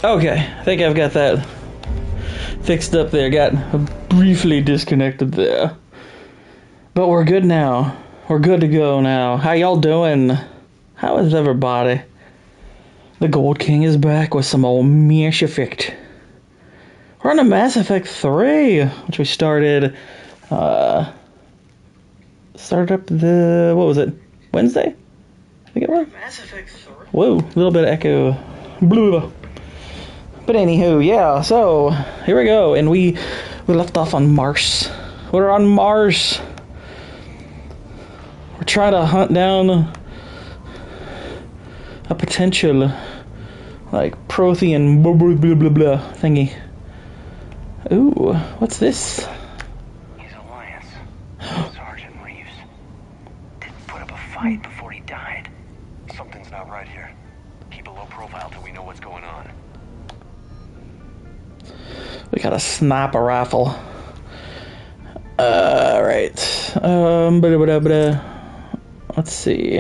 Okay, I think I've got that fixed up there. Got briefly disconnected there. But we're good now. We're good to go now. How y'all doing? How is everybody? The Gold King is back with some old Mass Effect. We're on a Mass Effect 3, which we started up the, what was it, Wednesday? I think it was. Mass Effect 3. Whoa, a little bit of echo. Blah. But anywho, yeah, so here we go, and we left off on Mars. We're on Mars. We're trying to hunt down a potential, like, Prothean blah blah blah blah blah thingy. Ooh, what's this? His alliance. Sergeant Reeves didn't put up a fight before he died. Something's not right here. Keep a low profile till we know what's going on. We got a sniper rifle. Right. Let's see.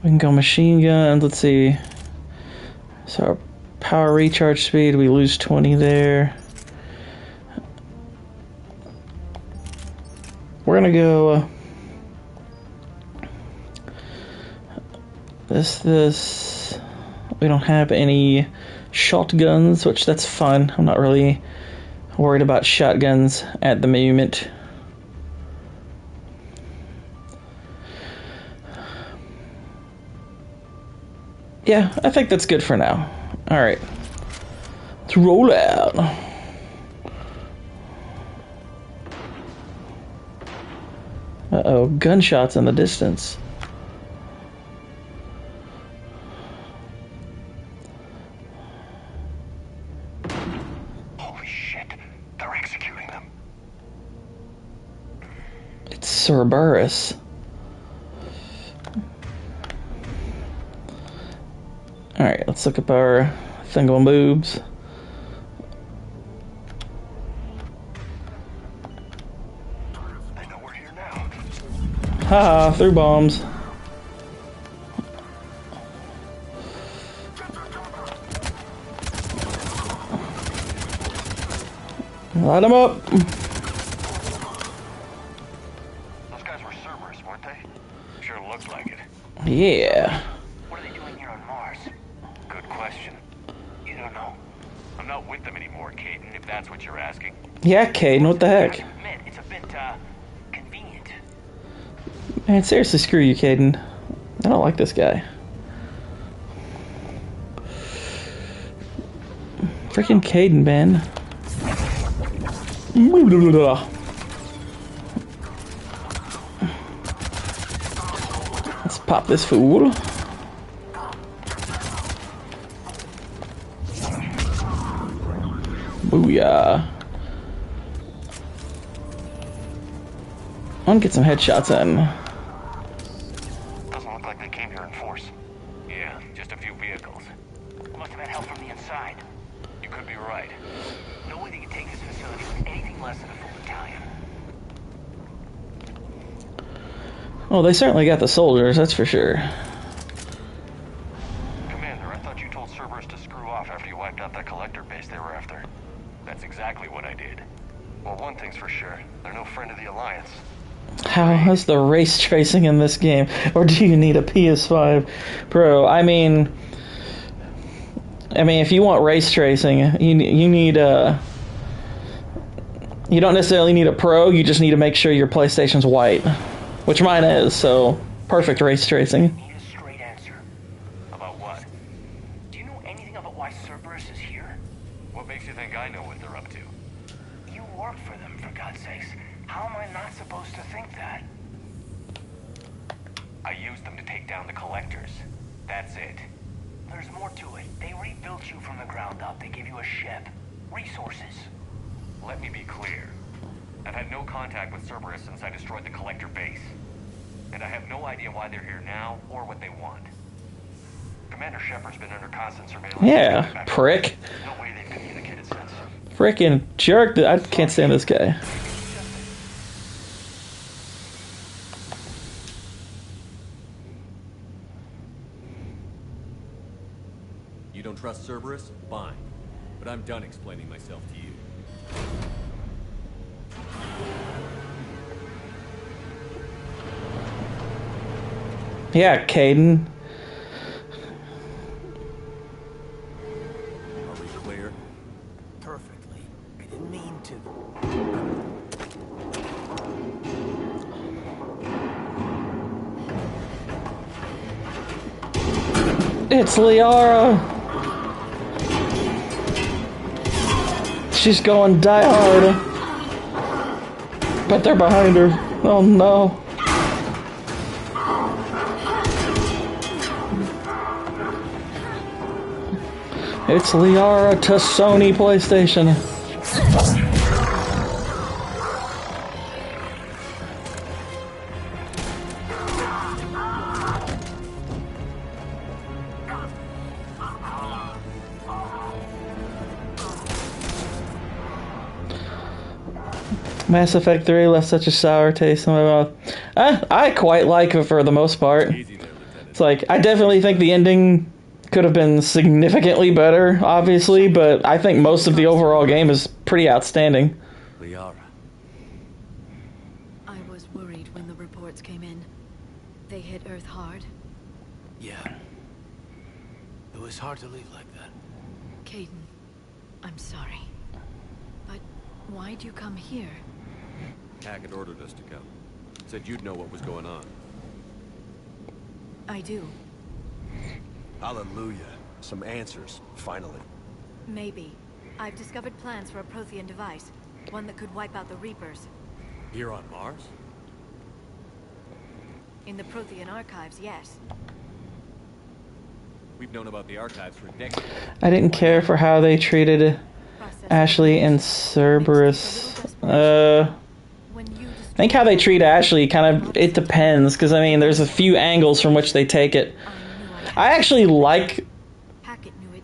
We can go machine guns. Let's see. So our power recharge speed, we lose 20 there. We're gonna go this. We don't have any shotguns, which that's fun. I'm not really worried about shotguns at the moment. Yeah, I think that's good for now. Alright. Let's roll out. Uh-oh, gunshots in the distance. Holy shit, they're executing them. It's Cerberus. Alright, let's look up our thingamabobs. They know we're here now. Haha, threw bombs. Light them up. Those guys were Cerberus, weren't they? Sure looked like it. Yeah. What are they doing here on Mars? Good question. You don't know. I'm not with them anymore, Caden, if that's what you're asking. Yeah, Caden, what the I heck? can admit, it's a bit, convenient. Man, seriously, screw you, Caden. I don't like this guy. Freaking Caden, man. Let's pop this fool. Booyah. I want to get some headshots in. Doesn't look like they came here in force. Yeah, just a few vehicles. Must have had help from the inside. You could be right. No way they could take this facility with anything less than a full battalion. Oh, they certainly got the soldiers, that's for sure. Commander, I thought you told Cerberus to screw off after you wiped out that collector base they were after. That's exactly what I did. Well, one thing's for sure. They're no friend of the Alliance. How is the race tracing in this game? Or do you need a PS5 Pro? I mean, if you want race tracing, you need a... You don't necessarily need a Pro, you just need to make sure your PlayStation's white. Which mine is, so perfect race tracing. Need a straight answer. About what? Do you know anything about why Cerberus is here? What makes you think I know what they're up to? You work for them, for God's sakes. How am I not supposed to think that? I used them to take down the collectors. That's it. There's more to it. They rebuilt you from the ground up. They gave you a ship. Resources. Let me be clear. I've had no contact with Cerberus since I destroyed the collector base. And I have no idea why they're here now or what they want. Commander Shepard's been under constant surveillance. Yeah, prick. No way they've communicated since. Frickin' jerk. I can't stand this guy. trust Cerberus, fine. But I'm done explaining myself to you. Yeah, Caden. Are we clear? Perfectly. I didn't mean to. It's Liara. She's going die hard. But they're behind her. Oh no. It's Liara to Sony PlayStation. Mass Effect 3 left such a sour taste in my mouth. I quite like it for the most part. It's like, I definitely think the ending could have been significantly better, obviously, but I think most of the overall game is pretty outstanding. Liara. I was worried when the reports came in. They hit Earth hard. Yeah. It was hard to leave like that. Caden, I'm sorry. But why'd you come here? Hackett ordered us to come. Said you'd know what was going on. I do. Hallelujah. Some answers, finally. Maybe. I've discovered plans for a Prothean device. One that could wipe out the Reapers. Here on Mars? In the Prothean archives, yes. We've known about the archives for decades. I didn't care for how they treated Ashley and Cerberus. I think how they treat Ashley kind of, it depends, because I mean, there's a few angles from which they take it. I actually like,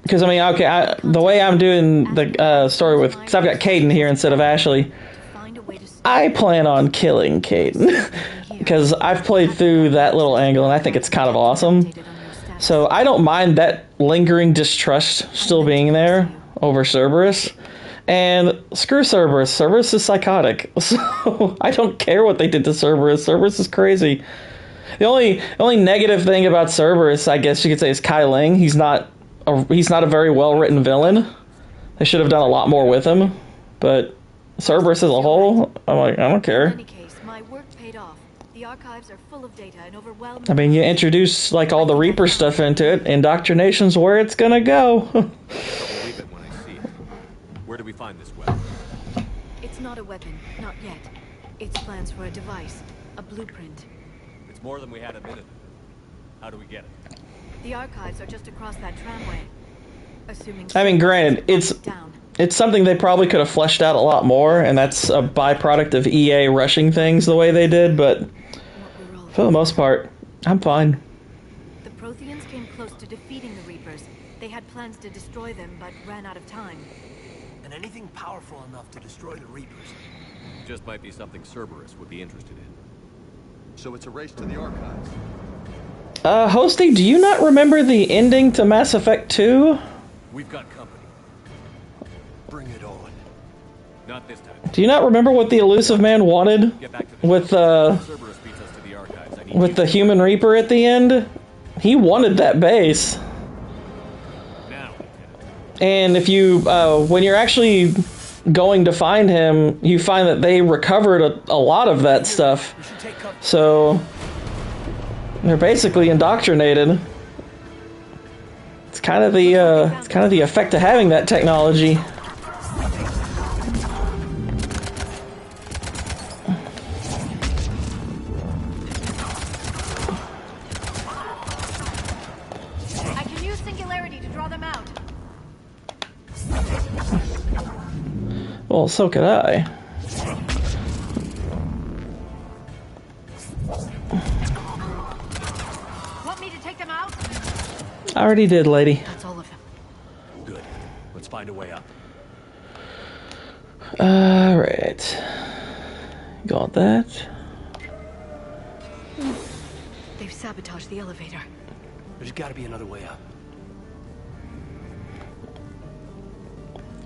because I mean, okay, the way I'm doing the story with, because I've got Caden here instead of Ashley, I plan on killing Caden, because I've played through that little angle and I think it's kind of awesome. So I don't mind that lingering distrust still being there over Cerberus. And screw Cerberus. Cerberus is psychotic. So I don't care what they did to Cerberus. Cerberus is crazy. The only negative thing about Cerberus, I guess you could say, is Kai Ling. He's not a very well-written villain. They should have done a lot more with him. But Cerberus as a whole, I'm like, I don't care. In any case, my work paid off. The archives are full of data and overwhelming. I mean, you introduce like all the Reaper stuff into it. Indoctrination's where it's gonna go. I'll believe it when I see it. Where do we find this weapon? It's not a weapon, not yet. It's plans for a device, a blueprint. It's more than we had a minute. How do we get it? The archives are just across that tramway. Assuming. I mean, granted, it's something they probably could have fleshed out a lot more, and that's a byproduct of EA rushing things the way they did, but for the most part, I'm fine. The Protheans came close to defeating the Reapers. They had plans to destroy them, but ran out of time. And anything powerful enough to destroy the Reapers. Just might be something Cerberus would be interested in. So it's a race to the archives. Hosty, do you not remember the ending to Mass Effect 2? We've got company. Bring it on. Not this time. Do you not remember what the Elusive Man wanted Get back to the with Cerberus beats us to the archives. I need with the Human Reaper at the end? He wanted that base. now. And if you, when you're actually going to find him, you find that they recovered a lot of that stuff. So they're basically indoctrinated. It's kind of the effect of having that technology. I can use singularity to draw them out. Well, so could I. Want me to take them out? I already did, lady. That's all of them. Good. Let's find a way up. Alright. Got that. They've sabotaged the elevator. There's got to be another way up.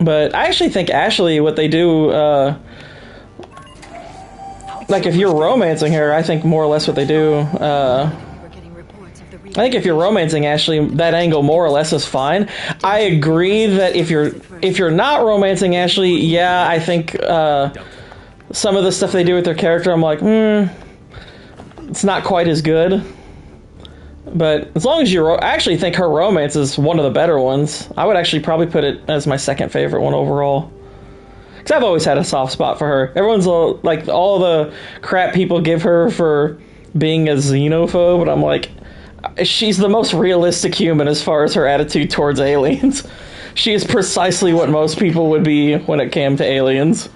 But I actually think Ashley, what they do, like if you're romancing her, I think more or less what they do, We're getting reports of the I think if you're romancing Ashley, that angle more or less is fine. I agree that if you're not romancing Ashley, yeah, I think some of the stuff they do with their character, I'm like, it's not quite as good. But as long as I actually think her romance is one of the better ones. I would actually probably put it as my second favorite one overall. Because I've always had a soft spot for her. Everyone's like, all the crap people give her for being a xenophobe, but I'm like, she's the most realistic human as far as her attitude towards aliens. She is precisely what most people would be when it came to aliens.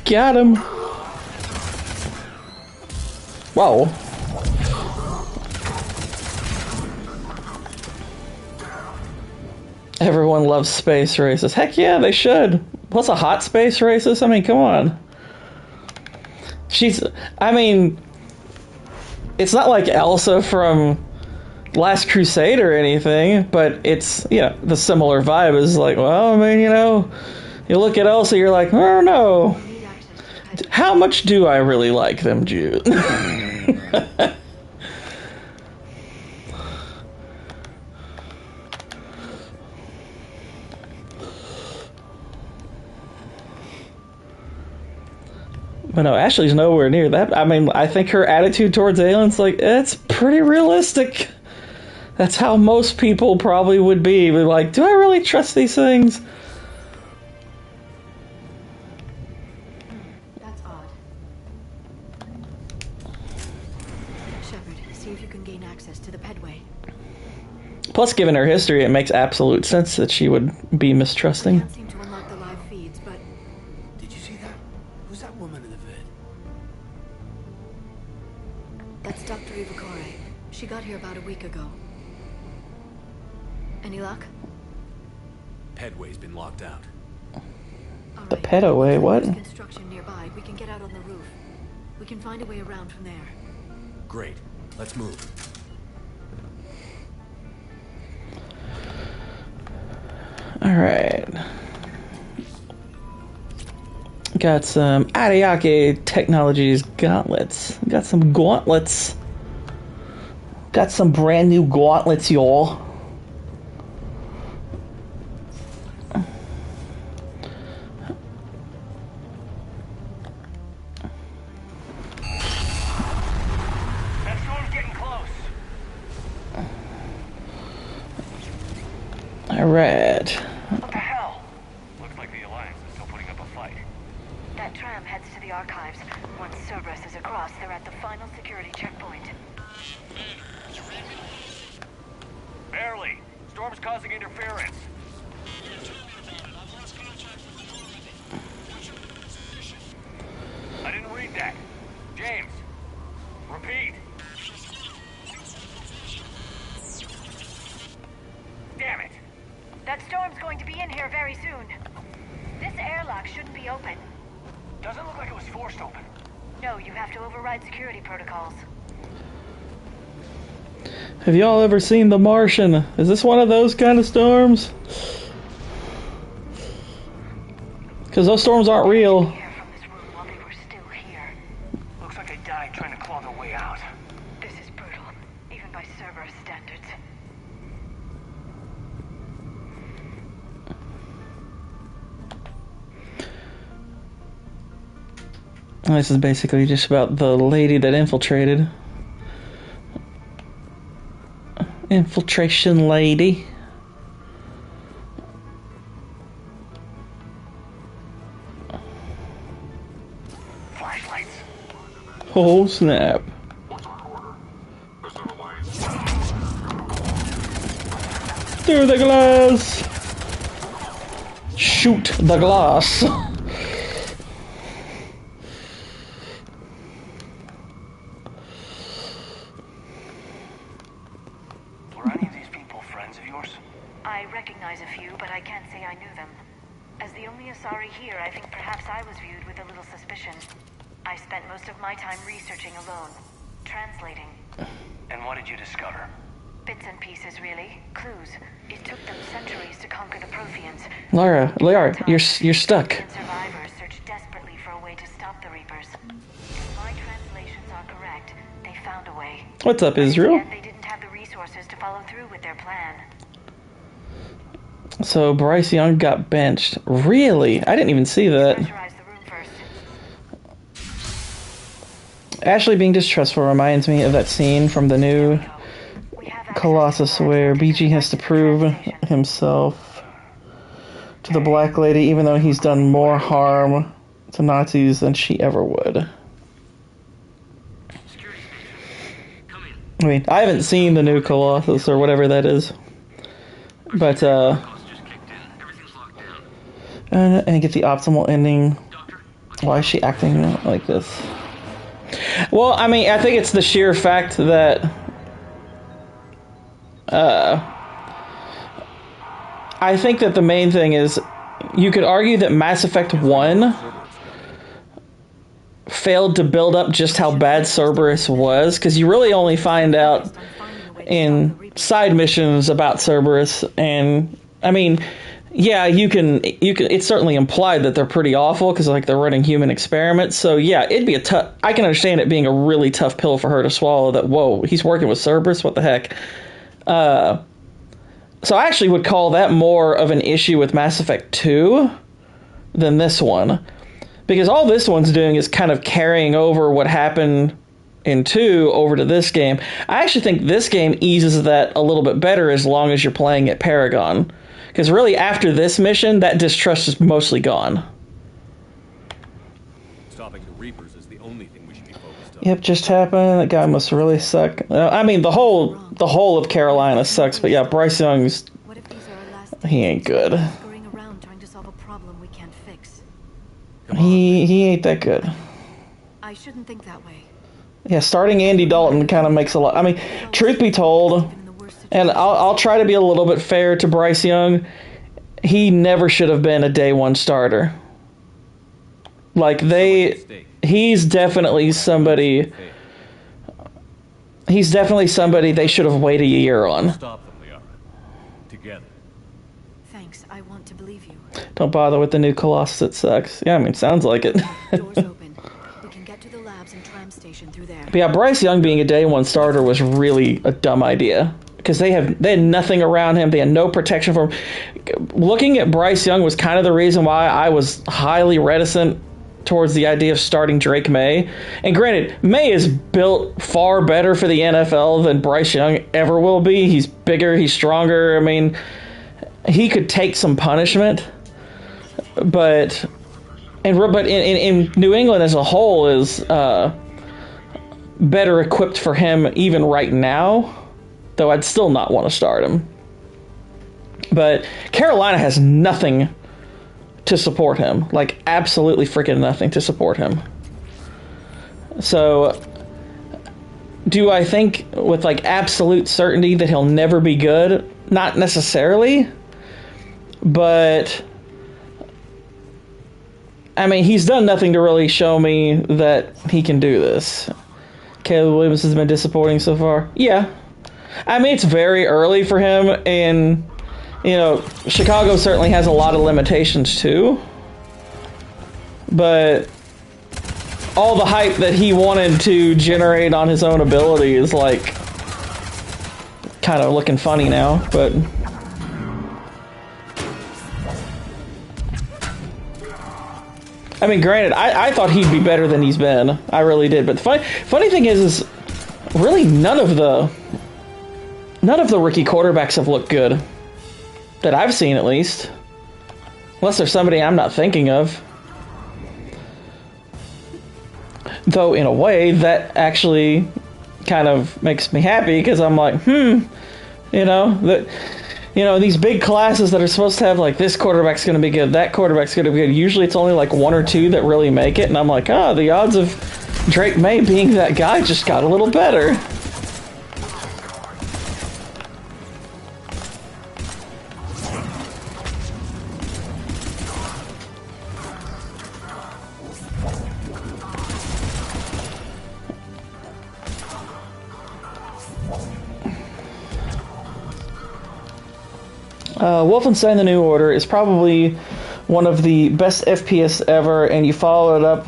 Got him. Whoa. Everyone loves space races. Heck yeah, they should. What's a hot space races? I mean, come on. I mean, it's not like Elsa from Last Crusade or anything, but it's, the similar vibe is like, well, I mean, you look at Elsa, you're like, oh no. How much do I really like them, Jude? But no, Ashley's nowhere near that. I mean, I think her attitude towards aliens, like, it's pretty realistic. That's how most people probably would be. But like, do I really trust these things? That's odd. Shepard, see if you can gain access to the pedway. Plus, given her history, it makes absolute sense that she would be mistrusting. Can't seem to unlock the live feeds, but Did you see that? Who's that woman in the vid? that's Dr. Ivakore. She got here about a week ago. Any luck? Pedway's been locked out. All The right. pedway, what? There's construction nearby. We can get out on the roof. We can find a way around from there. Great. Let's move. Alright. Got some Ariake Technologies gauntlets. Got some gauntlets. Got some brand new gauntlets, y'all. That storm's getting close. Alright. What the hell? Looks like the Alliance is still putting up a fight. That tram heads to the archives. Once Cerberus is across, they're at the final security checkpoint. Barely. Storm's causing interference. I didn't read that. James, repeat. Damn it. That storm's going to be in here very soon. This airlock shouldn't be open. Doesn't look like it was forced open. No, you have to override security protocols. Have y'all ever seen The Martian? Is this one of those kind of storms? Because those storms aren't real. Air from this room while they were still here. Looks like they died trying to claw their way out. This is brutal, even by Cerberus standards. This is basically just about the lady that infiltrated. Infiltration lady. Flashlights. Oh snap. Through the glass. Shoot the glass. Were any of these people friends of yours? I recognize a few, but I can't say I knew them. As the only Asari here, I think perhaps I was viewed with a little suspicion. I spent most of my time researching alone, translating. And what did you discover? Bits and pieces, really. Clues. It took them centuries to conquer the Protheans. Lara, you're stuck. Prothean survivors searched desperately for a way to stop the Reapers. If my translations are correct, they found a way. What's up, But Israel? instead, they didn't have the resources to follow through with their plan. So Bryce Young got benched. Really? I didn't even see that. Pressurize the room first. Ashley being distrustful reminds me of that scene from the new We have access Colossus to where Black BG has to Lady prove translation. himself to the Black Lady, even though he's done more harm to Nazis than she ever would. I mean, I haven't seen the new Colossus or whatever that is, but and get the optimal ending. Why is she acting like this? Well, I mean, I think it's the sheer fact that I think that the main thing is you could argue that Mass Effect 1 failed to build up just how bad Cerberus was, because you really only find out in side missions about Cerberus, and I mean, yeah, you can it's certainly implied that they're pretty awful because like they're running human experiments. So yeah, it'd be I can understand it being a really tough pill for her to swallow, that whoa, he's working with Cerberus, what the heck. So I actually would call that more of an issue with Mass Effect 2 than this one, because all this one's doing is kind of carrying over what happened in 2 over to this game. I actually think this game eases that a little bit better as long as you're playing at Paragon. Because really, after this mission, that distrust is mostly gone. Stopping the Reapers is the only thing we should be focused on. Yep, just happened. That guy must really suck. I mean, the whole of Carolina sucks, but yeah, Bryce Young's, What if these are our last he ain't good. scurrying around trying to solve a problem we can't fix? He ain't that good. I shouldn't think that way. Yeah, starting Andy Dalton kind of makes a lot. I mean, truth be told, and I'll try to be a little bit fair to Bryce Young, he never should have been a day one starter. Like he's definitely somebody they should have waited a year on. Stop them, Liara. Together. Thanks, I want to believe you. Don't bother with the new Colossus, it sucks. Yeah, I mean, sounds like it. Doors open. We can get to the labs and tram station through there. But yeah, Bryce Young being a day one starter was really a dumb idea, because they had nothing around him. They had no protection for him. Looking at Bryce Young was kind of the reason why I was highly reticent towards the idea of starting Drake May. And granted, May is built far better for the NFL than Bryce Young ever will be. He's bigger, he's stronger. I mean, he could take some punishment, but in New England as a whole is better equipped for him even right now, though I'd still not want to start him. But Carolina has nothing to support him, like absolutely freaking nothing to support him. So do I think with like absolute certainty that he'll never be good? Not necessarily, but I mean, he's done nothing to really show me that he can do this. Caleb Williams has been disappointing so far. Yeah. I mean, it's very early for him, and, you know, Chicago certainly has a lot of limitations too. But all the hype that he wanted to generate on his own ability is, like, kind of looking funny now, but... I mean, granted, I thought he'd be better than he's been. I really did. But the funny thing is really none of the rookie quarterbacks have looked good. That I've seen, at least. Unless there's somebody I'm not thinking of. Though, in a way, that actually kind of makes me happy, because I'm like, these big classes that are supposed to have, like, this quarterback's going to be good, that quarterback's going to be good. Usually it's only, like, one or two that really make it, and I'm like, the odds of Drake May being that guy just got a little better. Wolfenstein: The New Order is probably one of the best FPS ever, and you follow it up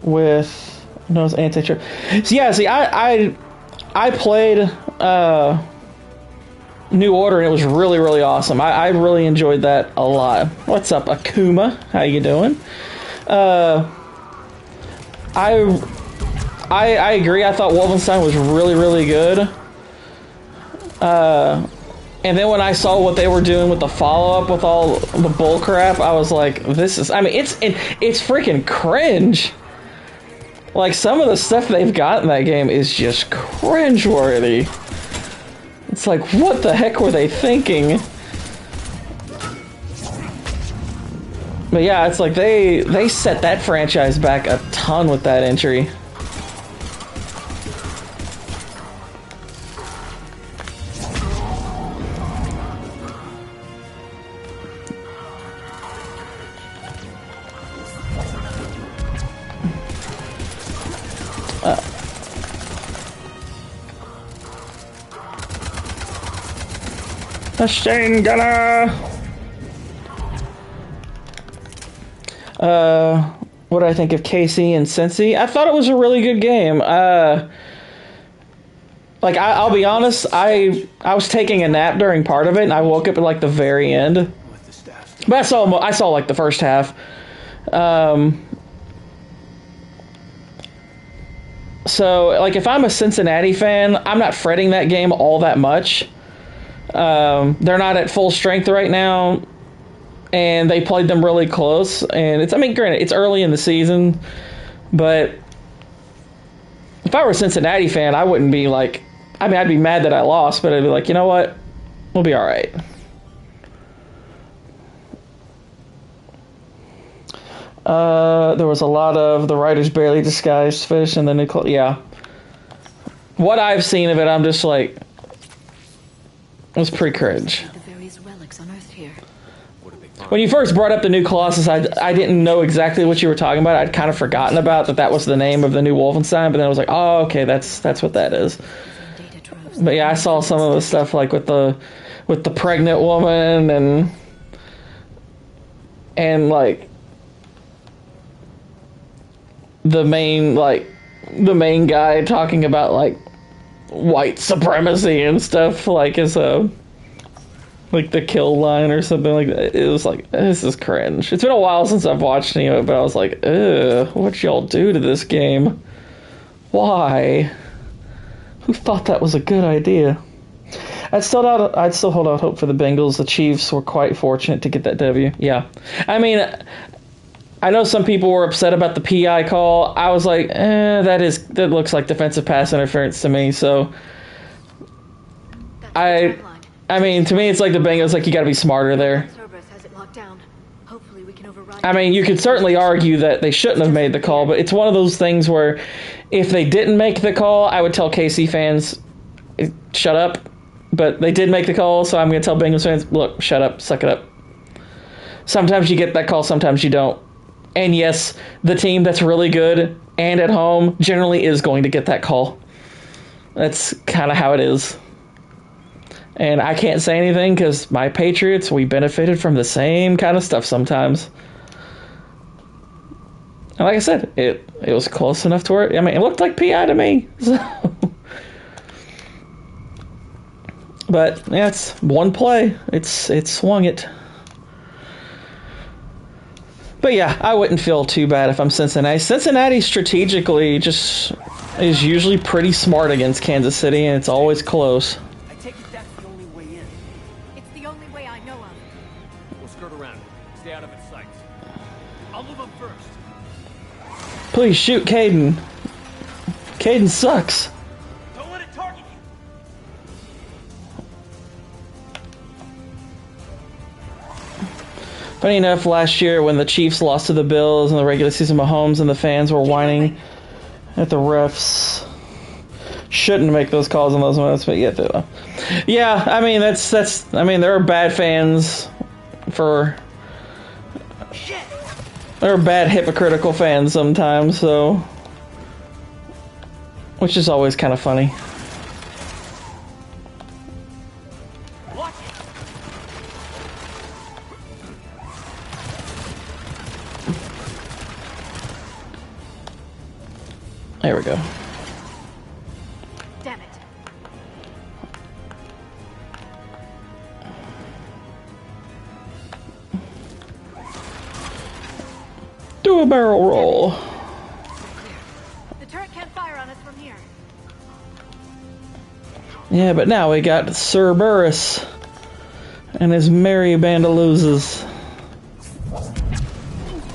with anti-chirp. So yeah, see, I played New Order, and it was really, really awesome. I really enjoyed that a lot. What's up, Akuma? How you doing? I agree. I thought Wolfenstein was really, really good. And then when I saw what they were doing with the follow-up with all the bull crap, I was like, this is... I mean, it's freaking cringe. Like, some of the stuff they've got in that game is just cringe-worthy. It's like, what the heck were they thinking? But yeah, it's like they set that franchise back a ton with that entry. Machine gunner! What do I think of Casey and Sensi? I thought it was a really good game. Like, I'll be honest, I was taking a nap during part of it, and I woke up at, like, the very end. But I saw like, the first half. So, like, if I'm a Cincinnati fan, I'm not fretting that game all that much. They're not at full strength right now, and they played them really close. And it's, I mean, granted, it's early in the season, but if I were a Cincinnati fan, I wouldn't be like, I mean, I'd be mad that I lost, but I'd be like, you know what? We'll be all right. There was a lot of the writers barely disguised fish and the new, yeah. What I've seen of it, I'm just like, it was pretty cringe. The various relics unearthed here. When you first brought up the new Colossus, I didn't know exactly what you were talking about. I'd kind of forgotten about that was the name of the new Wolfenstein, but then I was like, oh, okay, that's what that is. But yeah, I saw some of the stuff like with the pregnant woman and like the main guy talking about like white supremacy and stuff, like as a like the kill line or something like that. It was like, this is cringe. It's been a while since I've watched any of it, but I was like, ugh, what'd y'all do to this game? Why? Who thought that was a good idea? I'd still hold out hope for the Bengals. The Chiefs were quite fortunate to get that W. Yeah. I mean, I know some people were upset about the PI call. I was like, that looks like defensive pass interference to me, so I mean, to me, it's like the Bengals, like, you gotta be smarter there. I mean, you could certainly argue that they shouldn't have made the call, but it's one of those things where if they didn't make the call, I would tell KC fans, shut up. But they did make the call, so I'm going to tell Bengals fans, look, shut up, suck it up. Sometimes you get that call, sometimes you don't. And yes, the team that's really good and at home generally is going to get that call. That's kind of how it is. And I can't say anything because my Patriots, we benefited from the same kind of stuff sometimes. And like I said, it was close enough to where, I mean, it looked like PI to me. So. But yeah, it's one play. It swung it. But yeah, I wouldn't feel too bad if I'm Cincinnati. Cincinnati strategically just is usually pretty smart against Kansas City, and it's always close. I take it that's the only way in. It's the only way I know of. We'll skirt around it. Stay out of its sight. I'll move up first. Please shoot Caden. Caden sucks. Don't let it target you. Funny enough, last year when the Chiefs lost to the Bills in the regular season, Mahomes and the fans were whining at the refs. Shouldn't make those calls in those moments, but yet they yeah, I mean that's I mean there are bad fans there are bad hypocritical fans sometimes, so which is always kind of funny. There we go. Damn it. Do a barrel roll. The turret can't fire on us from here. Yeah, but now we got Sir Burris and his merry band of losers.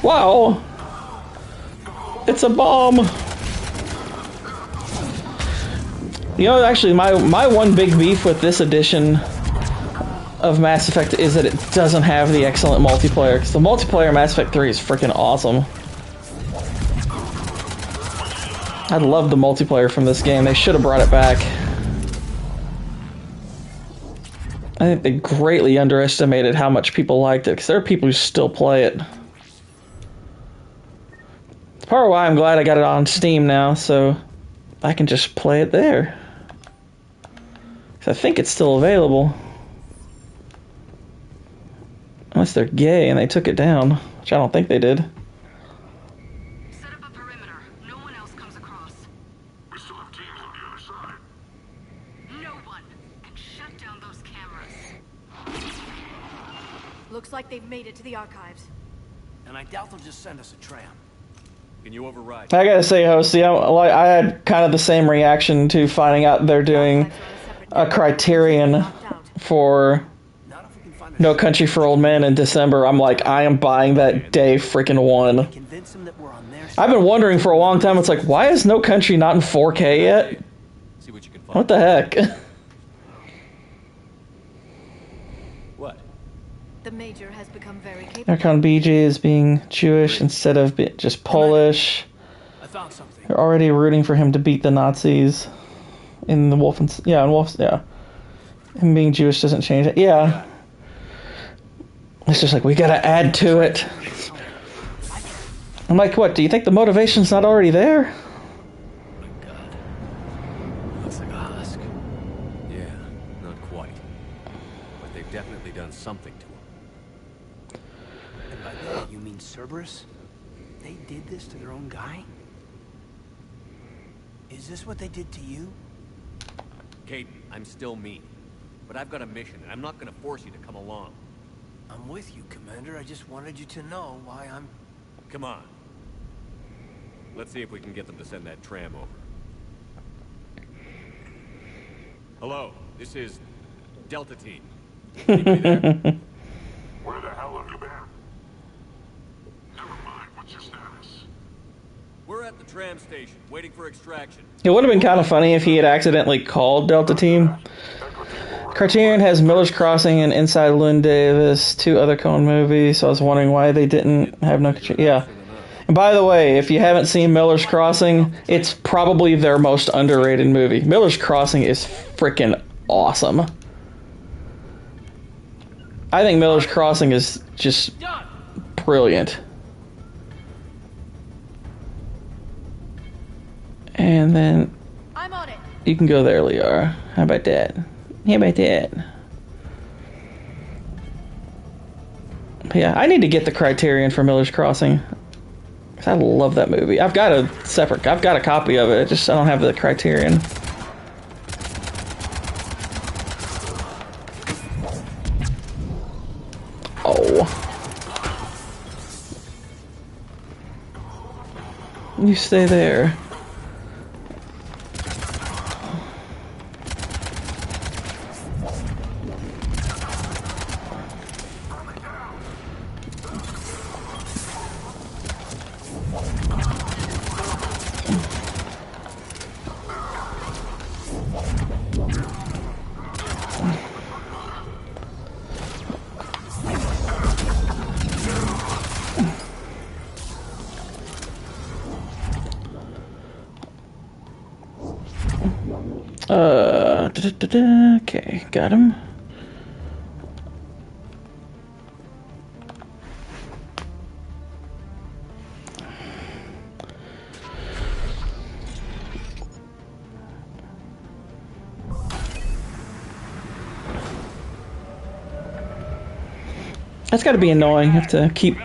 Wow! It's a bomb! You know, actually, my one big beef with this edition of Mass Effect is that it doesn't have the excellent multiplayer, because the multiplayer in Mass Effect 3 is freaking awesome. I love the multiplayer from this game. They should have brought it back. I think they greatly underestimated how much people liked it, because there are people who still play it. It's part of why I'm glad I got it on Steam now, so I can just play it there. Because I think it's still available. Unless they're gay and they took it down, which I don't think they did. Set up a perimeter. No one else comes across. We still have teams on the other side. No one. And shut down those cameras. Looks like they've made it to the archives. And I doubt they'll just send us a tram. Can you override? I gotta say, Hosty, I had kind of the same reaction to finding out they're doing a Criterion for Not if we can find a No Country for Old Men in December. I'm like, I am buying that day freaking one. convince them that we're on their side. I've been wondering for a long time, it's like, why is No Country not in 4K yet? See what you can find. What the heck? What? The Major has become very capable. Archon BJ is being Jewish instead of just Polish. I found something. They're already rooting for him to beat the Nazis in the Wolfen. Yeah, in Wolf. Yeah, him being Jewish doesn't change it. Yeah, it's just like we gotta add to it. I'm like, what? Do you think the motivation's not already there? Oh my god. Looks like a husk. Yeah, not quite. But they've definitely done something to him. And by that, you mean Cerberus? They did this to their own guy? Is this what they did to you? Kate, I'm still me. But I've got a mission, and I'm not gonna force you to come along. I'm with you, Commander. I just wanted you to know why I'm... Come on. Let's see if we can get them to send that tram over. Hello, this is Delta Team. Anybody there? Where the hell have you been? Never mind, what's your status? We're at the tram station, waiting for extraction. It would have been kind of funny if he had accidentally called Delta Team. Criterion has Miller's Crossing and Inside Llewyn Davis, 2 other Coen movies, so I was wondering why they didn't have no... Yeah. And by the way, if you haven't seen Miller's Crossing, it's probably their most underrated movie. Miller's Crossing is freaking awesome. I think Miller's Crossing is just brilliant. And then I'm on it. you can go there, Liara. How about that? How about that? But yeah, I need to get the Criterion for Miller's Crossing. 'Cause I love that movie. I've got a copy of it. I don't have the Criterion. Oh. You stay there. Okay, got him. That's gotta be annoying. You have to keep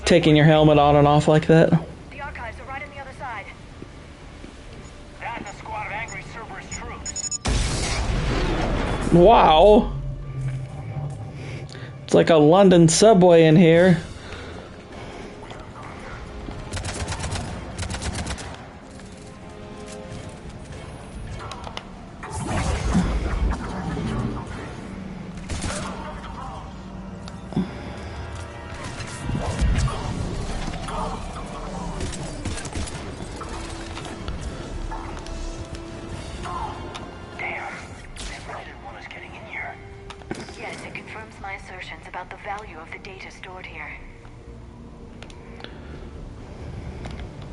taking your helmet on and off like that. The archives are right on the other side. Wow. It's like a London subway in here. About the value of the data stored here.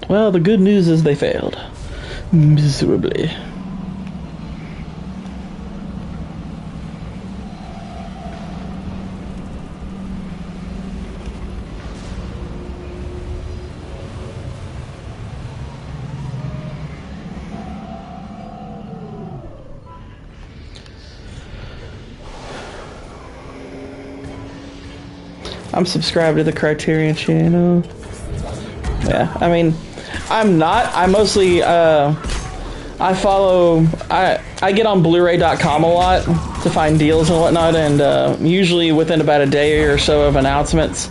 Well, the good news is they failed. Miserably. I'm subscribed to the Criterion channel. Yeah, I mean, I'm not. I mostly, I follow, I get on Blu-ray.com a lot to find deals and whatnot, and usually within about a day or so of announcements,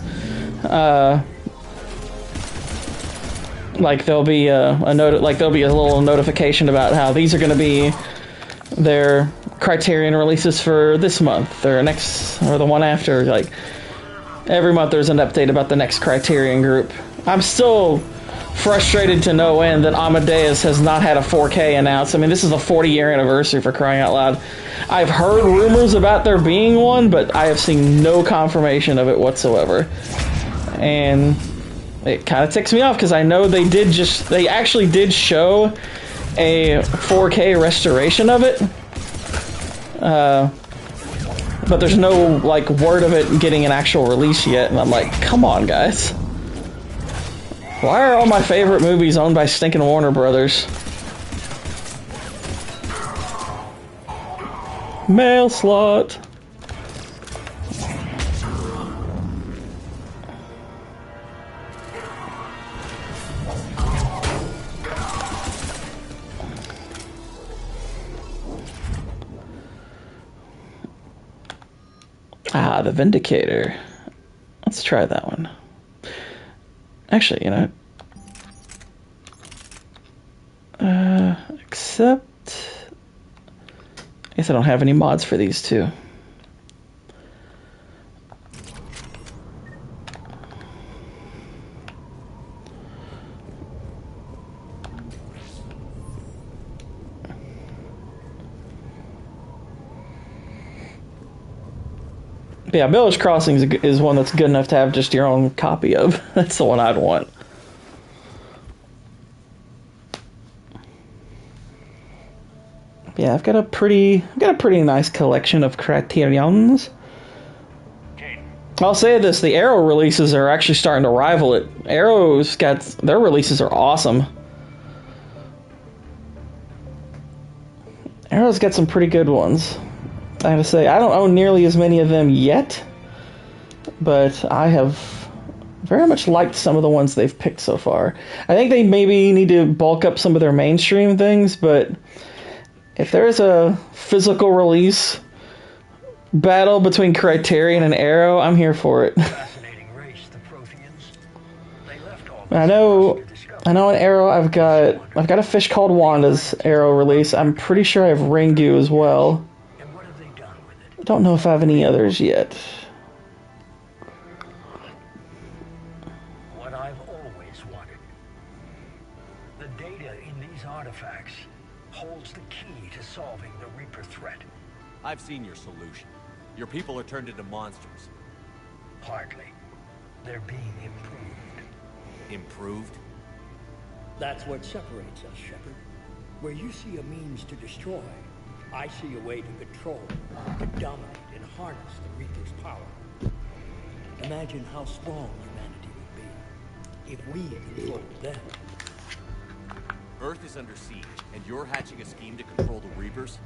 like there'll be there'll be a little notification about how these are going to be their Criterion releases for this month or next or the one after, like. Every month there's an update about the next Criterion group. I'm still frustrated to no end that Amadeus has not had a 4K announced. I mean, this is a 40-year anniversary, for crying out loud. I've heard rumors about there being one, but I have seen no confirmation of it whatsoever. And it kind of ticks me off because I know they actually did show a 4K restoration of it. But there's no, like, word of it getting an actual release yet, and I'm like, come on, guys. Why are all my favorite movies owned by stinking Warner Brothers? Mail slot. Ah, the Vindicator. Let's try that one. Actually, you know, except I guess I don't have any mods for these two. Yeah, Village Crossing is one that's good enough to have just your own copy of. That's the one I'd want. Yeah, I've got a pretty nice collection of Criterions. I'll say this: the Arrow releases are actually starting to rival it. Arrow's got their releases are awesome. Arrow's got some pretty good ones. I have to say, I don't own nearly as many of them yet, but I have very much liked some of the ones they've picked so far. I think they maybe need to bulk up some of their mainstream things, but if there's a physical release battle between Criterion and Arrow, I'm here for it. I know in Arrow I've got a Fish Called Wanda's Arrow release. I'm pretty sure I have Ringu as well. I don't know if I have any others yet. What I've always wanted. The data in these artifacts holds the key to solving the Reaper threat. I've seen your solution. Your people are turned into monsters. Hardly. They're being improved. Improved? That's what separates us, Shepard. Where you see a means to destroy, I see a way to control, to dominate and harness the Reaper's power. Imagine how strong humanity would be if we controlled them. Earth is under siege, and you're hatching a scheme to control the Reapers?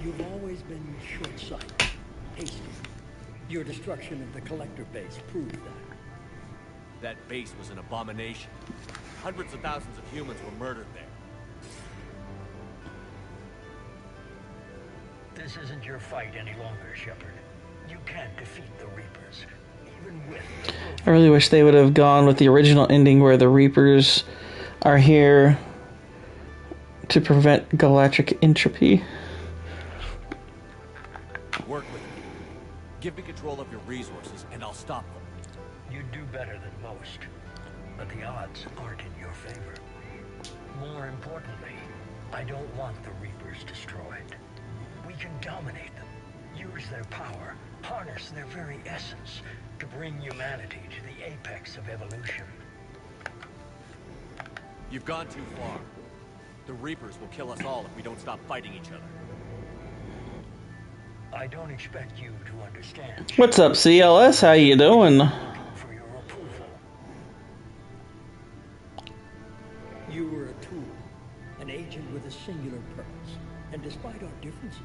You've always been short-sighted, hasty. Your destruction of the Collector base proved that. That base was an abomination. Hundreds of thousands of humans were murdered there. This isn't your fight any longer, Shepard. You can't defeat the Reapers, even with... I really wish they would have gone with the original ending where the Reapers are here to prevent galactic entropy. Work with me. Give me control of your resources, and I'll stop them. You'd do better than most, but the odds aren't in your favor. More importantly, I don't want the Reapers destroyed. We can dominate them, use their power, harness their very essence to bring humanity to the apex of evolution. You've gone too far. The Reapers will kill us all if we don't stop fighting each other. I don't expect you to understand. What's up, CLS? How you doing? For your approval. You were a tool, an agent with a singular purpose, and despite our differences,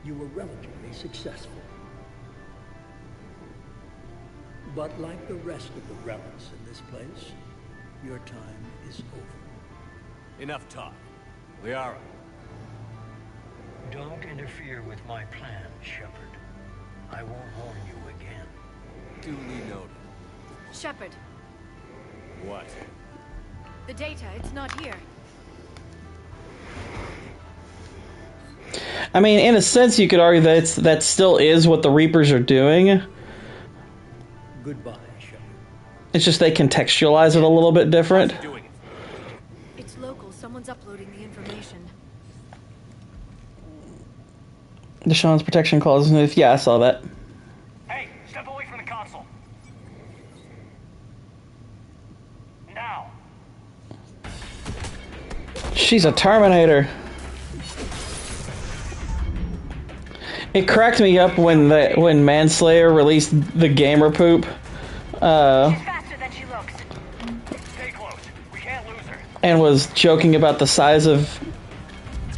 you were relatively successful. But like the rest of the relics in this place, your time is over. Enough talk. Liara. Don't interfere with my plan, Shepard. I won't warn you again. Duly noted. Shepard, What? the data, it's not here. I mean, in a sense, you could argue that that still is what the Reapers are doing. Goodbye, Shepard. It's just they contextualize it a little bit different. How's it doing it? It's local. Someone's uploading the information. Deshaun's protection clause. Yeah, I saw that. Hey, step away from the console. Now. She's a Terminator. It cracked me up when Manslayer released the gamer poop. She's faster than she looks. Stay close. We can't lose her. And was joking about the size of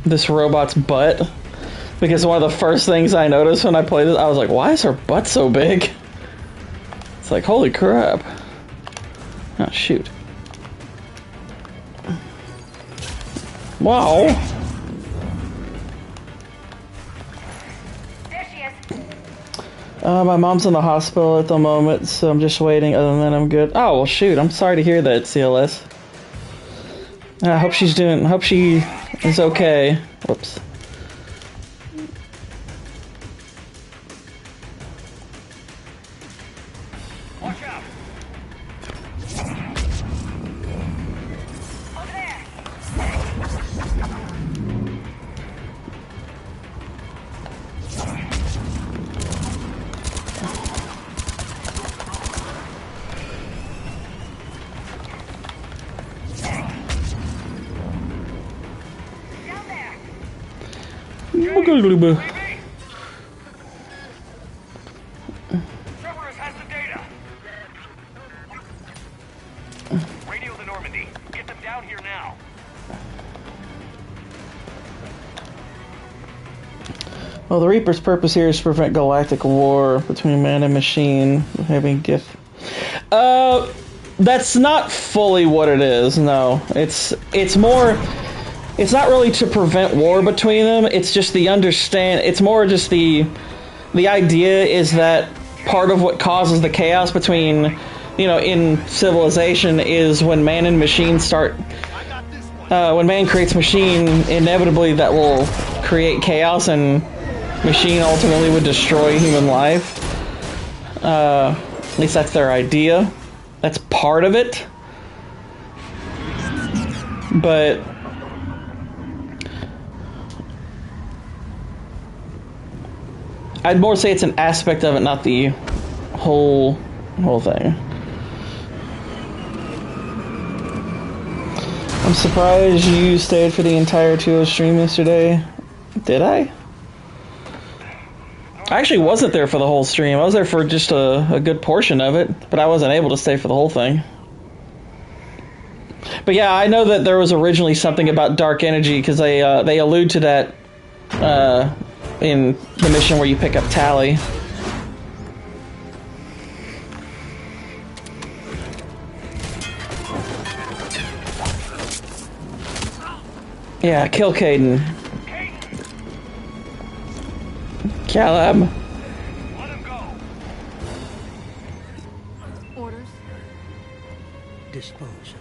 this robot's butt. Because one of the first things I noticed when I played this, I was like, why is her butt so big? It's like, holy crap. Oh, shoot. Wow. There she is. My mom's in the hospital at the moment, so I'm just waiting. Other than that, I'm good. Oh, well, shoot. I'm sorry to hear that, CLS. I hope she is okay. Whoops. Watch out. Over there. Down there. Cerberus has the data. Radio the Normandy. Get them down here now. Well, the Reaper's purpose here is to prevent galactic war between man and machine, having gift. That's not fully what it is. No, it's more. It's not really to prevent war between them. It's just It's more just the idea is that part of what causes the chaos between, in civilization is when man and machine start. When man creates machine, inevitably that will create chaos, and machine ultimately would destroy human life. At least that's their idea. That's part of it. But I'd more say it's an aspect of it, not the whole thing. I'm surprised you stayed for the entire 2 stream yesterday. Did I? I actually wasn't there for the whole stream. I was there for just a good portion of it, but I wasn't able to stay for the whole thing. But yeah, I know that there was originally something about dark energy, because they allude to that in the mission where you pick up Tally. Yeah, kill Caden. Kill him. Let him go. Orders? Dispose of him.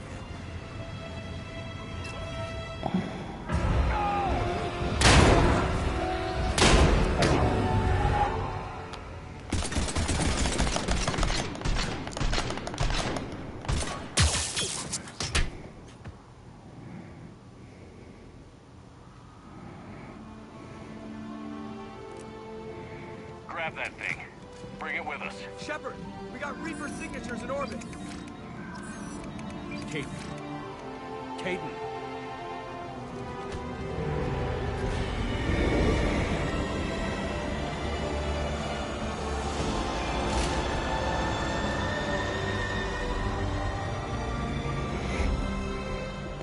Grab that thing. Bring it with us. Shepard, we got Reaper signatures in orbit. Caden. Caden.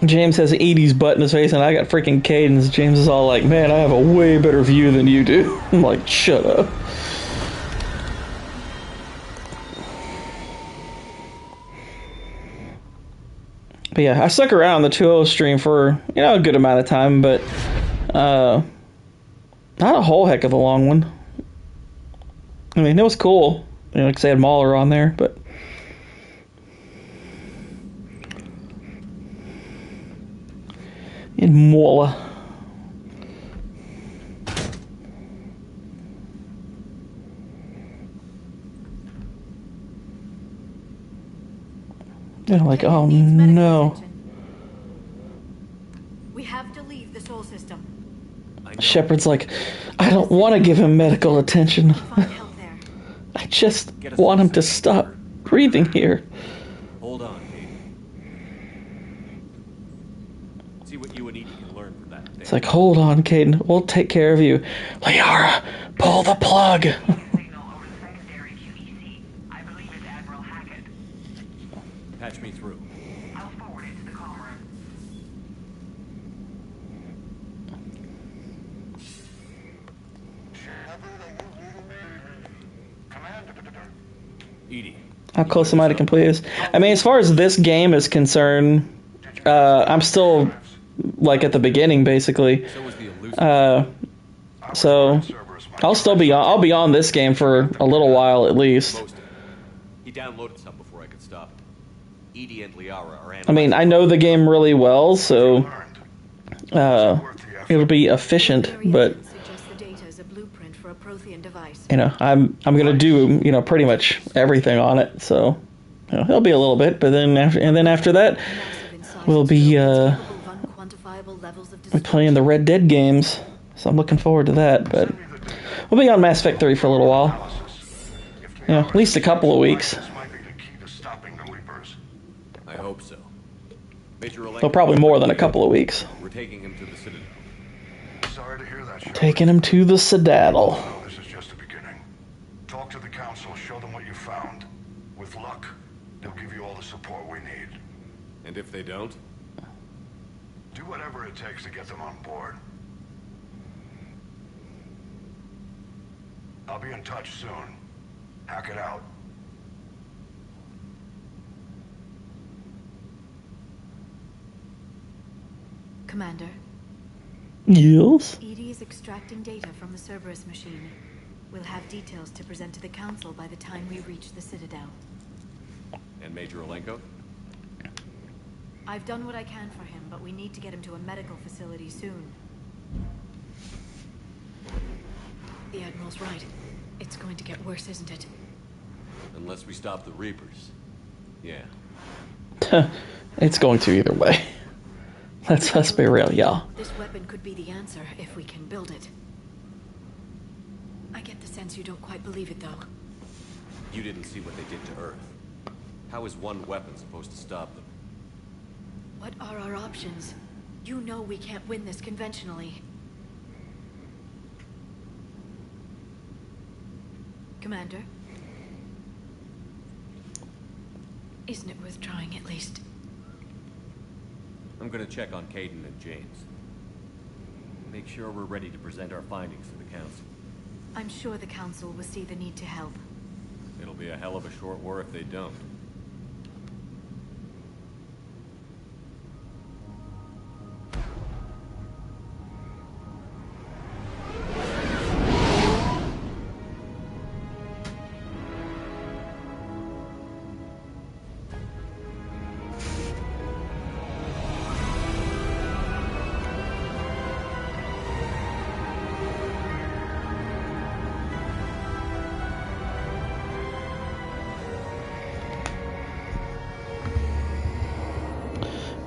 James has Edie's butt in his face, and I got freaking Caden's. James is all like, man, I have a way better view than you do. I'm like, shut up. But yeah, I stuck around the 2.0 stream for, you know, a good amount of time, but not a whole heck of a long one. I mean, it was cool. You know, like I said, Mahler on there, but... in Mola. They're like, oh no. We have to leave the Sol system. Shepard's like, I don't want to give him medical attention. Find help there. I just want him to stop breathing here. Hold on, Caden. See what you and Edie can learn from that thing. It's like, hold on, Caden. We'll take care of you. Liara, pull the plug. Patch me through. I'll forward it to the call room. Edie. How close am I to complete this? I mean, as far as this game is concerned, I'm still like at the beginning, basically. So was the illusion. So I'll be on this game for a little while at least. Most of it. He downloaded some before I could stop him. Edie and Liara are I mean, I know the game really well, so it'll be efficient, but Suggests the data is a blueprint for a Prothean device. you know, I'm gonna do, you know, pretty much everything on it, so you know, it'll be a little bit, but then after that we'll be playing the Red Dead games, so I'm looking forward to that. But we'll be on Mass Effect 3 for a little while, you know, at least a couple of weeks. I hope so. Major Olenko, Well, probably more than a couple of weeks. we're taking him to the Citadel. Sorry to hear that, Shepard. Taking him to the Citadel. No, this is just the beginning. Talk to the Council, show them what you found. With luck, they'll give you all the support we need. And if they don't? Do whatever it takes to get them on board. I'll be in touch soon. Hack it out. Commander, Yes. Edie is extracting data from the Cerberus machine. We'll have details to present to the Council by the time we reach the Citadel. And Major Olenko? I've done what I can for him, but we need to get him to a medical facility soon. The Admiral's right. It's going to get worse, isn't it? Unless we stop the Reapers. Yeah. It's going to either way. Let's be real, y'all. This weapon could be the answer if we can build it. I get the sense you don't quite believe it, though. You didn't see what they did to Earth. How is one weapon supposed to stop them? What are our options? You know we can't win this conventionally. Commander? Isn't it worth trying at least? I'm gonna check on Caden and James. Make sure we're ready to present our findings to the Council. I'm sure the Council will see the need to help. It'll be a hell of a short war if they don't.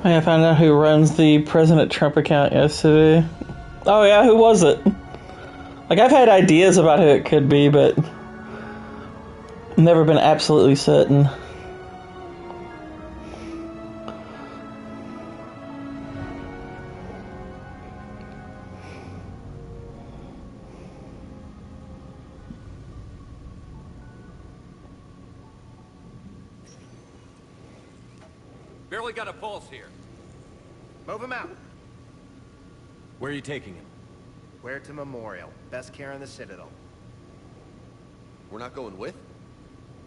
I found out who runs the President Trump account yesterday. Oh yeah, who was it? Like, I've had ideas about who it could be, but never been absolutely certain. Barely got a pulse here. Move him out. Where are you taking him? Where to Memorial? Best care in the Citadel. We're not going with?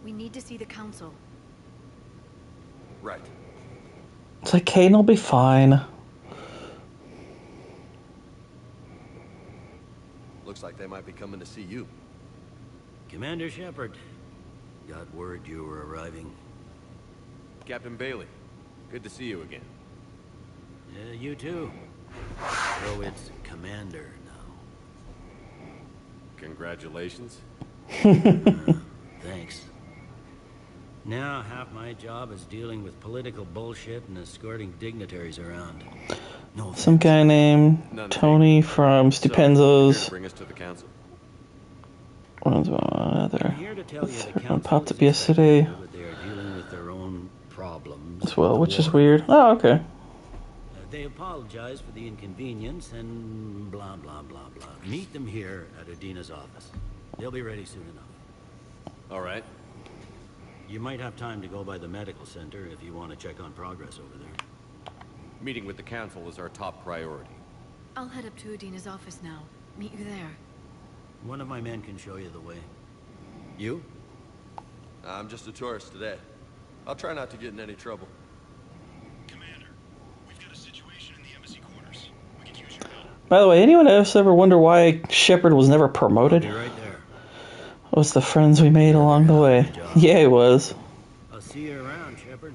We need to see the council. Right. It's like, Caden will be fine. Looks like they might be coming to see you. Commander Shepard, got word you were arriving. Captain Bailey, good to see you again. Yeah, you too. So it's Commander now. Congratulations. Thanks. Now half my job is dealing with political bullshit and escorting dignitaries around. No offense. Some guy named Tony from Stupenzo's. Bring us to the council. What's one I'm other? here to tell you the One council popped up is yesterday expecting you, but they are dealing with their own problems as well, with which the is war. weird. Oh, okay. They apologize for the inconvenience and blah, blah, blah, blah. Meet them here at Adina's office. They'll be ready soon enough. All right. You might have time to go by the medical center if you want to check on progress over there. Meeting with the council is our top priority. I'll head up to Adina's office now. Meet you there. One of my men can show you the way. You? I'm just a tourist today. I'll try not to get in any trouble. Commander, we've got a situation in the embassy quarters. We could use your help. By the way, anyone else ever wonder why Shepard was never promoted? Be right there. It was the friends we made along the way. Yeah, it was. I'll see you around, Shepard.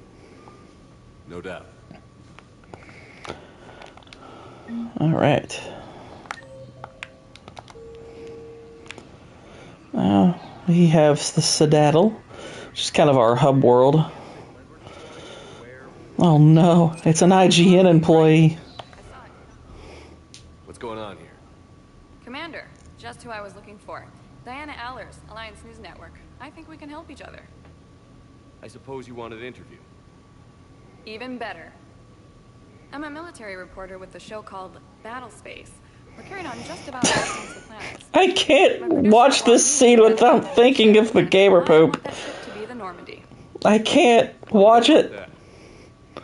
No doubt. Alright. Now, we have the Citadel, which is kind of our hub world. Oh no, it's an IGN employee. What's going on here? Commander, just who I was looking for. Diana Allers, Alliance News Network. I think we can help each other. I suppose you wanted an interview. Even better. I'm a military reporter with a show called Battle Space. We're carried on just about all council planets. I can't watch this scene without thinking of the gamer I poop. want that ship to be the Normandy. I can't watch it.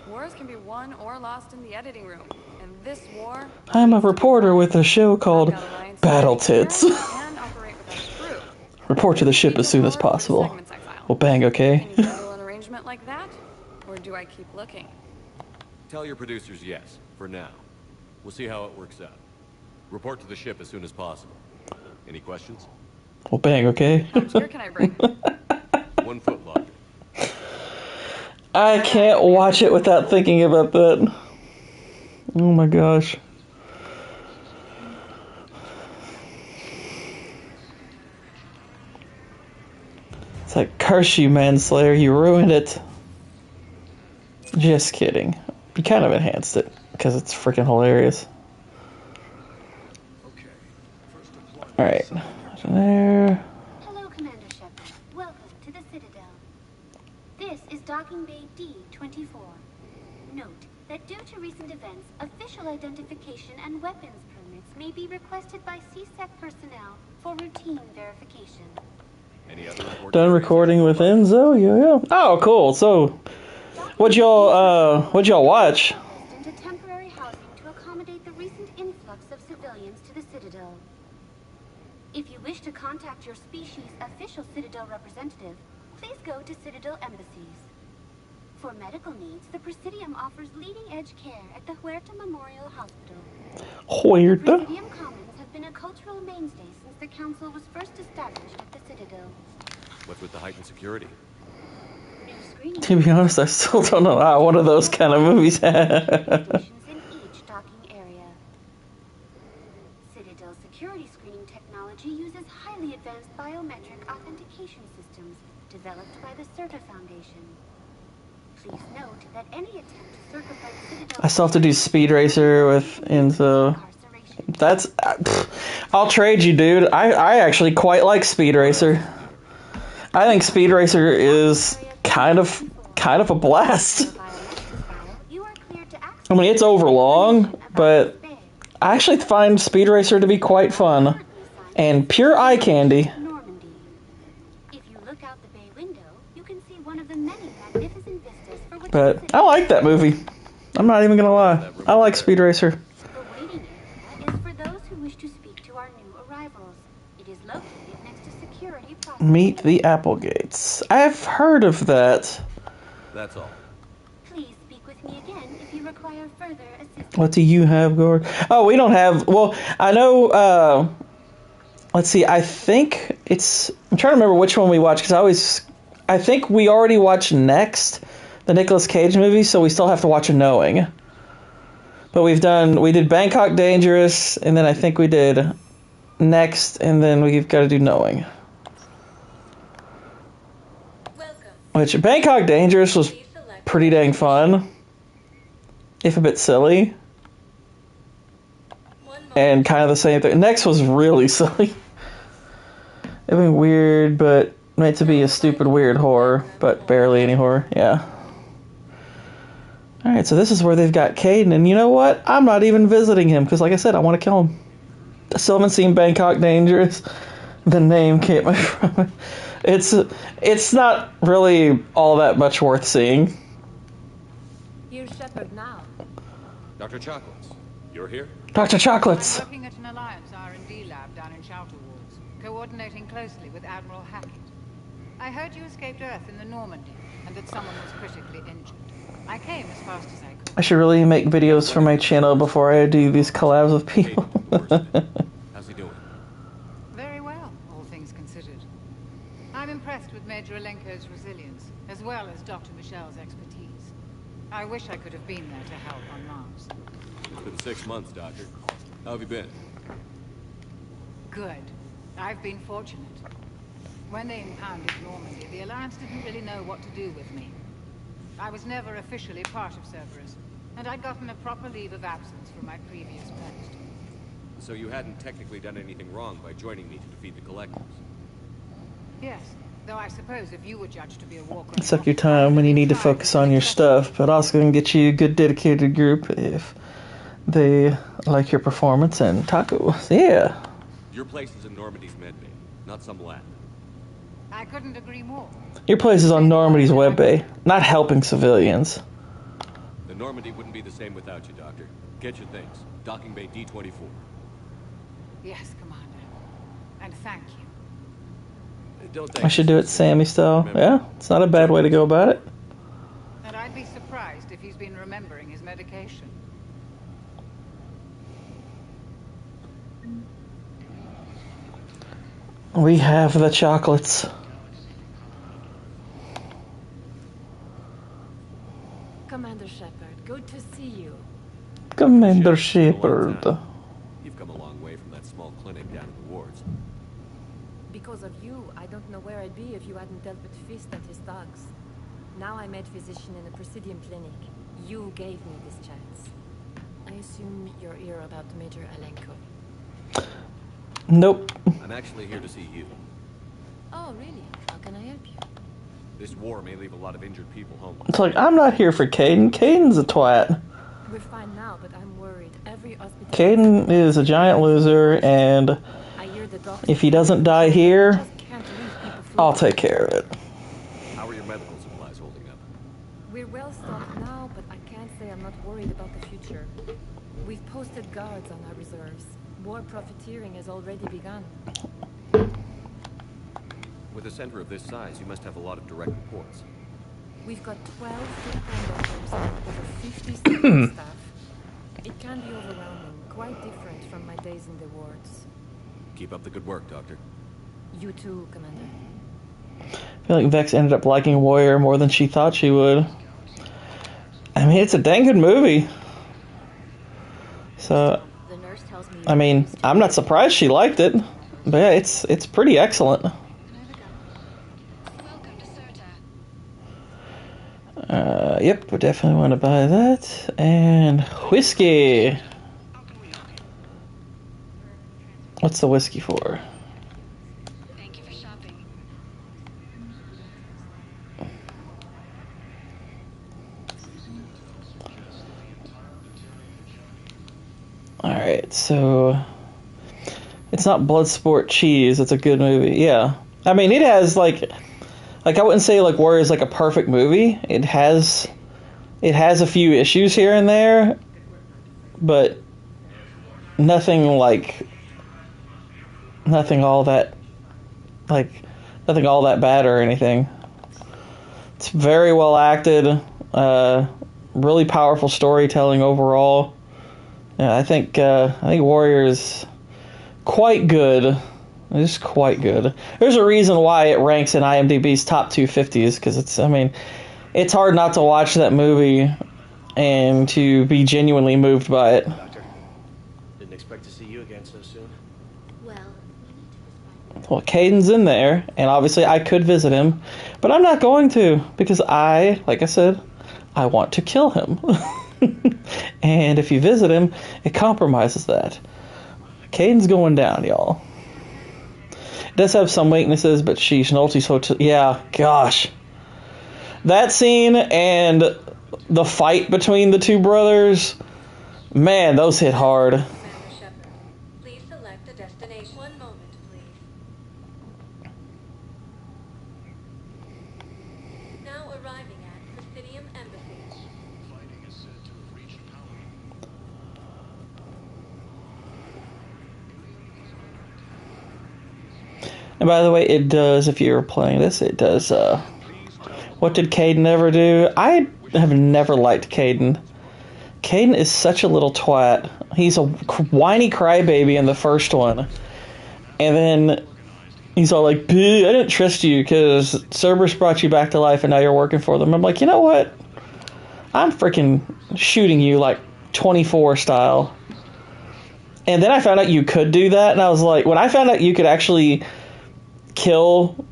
Wars can be won or lost in the editing room. And this war... I'm a reporter with a show called Battle Tits. and operate without a crew. Report to the ship as soon as possible. Well, bang, okay? Can you handle an arrangement like that? Or do I keep looking? Tell your producers yes, for now. We'll see how it works out. Report to the ship as soon as possible. Any questions? Well, bang, okay? How much gear can I bring? 1 foot locker. I can't watch it without thinking about that. Oh my gosh. It's like, curse you, manslayer, you ruined it. Just kidding. You kind of enhanced it, because it's freaking hilarious. Alright. There. Hello, Commander Shepard. Welcome to the Citadel. This is Docking Bay D-24. Note that due to recent events, official identification and weapons permits may be requested by CSEC personnel for routine verification. Any other important Done recording with Enzo? Yeah. Oh, cool. So, what'd y'all watch? Into temporary housing to accommodate the recent influx of civilians to the Citadel. If you wish to contact your species' official Citadel representative, please go to Citadel embassies. For medical needs, the Presidium offers leading-edge care at the Huerta Memorial Hospital. Huerta? The Presidium Commons have been a cultural mainstay since the Council was first established at the Citadel. What's with the heightened security? New screening To be honest, I still don't know how one of those kind of movies. stations in each docking area. Citadel security screening technology uses highly advanced biometric authentication systems developed by the Certa Foundation. Please note that any attempt to circumvent Citadel I still have to do Speed Racer with Enzo. That's... I'll trade you, dude. I actually quite like Speed Racer. I think Speed Racer is kind of a blast. I mean, it's overlong, but I actually find Speed Racer to be quite fun. And pure eye candy. If you look out the bay window, you can see one of the many magnificent vistas for which But I like that movie. I'm not even gonna lie. I like Speed Racer. the waiting area is for those who wish to speak to our new arrivals. It is located next to security processing. Meet the Applegates. I've heard of that. That's all. Please speak with me again if you require further assistance. What do you have, Gord? Oh, we don't have... Well, I know... let's see. I think it's... I'm trying to remember which one we watched, because I think we already watched Next, the Nicolas Cage movie, so we still have to watch Knowing. But we did Bangkok Dangerous, and then I think we did Next, and then we've got to do Knowing. Which, Bangkok Dangerous was pretty dang fun, if a bit silly. And kind of the same thing. Next was really silly. It was weird, but meant to be a stupid, weird horror, but barely any horror. Yeah. Alright, so this is where they've got Caden, and you know what? I'm not even visiting him, because like I said, I want to kill him. I still haven't seen Bangkok Dangerous. The name came from it. It's not really all that much worth seeing. Here's Shepard now. Dr. Chocolates, you're here? Dr. Chocolates! I'm working at an Alliance R&D lab down in Shelter Walls, coordinating closely with Admiral Hackett. I heard you escaped Earth in the Normandy, and that someone was critically injured. I came as fast as I could. I should really make videos for my channel before I do these collabs with people. How's he doing? Very well, all things considered. I'm impressed with Major Alenko's resilience, as well as Dr. Michelle's expertise. I wish I could have been there to help on Mars. It's been 6 months, Doctor. How have you been? Good. I've been fortunate. When they impounded Normandy, the Alliance didn't really know what to do with me. I was never officially part of Cerberus, and I'd gotten a proper leave of absence from my previous post. So you hadn't technically done anything wrong by joining me to defeat the Collectors? Yes, though I suppose if you were judged to be a war criminal... Suck your time when you need to focus on your stuff, but also can get you a good dedicated group if they like your performance and tacos. Yeah. Your place is in Normandy's medbay, not some lab. I couldn't agree more. Your place is on Normandy's webbay, not helping civilians. The Normandy wouldn't be the same without you, Doctor. Get your things. Docking bay D-24. Yes, Commander. And thank you. Don't thank I should do it Sammy style. Yeah, it's not a bad way to go about it. And I'd be surprised if he's been remembering his medication. We have the chocolates. Commander Shepard, good to see you. Commander Shepard. You've come a long way from that small clinic down in the wards. Because of you, I don't know where I'd be if you hadn't dealt with Fist and his dogs. Now I'm head physician in the Presidium Clinic. You gave me this chance. I assume you're here about Major Alenko. Nope. I'm actually here to see you. Oh, really? How can I help you? This war may leave a lot of injured people homeless. It's like, I'm not here for Caden. Caden's a twat. We're fine now, but I'm worried. Every hospital... Caden is a giant loser, and if he doesn't die here, I'll take care of it. How are your medical supplies holding up? We're well stocked now, but I can't say I'm not worried about the future. We've posted guards on our reserves. War profiteering has already begun. With a center of this size, you must have a lot of direct reports. We've got 12 full-time doctors and over 50 support staff. It can be overwhelming, quite different from my days in the wards. Keep up the good work, Doctor. You too, Commander. I feel like Vex ended up liking Warrior more than she thought she would. I mean, it's a dang good movie. So, I mean, I'm not surprised she liked it. But yeah, it's pretty excellent. Yep, we definitely want to buy that. And whiskey. What's the whiskey for? Thank you for shopping. Alright, so it's not Bloodsport Cheese, it's a good movie. Yeah. I mean, it has like I wouldn't say like Warrior is like a perfect movie. It has a few issues here and there, but nothing all that bad or anything. It's very well acted, really powerful storytelling overall. Yeah, I think Warrior is quite good. It's quite good. There's a reason why it ranks in IMDb's top 250s, because it's hard not to watch that movie and to be genuinely moved by it. Doctor, didn't expect to see you again so soon. Well, Caden's in there, and obviously I could visit him, but I'm not going to, because like I said, I want to kill him. And if you visit him, it compromises that. Caden's going down, y'all. It does have some weaknesses, but sheesh, Nolte's yeah, gosh. That scene and the fight between the two brothers, man, those hit hard. Please select a destination. One moment, please. Now arriving at Presidium Embassy. And by the way, it does, if you're playing this, it does, what did Caden ever do? I have never liked Caden. Caden is such a little twat. He's a whiny crybaby in the first one. And then he's all like, I didn't trust you because Cerberus brought you back to life and now you're working for them. I'm like, you know what? I'm freaking shooting you like 24 style. And then I found out you could do that, and I was like, when I found out you could actually kill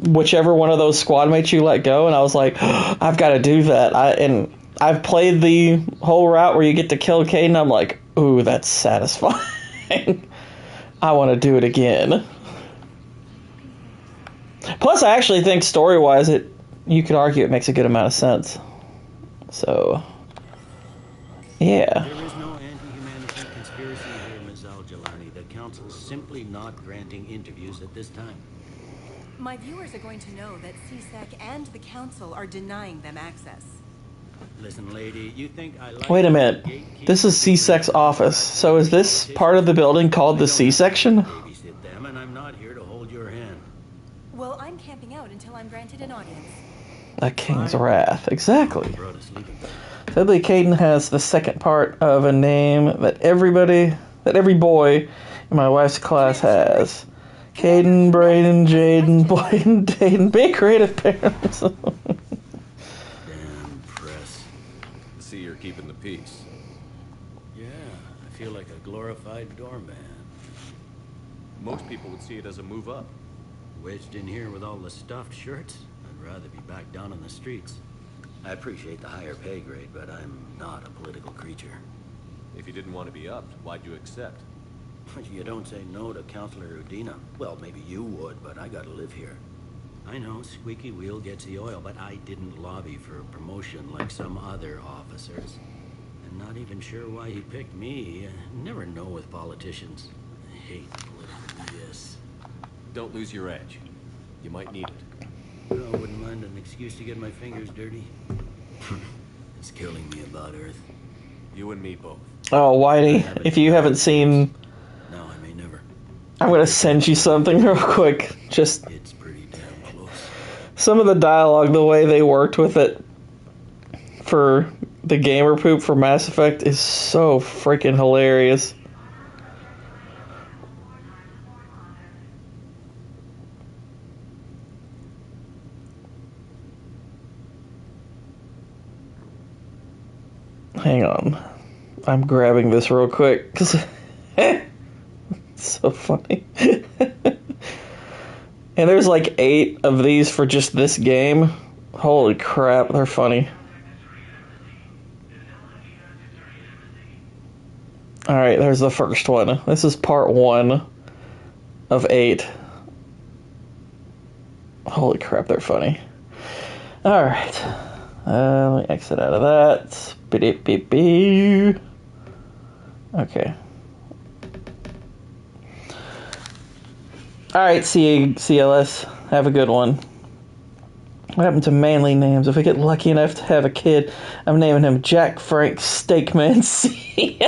whichever one of those squad mates you let go, and I was like, I've got to do that. I've played the whole route where you get to kill Caden. I'm like, ooh, that's satisfying. I want to do it again. Plus, I actually think story-wise, you could argue it makes a good amount of sense. So, yeah. There is no anti-humanity conspiracy here, Ms. Al-Jalani. The Council's simply not granting interviews at this time. My viewers are going to know that CSEC and the Council are denying them access. Listen, lady, you think I like... Wait a minute. This is C-Sec's office. So is this part of the building called the C-Section? Babysit them, and I'm not here to hold your hand. Well, I'm camping out until I'm granted an audience. A King's Wrath. Exactly. Sadly, Caden has the second part of a name that every boy in my wife's class has. Caden, Brayden, Jaden, Bladen, Dayden. Be creative, parents. Damn press. See, you're keeping the peace. Yeah, I feel like a glorified doorman. Most people would see it as a move up. Wedged in here with all the stuffed shirts, I'd rather be back down on the streets. I appreciate the higher pay grade, but I'm not a political creature. If you didn't want to be upped, why'd you accept? You don't say no to Counselor Udina. Well, maybe you would, but I gotta live here. I know, squeaky wheel gets the oil, but I didn't lobby for a promotion like some other officers. I'm not even sure why he picked me. Never know with politicians. I hate political BS. Don't lose your edge. You might need it. I wouldn't mind an excuse to get my fingers dirty. It's killing me about Earth. You and me both. Oh, Whitey, if you haven't seen... No, I may never. I'm gonna send you something real quick. Just... It's pretty damn close. Some of the dialogue, the way they worked with it for the gamer poop for Mass Effect is so freaking hilarious. Hang on. I'm grabbing this real quick because it's so funny. And there's like 8 of these for just this game. Holy crap, they're funny. Alright, there's the first one. This is part 1 of 8. Holy crap, they're funny. Alright. Let me exit out of that. Beep, beep, beep. Okay. Alright, CLS. Have a good one. What happened to manly names? If I get lucky enough to have a kid, I'm naming him Jack Frank Steakman C.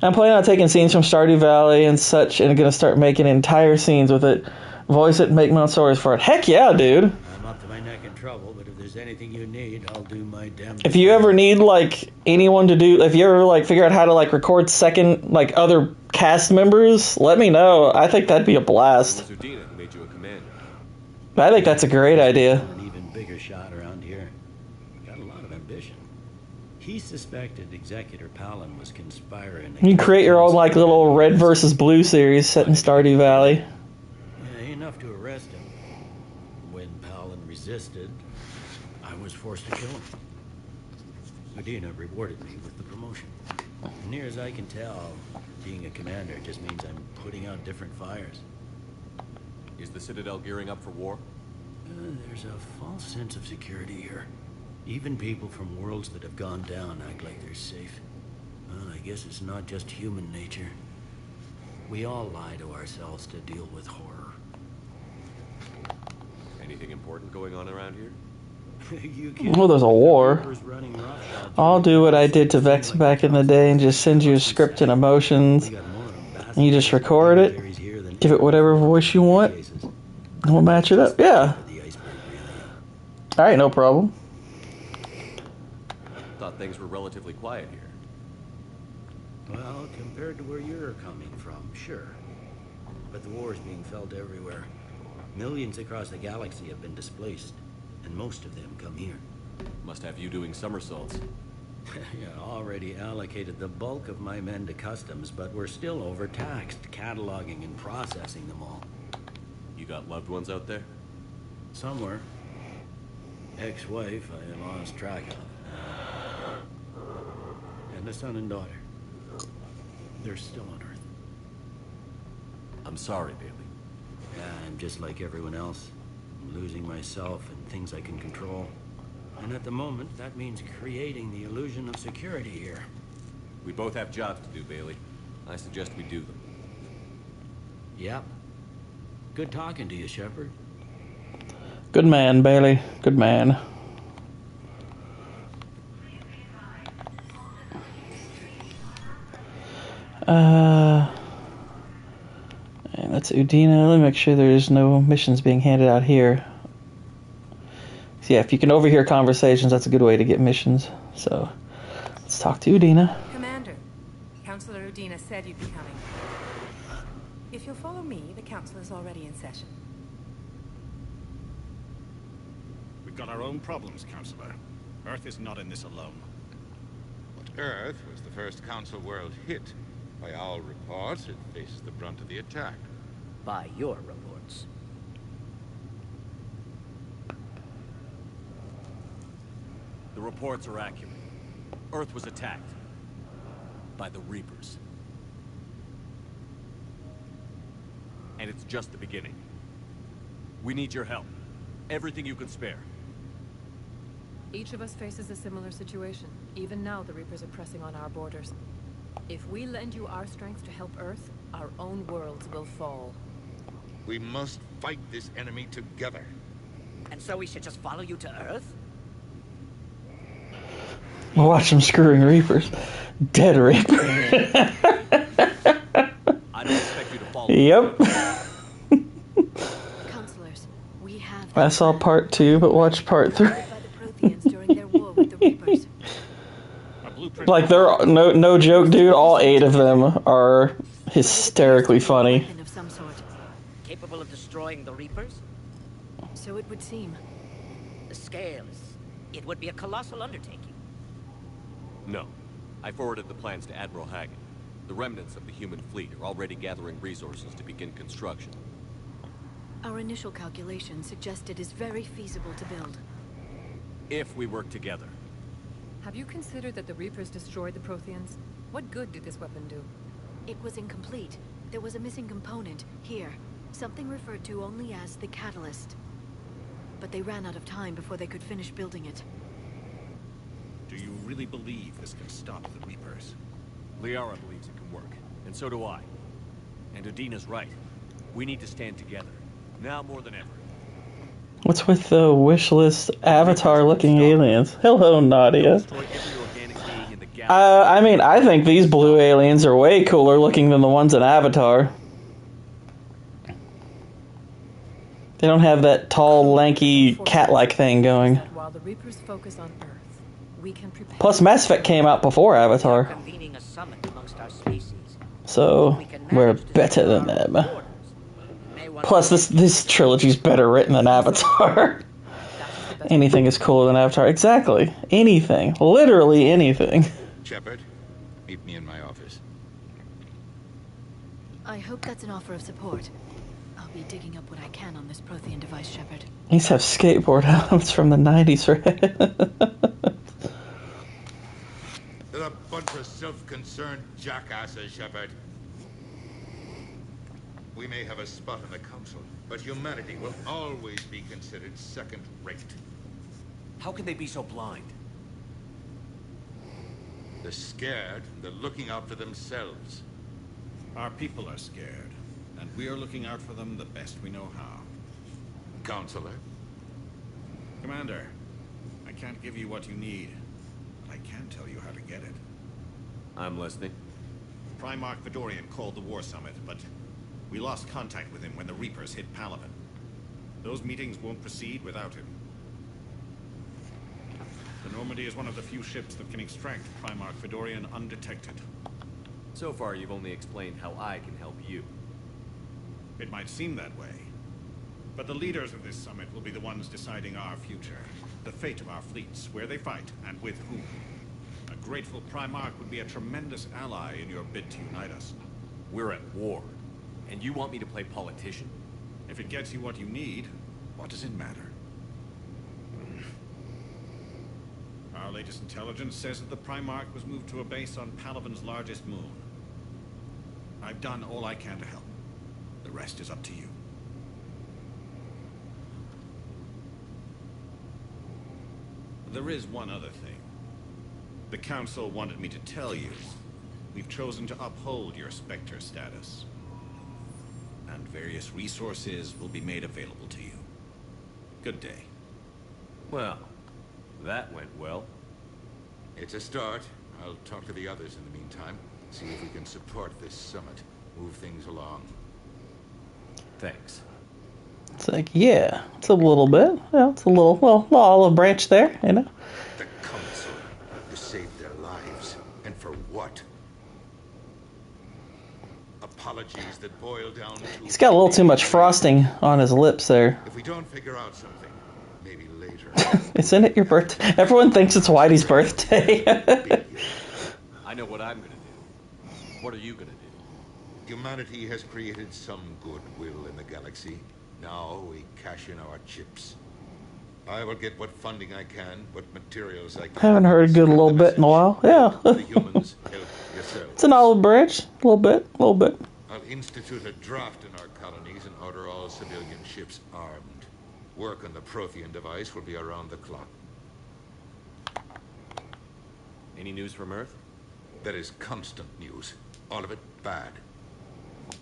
I'm planning on taking scenes from Stardew Valley and such, and going to start making entire scenes with it. Voice it and make my own stories for it. Heck yeah, dude. I'm up to my neck in trouble, but if there's anything you need, I'll do my damn best. If you ever need, like, anyone to do... If you ever, like, figure out how to, like, record second, like, other cast members, let me know. I think that'd be a blast. It was Udina who made you a commander. I think that's a great idea. An even bigger shot around here. Got a lot of ambition. He suspected Executor Palin was conspiring. You can create your own, like, little red versus blue series set in Stardew Valley. Yeah, enough to arrest him. When Palin resisted, I was forced to kill him. Udina rewarded me with the promotion. Near as I can tell, being a commander just means I'm putting out different fires. Is the Citadel gearing up for war? There's a false sense of security here. Even people from worlds that have gone down act like they're safe. Well, I guess it's not just human nature. We all lie to ourselves to deal with horror. Anything important going on around here? Well, there's a war. I'll do what I did to Vex back in the day and just send you a script and emotions. And you just record it, give it whatever voice you want, and we'll match it up. Yeah. Alright, no problem. Thought things were relatively quiet here. Well, compared to where you're coming from, sure. But the war is being felt everywhere. Millions across the galaxy have been displaced, and most of them come here. Must have you doing somersaults. Yeah, already allocated the bulk of my men to customs, but we're still overtaxed, cataloging and processing them all. You got loved ones out there? Somewhere. Ex-wife I lost track of. And a son and daughter. They're still on Earth. I'm sorry, Bailey. Yeah, I'm just like everyone else. I'm losing myself and things I can control. And at the moment, that means creating the illusion of security here. We both have jobs to do, Bailey. I suggest we do them. Yep. Good talking to you, Shepard. Good man, Bailey. Good man. And that's Udina. Let me make sure there's no missions being handed out here. So yeah, if you can overhear conversations, that's a good way to get missions. So, let's talk to Udina. Commander, Councilor Udina said you'd be coming. If you'll follow me, the council is already in session. We've got our own problems, Councilor. Earth is not in this alone. But Earth was the first Council world hit. By all reports, it faces the brunt of the attack. By your reports. The reports are accurate. Earth was attacked. By the Reapers. And it's just the beginning. We need your help. Everything you can spare. Each of us faces a similar situation. Even now, the Reapers are pressing on our borders. If we lend you our strength to help Earth, our own worlds will fall. We must fight this enemy together. And so we should just follow you to Earth? We'll watch them screwing Reapers. Dead Reaper. I don't expect you to follow. Yep. Counselors, we have... I saw part 2, but watch part 3. during their war with the Reapers. Like, they're no joke, dude. All 8 of them are hysterically funny. Of some sort. Capable of destroying the Reapers? So it would seem. The scales. It would be a colossal undertaking. No. I forwarded the plans to Admiral Hagen. The remnants of the human fleet are already gathering resources to begin construction. Our initial calculations suggest it is very feasible to build. If we work together. Have you considered that the Reapers destroyed the Protheans? What good did this weapon do? It was incomplete. There was a missing component, here. Something referred to only as the catalyst. But they ran out of time before they could finish building it. Do you really believe this can stop the Reapers? Liara believes it can work, and so do I. And Udina's right. We need to stand together, now more than ever. What's with the wish list avatar-looking aliens? Hello, Nadia. I mean, I think these blue aliens are way cooler looking than the ones in Avatar. They don't have that tall, lanky, cat-like thing going. While the Reapers focus on Earth, we can prepare. Plus, Mass Effect came out before Avatar. Convening a summit amongst our species. So, we're better than them. Plus, this trilogy's better written than Avatar. Anything is cooler than Avatar. Exactly. Anything. Literally anything. Shepard, meet me in my office. I hope that's an offer of support. I'll be digging up what I can on this Prothean device, Shepard. These have skateboard helmets from the 90s, right? They're a bunch of self-concerned jackasses, Shepard. We may have a spot in the council, but humanity will always be considered second-rate. How can they be so blind? They're scared, they're looking out for themselves. Our people are scared, and we are looking out for them the best we know how. Counselor? Commander, I can't give you what you need, but I can tell you how to get it. I'm listening. Primarch Fedorian called the War Summit, but we lost contact with him when the Reapers hit Palaven. Those meetings won't proceed without him. The Normandy is one of the few ships that can extract Primarch Fedorian undetected. So far, you've only explained how I can help you. It might seem that way, but the leaders of this summit will be the ones deciding our future, the fate of our fleets, where they fight, and with whom. A grateful Primarch would be a tremendous ally in your bid to unite us. We're at war, and you want me to play politician? If it gets you what you need, what does it matter? Our latest intelligence says that the Primarch was moved to a base on Palaven's largest moon. I've done all I can to help. The rest is up to you. There is one other thing. The Council wanted me to tell you. We've chosen to uphold your Spectre status. And various resources will be made available to you. Good day. Well, that went well. It's a start. I'll talk to the others in the meantime. See if we can support this summit. Move things along. Thanks. It's like, yeah, it's a little bit. Yeah, it's a little olive branch there, you know? The Council. To save their lives. And for what? Apologies that boil down to... He's got a little too much frosting on his lips there. If we don't figure out something, maybe later. Isn't it your birthday? Everyone thinks it's Whitey's birthday. I know what I'm gonna do. What are you gonna do? Humanity has created some goodwill in the galaxy. Now we cash in our chips. I will get what funding I can, what materials I can. Haven't heard a good little bit in a while. Yeah. It's an olive branch. A little bit. I'll institute a draft in our colonies and order all civilian ships armed. Work on the Prothean device will be around the clock. Any news from Earth? There is constant news. All of it bad.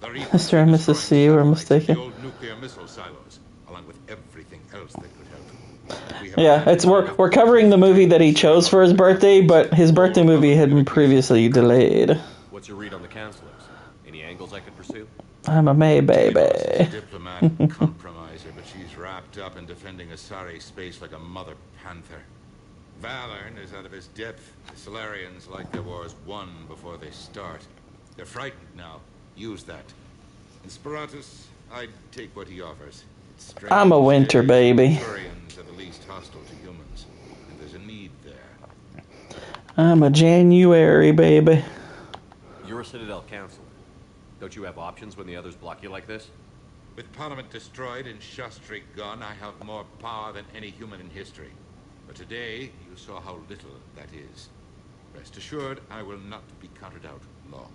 Mr. and Mrs. C were mistaken. The old nuclear missile silos, along with everything else that could help. Yeah, we're covering the movie that he chose for his birthday, but his birthday movie had been previously delayed. What's your read on the counselors? Any angles I could pursue? I'm a May baby. Diplomat and compromiser, but she's wrapped up in defending Asari space like a mother panther. Valorn is out of his depth. The Solarians like their wars won before they start. They're frightened now. Use that. And Sparatus, I'd take what he offers. I'm a winter baby. Turians are the least hostile to humans, and there's a need there. I'm a January baby. You're a Citadel counselor. Don't you have options when the others block you like this? With Parliament destroyed and Shastri gone, I have more power than any human in history. But today, you saw how little that is. Rest assured, I will not be counted out long.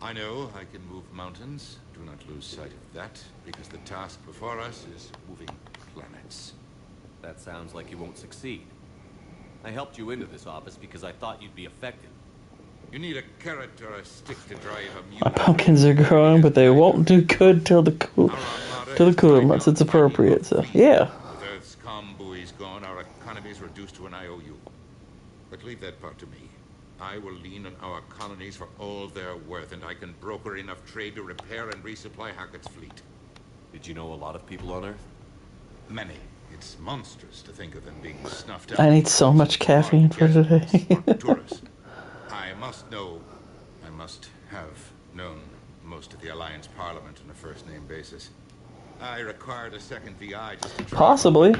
I know I can move mountains. Do not lose sight of that, because the task before us is moving planets. That sounds like you won't succeed. I helped you into this office because I thought you'd be effective. You need a carrot or a stick to drive a mule. My pumpkins are growing, but they won't do good till the cooler months. It's appropriate, so yeah. With Earth's comm buoys gone, our economy is reduced to an IOU. But leave that part to me. I will lean on our colonies for all they're worth, and I can broker enough trade to repair and resupply Hackett's fleet. Did you know a lot of people on Earth? Many. It's monstrous to think of them being snuffed out. I need so much caffeine for today. Tourists. I must have known most of the Alliance Parliament on a first-name basis. I required a second VI just to Possibly.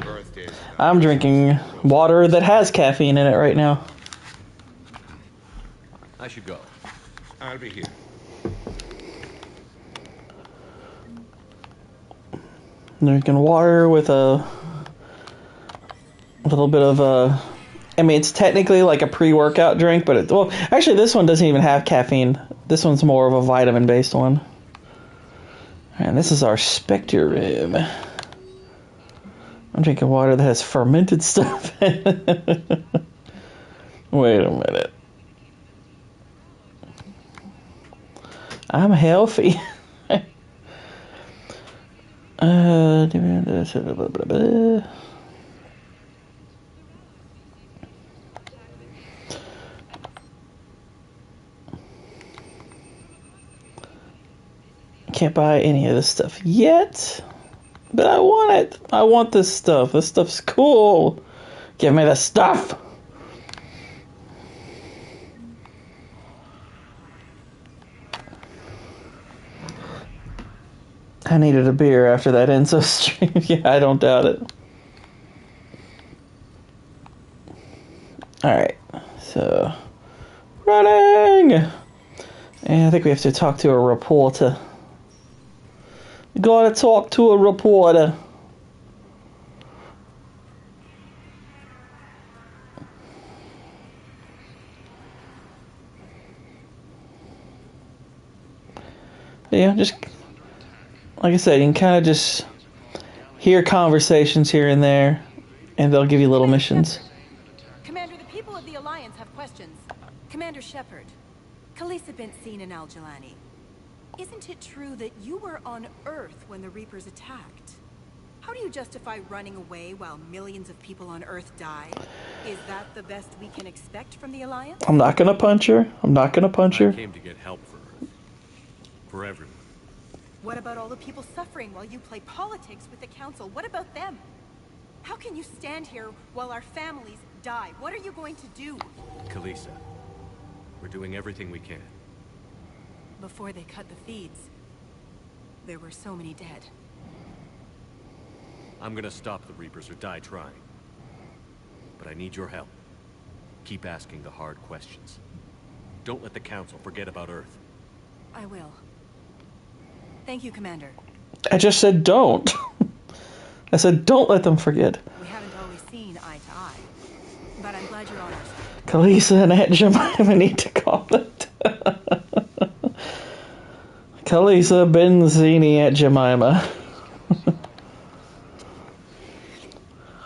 I'm drinking water that has caffeine in it right now. I should go. I'll be here. Drinking water with a little bit of I mean, it's technically like a pre-workout drink, but well, actually this one doesn't even have caffeine. This one's more of a vitamin-based one. And this is our Spectrum. I'm drinking water that has fermented stuff in it. Wait a minute. I'm healthy. Can't buy any of this stuff yet, but I want it. I want this stuff. This stuff's cool. Give me the stuff. I needed a beer after that Enzo stream. Yeah, I don't doubt it. Alright, so running! And I think we have to talk to a reporter. We gotta talk to a reporter. Yeah, just like I said, you can kind of just hear conversations here and there, and they'll give you little missions. Commander, the people of the Alliance have questions. Commander Shepard, Khaleesa been seen in Al-Jalani. Isn't it true that you were on Earth when the Reapers attacked? How do you justify running away while millions of people on Earth die? Is that the best we can expect from the Alliance? I'm not gonna punch her. I'm not gonna punch her. I came to get help for Earth. For everyone. What about all the people suffering while you play politics with the Council? What about them? How can you stand here while our families die? What are you going to do? Khaleesa, we're doing everything we can. Before they cut the feeds, there were so many dead. I'm gonna stop the Reapers or die trying. But I need your help. Keep asking the hard questions. Don't let the Council forget about Earth. I will. Thank you, Commander. I just said don't. I said don't let them forget. We haven't always seen eye to eye, but I'm glad you're on our side. Khaleesa and Aunt Jemima need to call it. Khaleesa, Benzini, Aunt Jemima.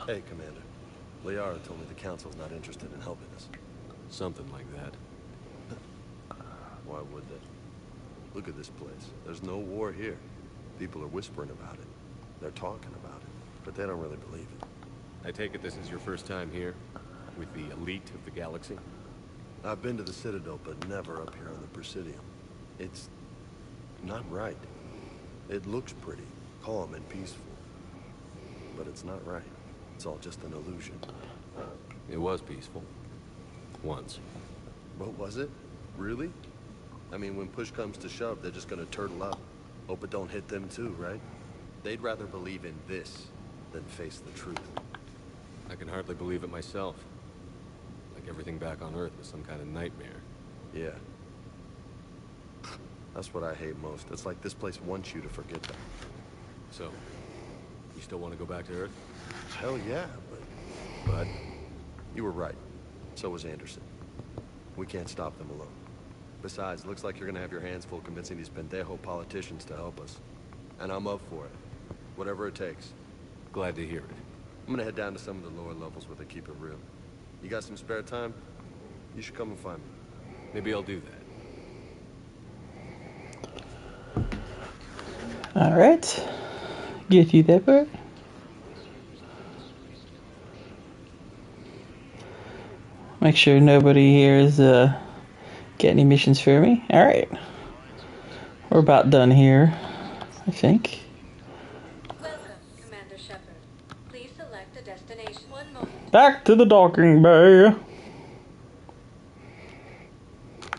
Hey, Commander. Liara told me the Council's not interested in helping us. Something like that. Why would they? Look at this place. There's no war here. People are whispering about it. They're talking about it, but they don't really believe it. I take it this is your first time here? With the elite of the galaxy? I've been to the Citadel, but never up here on the Presidium. It's not right. It looks pretty, calm and peaceful. But it's not right. It's all just an illusion. It was peaceful. Once. What was it? Really? I mean, when push comes to shove, they're just gonna turtle up. Hope it don't hit them too, right? They'd rather believe in this than face the truth. I can hardly believe it myself. Like everything back on Earth was some kind of nightmare. Yeah. That's what I hate most. It's like this place wants you to forget that. So, you still want to go back to Earth? Hell yeah, but You were right. So was Anderson. We can't stop them alone. Besides, looks like you're gonna have your hands full convincing these pendejo politicians to help us. And I'm up for it. Whatever it takes. Glad to hear it. I'm gonna head down to some of the lower levels where they keep it real. You got some spare time? You should come and find me. Maybe I'll do that. Alright. Get you that part. Make sure nobody here is get any missions for me. Alright. We're about done here, I think. Welcome, Commander Shepard. Please select a destination. One moment. Back to the docking bay.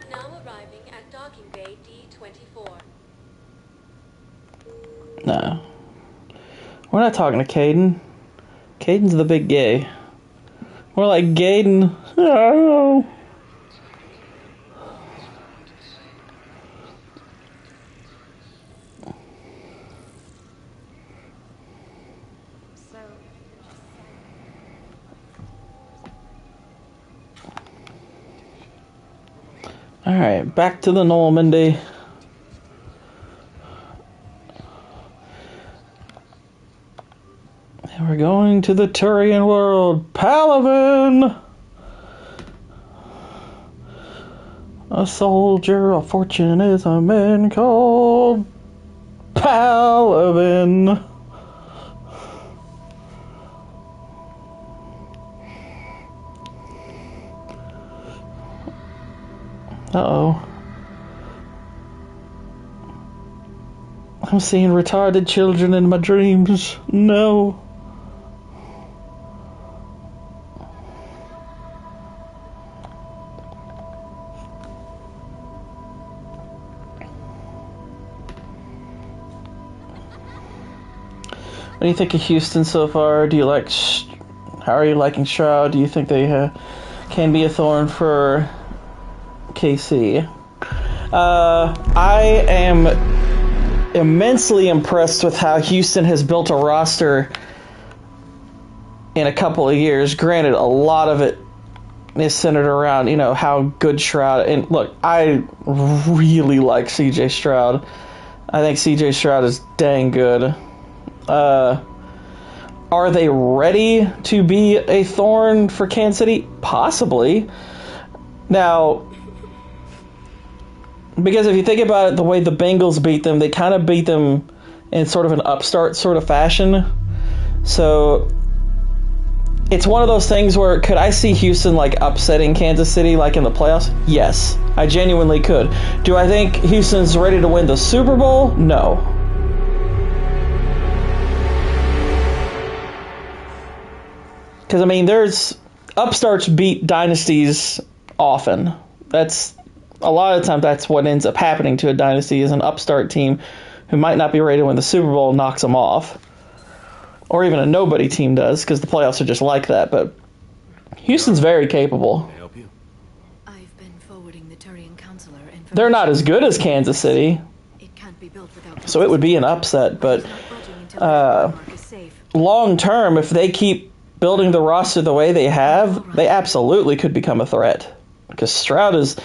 Now arriving at docking bay D-24. No. We're not talking to Caden. Caden's the big gay. We're like, Gaden. Oh. Alright, back to the Normandy. And we're going to the Turian world. Palavin! A soldier of fortune is a man called Palavin. Uh-oh. I'm seeing retarded children in my dreams. No. What do you think of Houston so far? Do you like... How are you liking Shroud? Do you think they can be a thorn for KC? I am immensely impressed with how Houston has built a roster in a couple of years. Granted, a lot of it is centered around, you know, how good Shroud... And look, I really like CJ Stroud. I think CJ Stroud is dang good. Are they ready to be a thorn for Kansas City? Possibly. Now, because if you think about it, the way the Bengals beat them, they kind of beat them in sort of an upstart sort of fashion. So it's one of those things where, could I see Houston like upsetting Kansas City like in the playoffs? Yes, I genuinely could. Do I think Houston's ready to win the Super Bowl? No. Because, I mean, there's... Upstarts beat dynasties often. That's... A lot of the time, that's what ends up happening to a dynasty, is an upstart team who might not be ready to win the Super Bowl knocks them off. Or even a nobody team does, because the playoffs are just like that. But Houston's very capable. Can I help you? I've been forwarding the Turian counselor information. They're not as good as Kansas City. It can't be built without So it would be an upset, but... long term, if they keep building the roster the way they have, they absolutely could become a threat. Because Stroud's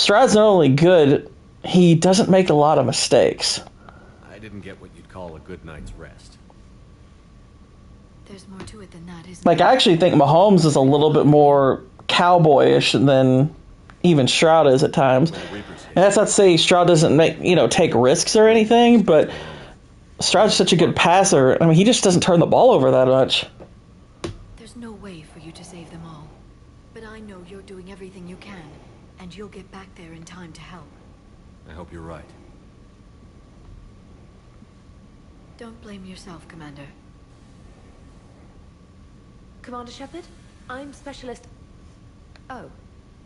not only good, he doesn't make a lot of mistakes. I didn't get what you'd call a good night's rest. There's more to it than that, isn't Like, I actually think Mahomes is a little bit more cowboyish than even Stroud is at times. And that's not to say Stroud doesn't take risks or anything, but Stroud's such a good passer. I mean, he just doesn't turn the ball over that much. There's no way for you to save them all. But I know you're doing everything you can, and you'll get back there in time to help. I hope you're right. Don't blame yourself, Commander. Commander Shepard, I'm Specialist... Oh.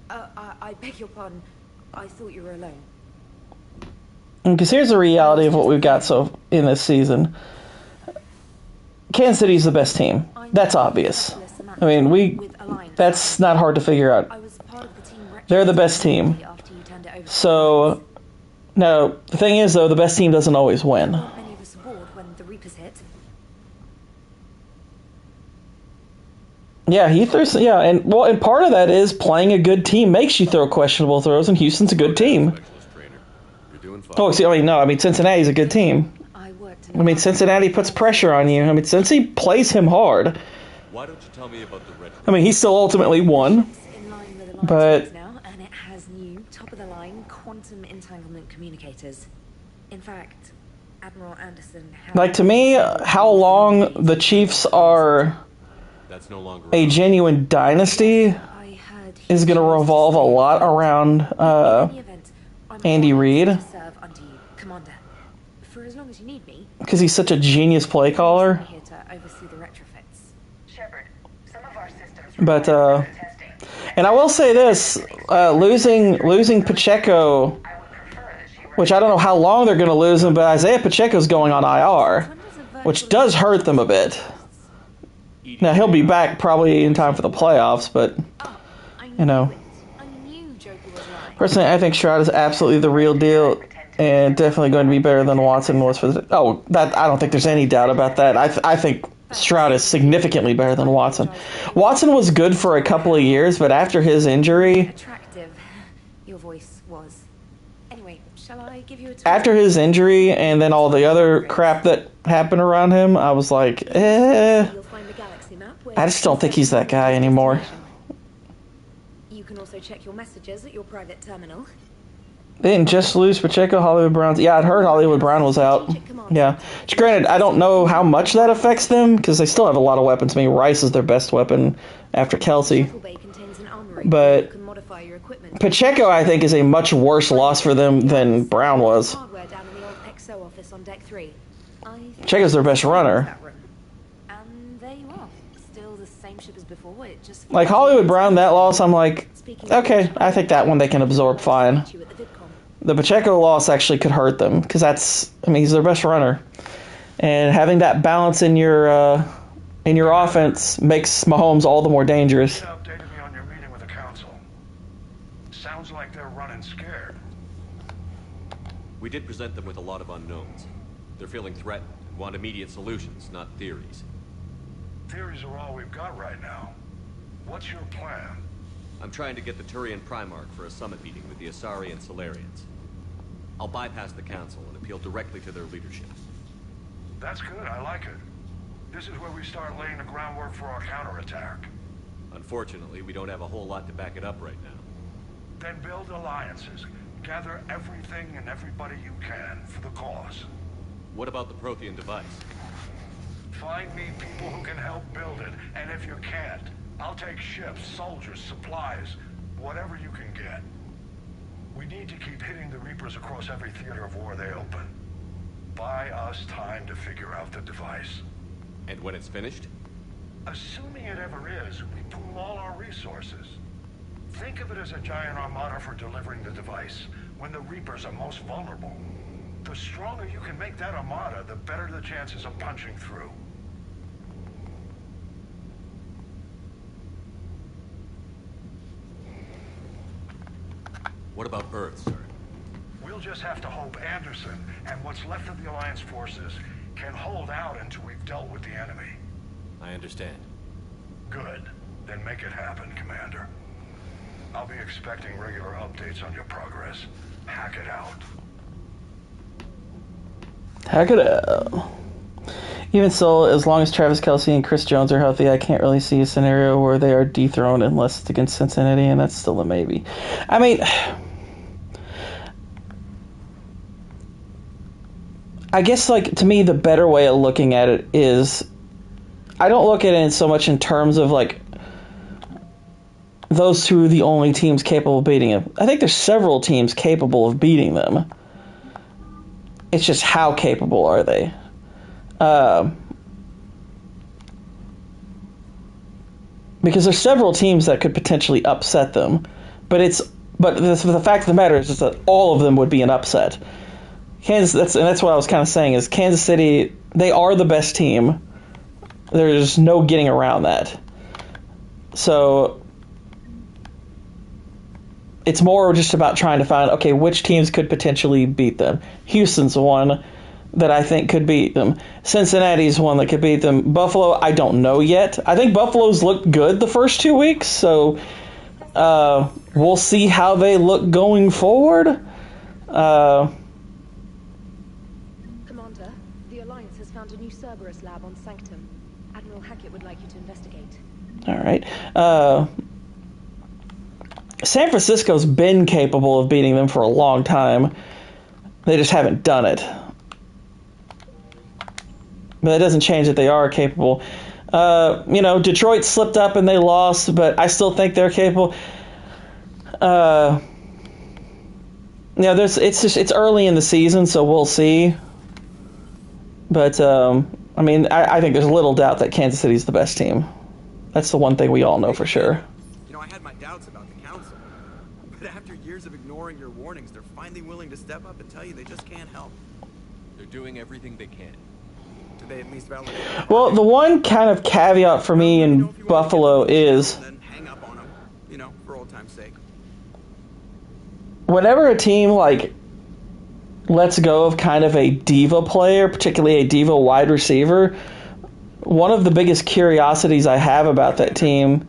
I beg your pardon. I thought you were alone. Because here's the reality of what we've got in this season. Kansas City's the best team. That's obvious. I mean, that's not hard to figure out. They're the best team. So, now, the thing is, though, the best team doesn't always win. Many of us aboard when the Reapers hit. Yeah, he throws. Yeah, and part of that is playing a good team makes you throw questionable throws, and Houston's a good team. You're doing fine. Oh, see, Cincinnati's a good team. Cincinnati puts pressure on you. Cincy plays him hard. Why don't you tell me about the red? He still ultimately won, but now, and it has new top-of-the-line quantum entanglement communicators. In fact, Admiral Anderson has... to me, how long the Chiefs are That's no longer a genuine dynasty is going to revolve a lot around Andy Reid, For as long as you need me. because he's such a genius play caller. Here to oversee the retrofits. Shepard, some of our systems But and I will say this, losing Pacheco, which I don't know how long they're going to lose him, but Isaiah Pacheco's going on IR, which does hurt them a bit. Now, he'll be back probably in time for the playoffs, but, personally, I think Stroud is absolutely the real deal, and definitely going to be better than Watson was for the... I don't think there's any doubt about that. I think Stroud is significantly better than Watson. Watson was good for a couple of years, but after his injury... Attractive. Your voice was. Anyway, shall I give you a tour? After his injury and then all the other crap that happened around him, I was like, I just don't think he's that guy anymore. You can also check your messages at your private terminal. They didn't just lose Pacheco, Hollywood Brown. Yeah, I'd heard Hollywood Brown was out. Yeah. Which, granted, I don't know how much that affects them, because they still have a lot of weapons. Rice is their best weapon after Kelsey. But Pacheco, I think, is a much worse loss for them than Brown was. Pacheco's their best runner. And there you are. Still the same ship as before. It just Hollywood Brown, that loss, I'm like, okay, I think that one they can absorb fine. The Pacheco loss actually could hurt them, because he's their best runner. And having that balance in your offense makes Mahomes all the more dangerous. You updated me on your meeting with the council. Sounds like they're running scared. We did present them with a lot of unknowns. They're feeling threatened and want immediate solutions, not theories. Theories are all we've got right now. What's your plan? I'm trying to get the Turian Primarch for a summit meeting with the Asari and Solarians. I'll bypass the council and appeal directly to their leadership. That's good, I like it. This is where we start laying the groundwork for our counterattack. Unfortunately, we don't have a whole lot to back it up right now. Then build alliances. Gather everything and everybody you can for the cause. What about the Prothean device? Find me people who can help build it, and if you can't, I'll take ships, soldiers, supplies, whatever you can get. We need to keep hitting the Reapers across every theater of war they open. Buy us time to figure out the device. And when it's finished? Assuming it ever is, we pool all our resources. Think of it as a giant armada for delivering the device, when the Reapers are most vulnerable. The stronger you can make that armada, the better the chances of punching through. What about Earth, sir? We'll just have to hope Anderson and what's left of the Alliance forces can hold out until we've dealt with the enemy. I understand. Good. Then make it happen, Commander. I'll be expecting regular updates on your progress. Hack it out. Hack it out. Even so, as long as Travis Kelce and Chris Jones are healthy, I can't really see a scenario where they are dethroned unless it's against Cincinnati, and that's still a maybe. I guess, to me, the better way of looking at it is, I don't look at it so much in terms of, those two are the only teams capable of beating them. I think there's several teams capable of beating them. It's just how capable are they? Because there's several teams that could potentially upset them, but the fact of the matter is just that all of them would be an upset. That's what I was kind of saying is Kansas City, they are the best team. There's no getting around that. So it's more just about trying to find, okay, which teams could potentially beat them. Houston's one. that I think could beat them. Cincinnati's one that could beat them. Buffalo, I don't know yet. I think Buffalo's looked good the first 2 weeks, so we'll see how they look going forward. Commander, the Alliance has found a new Cerberus lab on Sanctum. Admiral Hackett would like you to investigate. All right. San Francisco's been capable of beating them for a long time. They just haven't done it. But that doesn't change that they are capable. Detroit slipped up and they lost, but I still think they're capable. It's early in the season, so we'll see. But I think there's little doubt that Kansas City's the best team. That's the one thing we all know for sure. I had my doubts about the council, but after years of ignoring your warnings, they're finally willing to step up and tell you they just can't help. They're doing everything they can. Do they at least validate? Well, the one kind of caveat for me in Buffalo is, Then hang up on them, for old time's sake. whenever a team lets go of kind of a diva player, particularly a diva wide receiver, one of the biggest curiosities I have about that team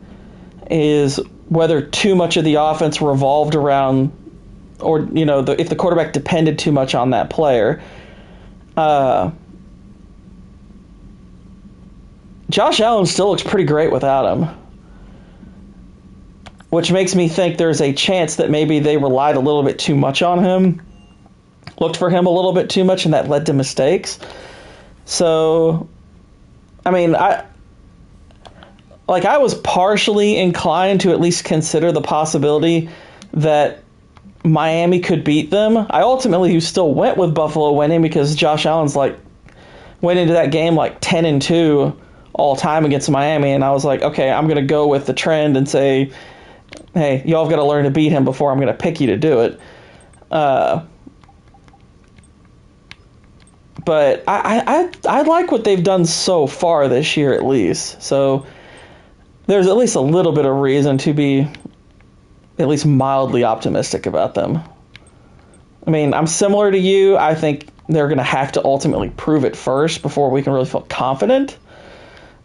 is whether too much of the offense revolved around, or if the quarterback depended too much on that player. Josh Allen still looks pretty great without him, which makes me think there's a chance that maybe they relied a little bit too much on him, looked for him a little bit too much, and that led to mistakes. So, I was partially inclined to at least consider the possibility that Miami could beat them. I ultimately still went with Buffalo winning because Josh Allen's went into that game 10-2 all time against Miami, and I was like, okay, I'm going to go with the trend and say, hey, y'all have got to learn to beat him before I'm going to pick you to do it. But I like what they've done so far this year, at least. So there's at least a little bit of reason to be at least mildly optimistic about them. I'm similar to you. I think they're going to have to ultimately prove it first before we can really feel confident.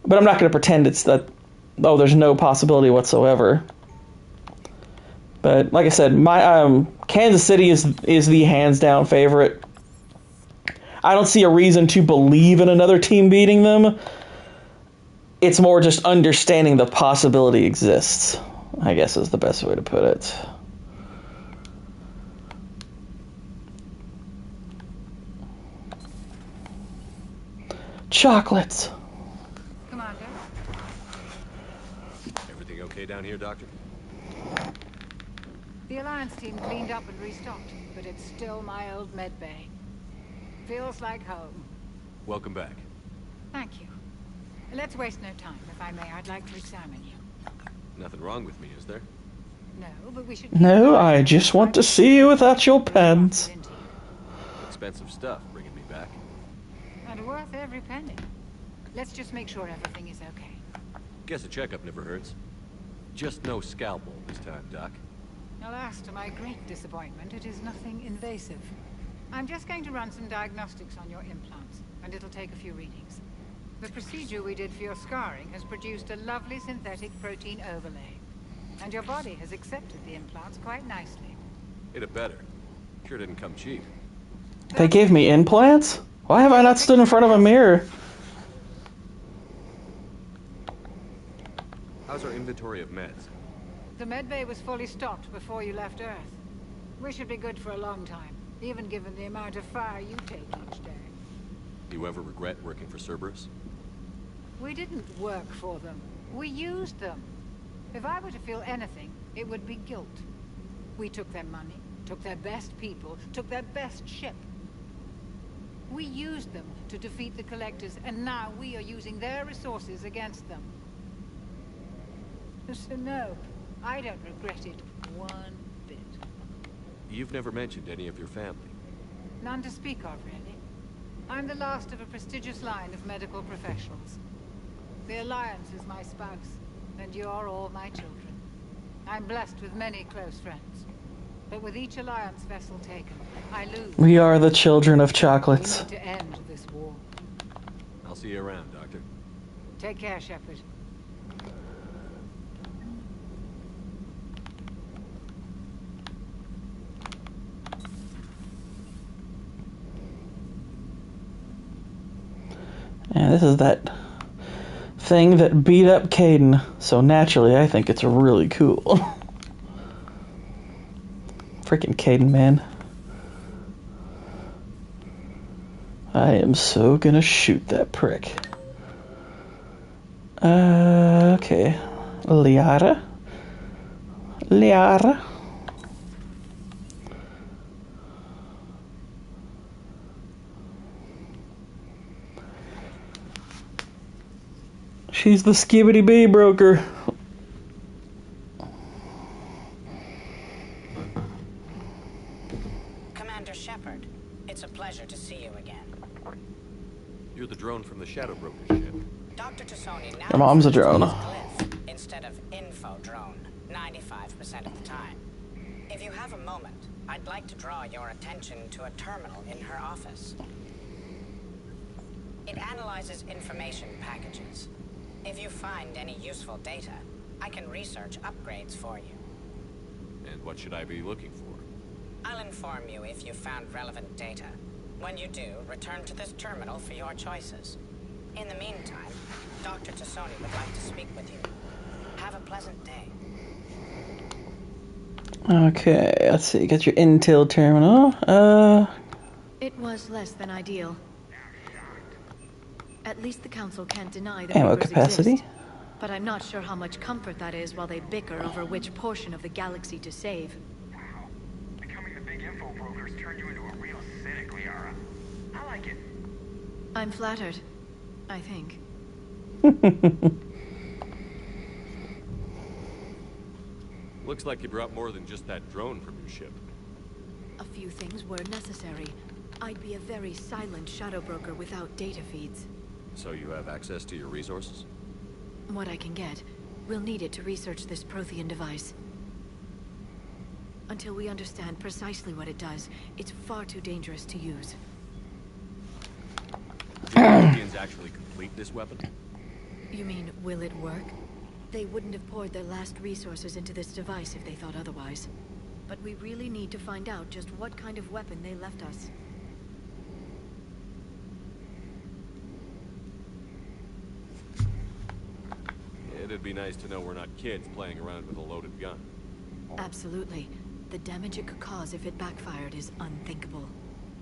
But I'm not going to pretend it's that, there's no possibility whatsoever. But like I said, my Kansas City is the hands down favorite. I don't see a reason to believe in another team beating them. It's more just understanding the possibility exists, I guess is the best way to put it. Chocolates. Commander? Everything okay down here, Doctor? The Alliance team cleaned up and restocked, but it's still my old med bay. Feels like home. Welcome back. Thank you. Let's waste no time. If I may, I'd like to examine you. Nothing wrong with me, is there? No, but we should... No, I just want to see you without your pants. Expensive stuff bringing me back. And worth every penny. Let's just make sure everything is okay. Guess a checkup never hurts. Just no scalpel this time, Doc. Alas, to my great disappointment, it is nothing invasive. I'm just going to run some diagnostics on your implants, and it'll take a few readings. The procedure we did for your scarring has produced a lovely synthetic protein overlay. And your body has accepted the implants quite nicely. It had better. Sure didn't come cheap. They gave me implants? Why have I not stood in front of a mirror? How's our inventory of meds? The medbay was fully stocked before you left Earth. We should be good for a long time, even given the amount of fire you take each day. Do you ever regret working for Cerberus? We didn't work for them. We used them. If I were to feel anything, it would be guilt. We took their money, took their best people, took their best ship. We used them to defeat the Collectors, and now we are using their resources against them. So no, I don't regret it one bit. You've never mentioned any of your family. None to speak of, really. I'm the last of a prestigious line of medical professionals. The Alliance is my spouse, and you're all my children. I'm blessed with many close friends. But with each Alliance vessel taken, I lose. We are the children of We chocolates. need to end this war. I'll see you around, Doctor. Take care, Shepard. And this is that thing that beat up Caden, so naturally I think it's really cool. Freaking Caden, man. I am so gonna shoot that prick. Okay. Liara? Liara? She's the skibbity bee broker. Commander Shepard, it's a pleasure to see you again. You're the drone from the Shadow Broker's ship. Dr. Tassoni now Your mom's a drone. Glyph instead of info drone 95% of the time. If you have a moment, I'd like to draw your attention to a terminal in her office. It analyzes information packages. If you find any useful data, I can research upgrades for you. And what should I be looking for? I'll inform you if you found relevant data. When you do, return to this terminal for your choices. In the meantime, Dr. Tassoni would like to speak with you. Have a pleasant day. Okay, let's see. Get your intel terminal. It was less than ideal. At least the Council can't deny that Ammo Reapers capacity. exist. But I'm not sure how much comfort that is while they bicker over which portion of the galaxy to save. Becoming the big info brokers turned you into a real cynic, Liara. I like it. I'm flattered. I think. Looks like you brought more than just that drone from your ship. A few things were necessary. I'd be a very silent shadow broker without data feeds. So you have access to your resources? What I can get. We'll need it to research this Prothean device. Until we understand precisely what it does, it's far too dangerous to use. Do the Protheans actually complete this weapon? You mean, will it work? They wouldn't have poured their last resources into this device if they thought otherwise. But we really need to find out just what kind of weapon they left us. It'd be nice to know we're not kids playing around with a loaded gun. Absolutely. The damage it could cause if it backfired is unthinkable.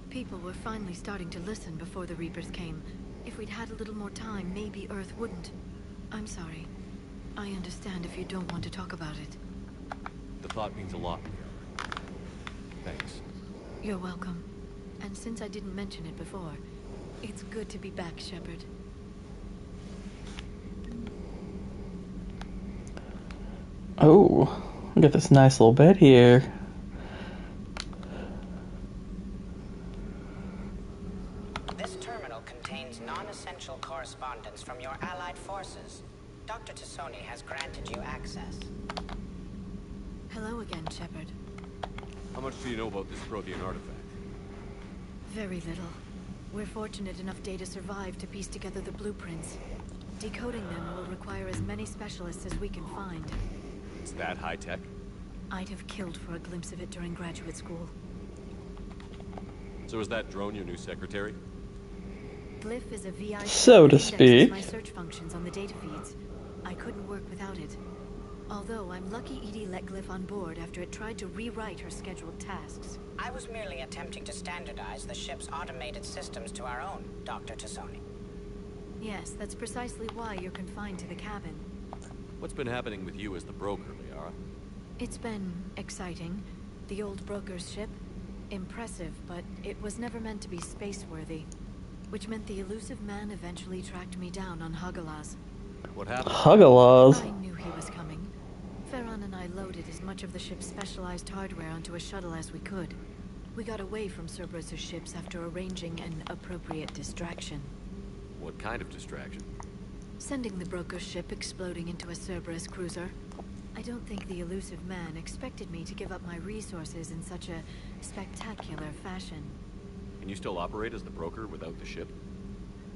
People were finally starting to listen before the Reapers came. If we'd had a little more time, maybe Earth wouldn't. I'm sorry. I understand if you don't want to talk about it. The thought means a lot. Thanks. You're welcome. And since I didn't mention it before, it's good to be back, Shepard. Oh, look at this nice little bed here. This terminal contains non-essential correspondence from your allied forces. Dr. Tassoni has granted you access. Hello again, Shepard. How much do you know about this Prothean artifact? Very little. We're fortunate enough Data survived to piece together the blueprints. Decoding them will require as many specialists as we can find. It's that high-tech? I'd have killed for a glimpse of it during graduate school. So is that drone your new secretary? Glyph is a VI So to that speak. indexes my search functions on the data feeds. I couldn't work without it. Although I'm lucky Edie let Glyph on board after it tried to rewrite her scheduled tasks. I was merely attempting to standardize the ship's automated systems to our own, Dr. Tassoni. Yes, that's precisely why you're confined to the cabin. What's been happening with you as the broker, Liara? It's been exciting. The old broker's ship? Impressive, but it was never meant to be space-worthy. Which meant the elusive man eventually tracked me down on Hagalaz. What happened? Hagalaz? I knew he was coming. Farron and I loaded as much of the ship's specialized hardware onto a shuttle as we could. We got away from Cerberus' ships after arranging an appropriate distraction. What kind of distraction? Sending the broker's ship exploding into a Cerberus cruiser. I don't think the elusive man expected me to give up my resources in such a spectacular fashion. Can you still operate as the broker without the ship?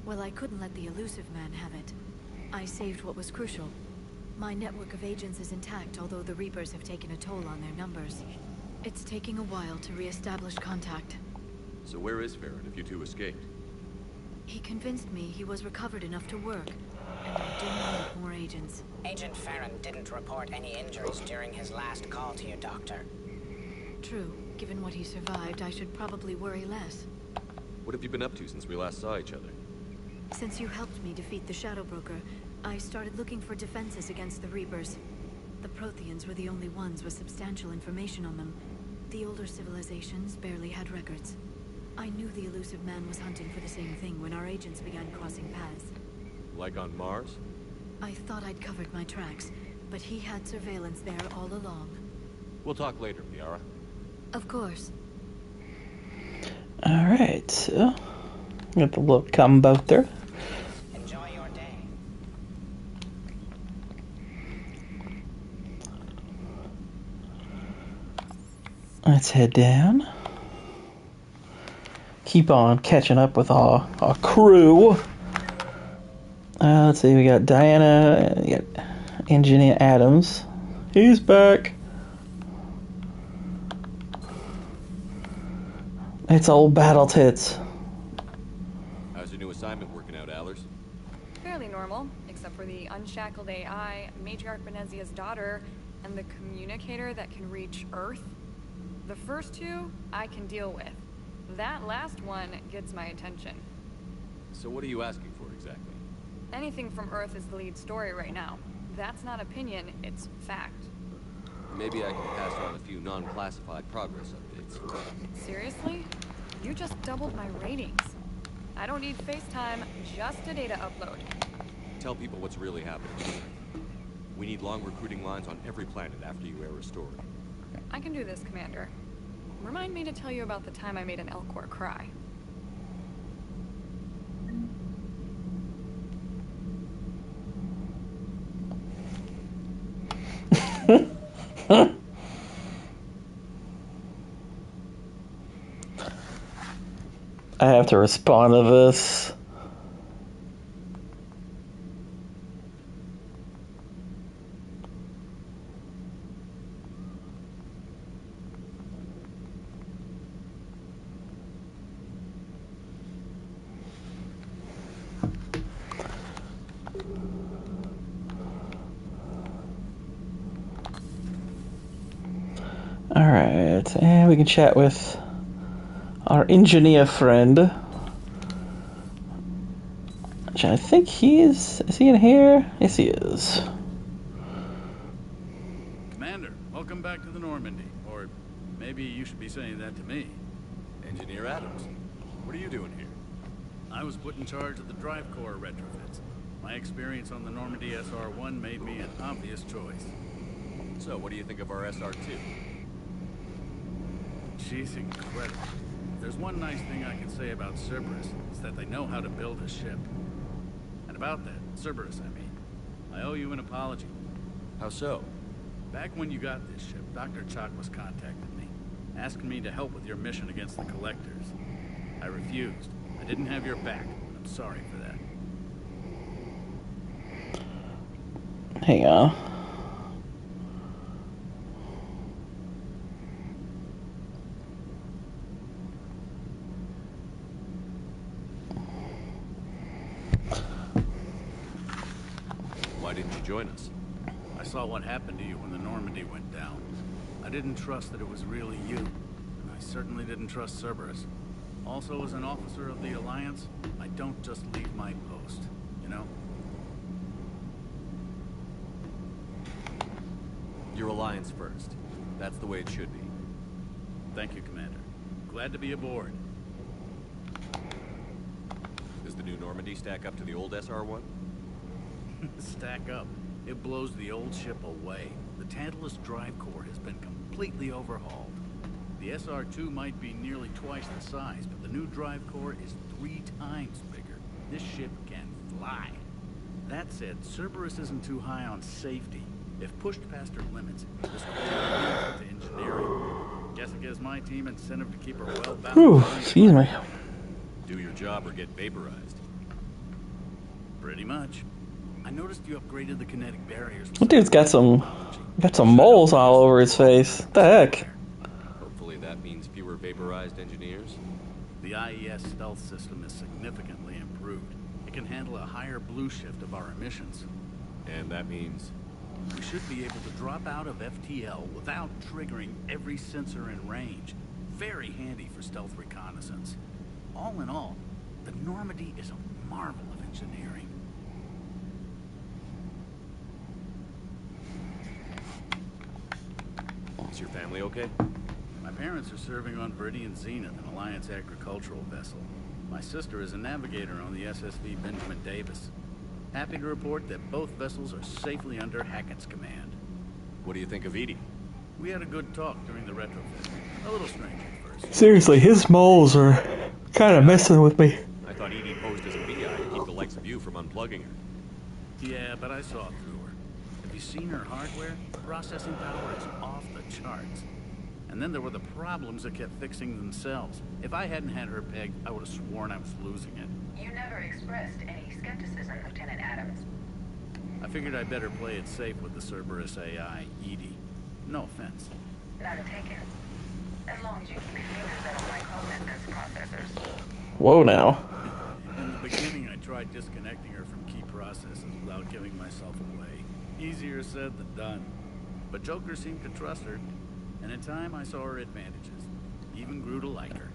Well, I couldn't let the elusive man have it. I saved what was crucial. My network of agents is intact, although the Reapers have taken a toll on their numbers. It's taking a while to re-establish contact. So where is Farron if you two escaped? He convinced me he was recovered enough to work, and I do need more agents. Agent Farron didn't report any injuries during his last call to you, Doctor. True. Given what he survived, I should probably worry less. What have you been up to since we last saw each other? Since you helped me defeat the Shadow Broker, I started looking for defenses against the Reapers. The Protheans were the only ones with substantial information on them. The older civilizations barely had records. I knew the elusive man was hunting for the same thing when our agents began crossing paths. Like on Mars? I thought I'd covered my tracks, but he had surveillance there all along. We'll talk later, Liara. Of course. Alright, so got the little combo there. Enjoy your day. Let's head down. Keep on catching up with our crew. Let's see, we got Diana, we got Engineer Adams. He's back. It's old Battle Tits. How's your new assignment working out, Allers? Fairly normal, except for the unshackled AI, Matriarch Benezia's daughter, and the communicator that can reach Earth. The first two, I can deal with. That last one gets my attention. So what are you asking for exactly? Anything from Earth is the lead story right now. That's not opinion, it's fact. Maybe I can pass on a few non-classified progress updates. Seriously? You just doubled my ratings. I don't need FaceTime, just a data upload. Tell people what's really happening. We need long recruiting lines on every planet after you air a story. I can do this, Commander. Remind me to tell you about the time I made an Elcor cry. I have to respond to this. Alright, and we can chat with our engineer friend. Which I think is he in here? Yes, he is. Commander, welcome back to the Normandy. Or maybe you should be saying that to me. Engineer Adams, what are you doing here? I was put in charge of the drive core retrofits. My experience on the Normandy SR-1 made me an obvious choice. So, what do you think of our SR-2? She's incredible. If there's one nice thing I can say about Cerberus, it's that they know how to build a ship. And about that, Cerberus, I mean, I owe you an apology. How so? Back when you got this ship, Dr. Chakwas contacted me, asking me to help with your mission against the Collectors. I refused. I didn't have your back. I'm sorry for that. Hang on. Why didn't you join us? I saw what happened to you when the Normandy went down. I didn't trust that it was really you. And I certainly didn't trust Cerberus. Also, as an officer of the Alliance, I don't just leave my post, you know? Your Alliance first. That's the way it should be. Thank you, Commander. Glad to be aboard. Does the new Normandy stack up to the old SR-1? Stack up. It blows the old ship away. The Tantalus drive core has been completely overhauled. The SR-2 might be nearly twice the size, but the new drive core is 3 times bigger. This ship can fly. That said, Cerberus isn't too high on safety. If pushed past her limits, this could lead to engineering. Guess it gives my team incentive to keep her well balanced. Whew, excuse me. Do your job or get vaporized. Pretty much. I noticed you upgraded the kinetic barriers. That dude's got some moles all over his face. What the heck? Hopefully that means fewer vaporized engineers. The IES stealth system is significantly improved. It can handle a higher blue shift of our emissions. And that means? We should be able to drop out of FTL without triggering every sensor in range. Very handy for stealth reconnaissance. All in all, the Normandy is a marvel of engineering. Is your family okay? My parents are serving on Viridian Zenith, an Alliance agricultural vessel. My sister is a navigator on the SSV Benjamin Davis. Happy to report that both vessels are safely under Hackett's command. What do you think of Edie? We had a good talk during the retrofit. A little strange at first. Seriously, his moles are kind of messing with me. I thought Edie posed as a BI to keep the likes of you from unplugging her. Yeah, but I saw through her. Have you seen her hardware? Processing power is off the charts. And then there were the problems that kept fixing themselves. If I hadn't had her pegged, I would have sworn I was losing it. You never expressed any skepticism, Lieutenant Adams. I figured I'd better play it safe with the Cerberus AI, Edie. No offense. None taken. As long as you keep your fingers out of my code processors. Whoa now. In the beginning, I tried disconnecting her from key processes without giving myself away. Easier said than done. But Joker seemed to trust her, and in time I saw her advantages. Even grew to like her.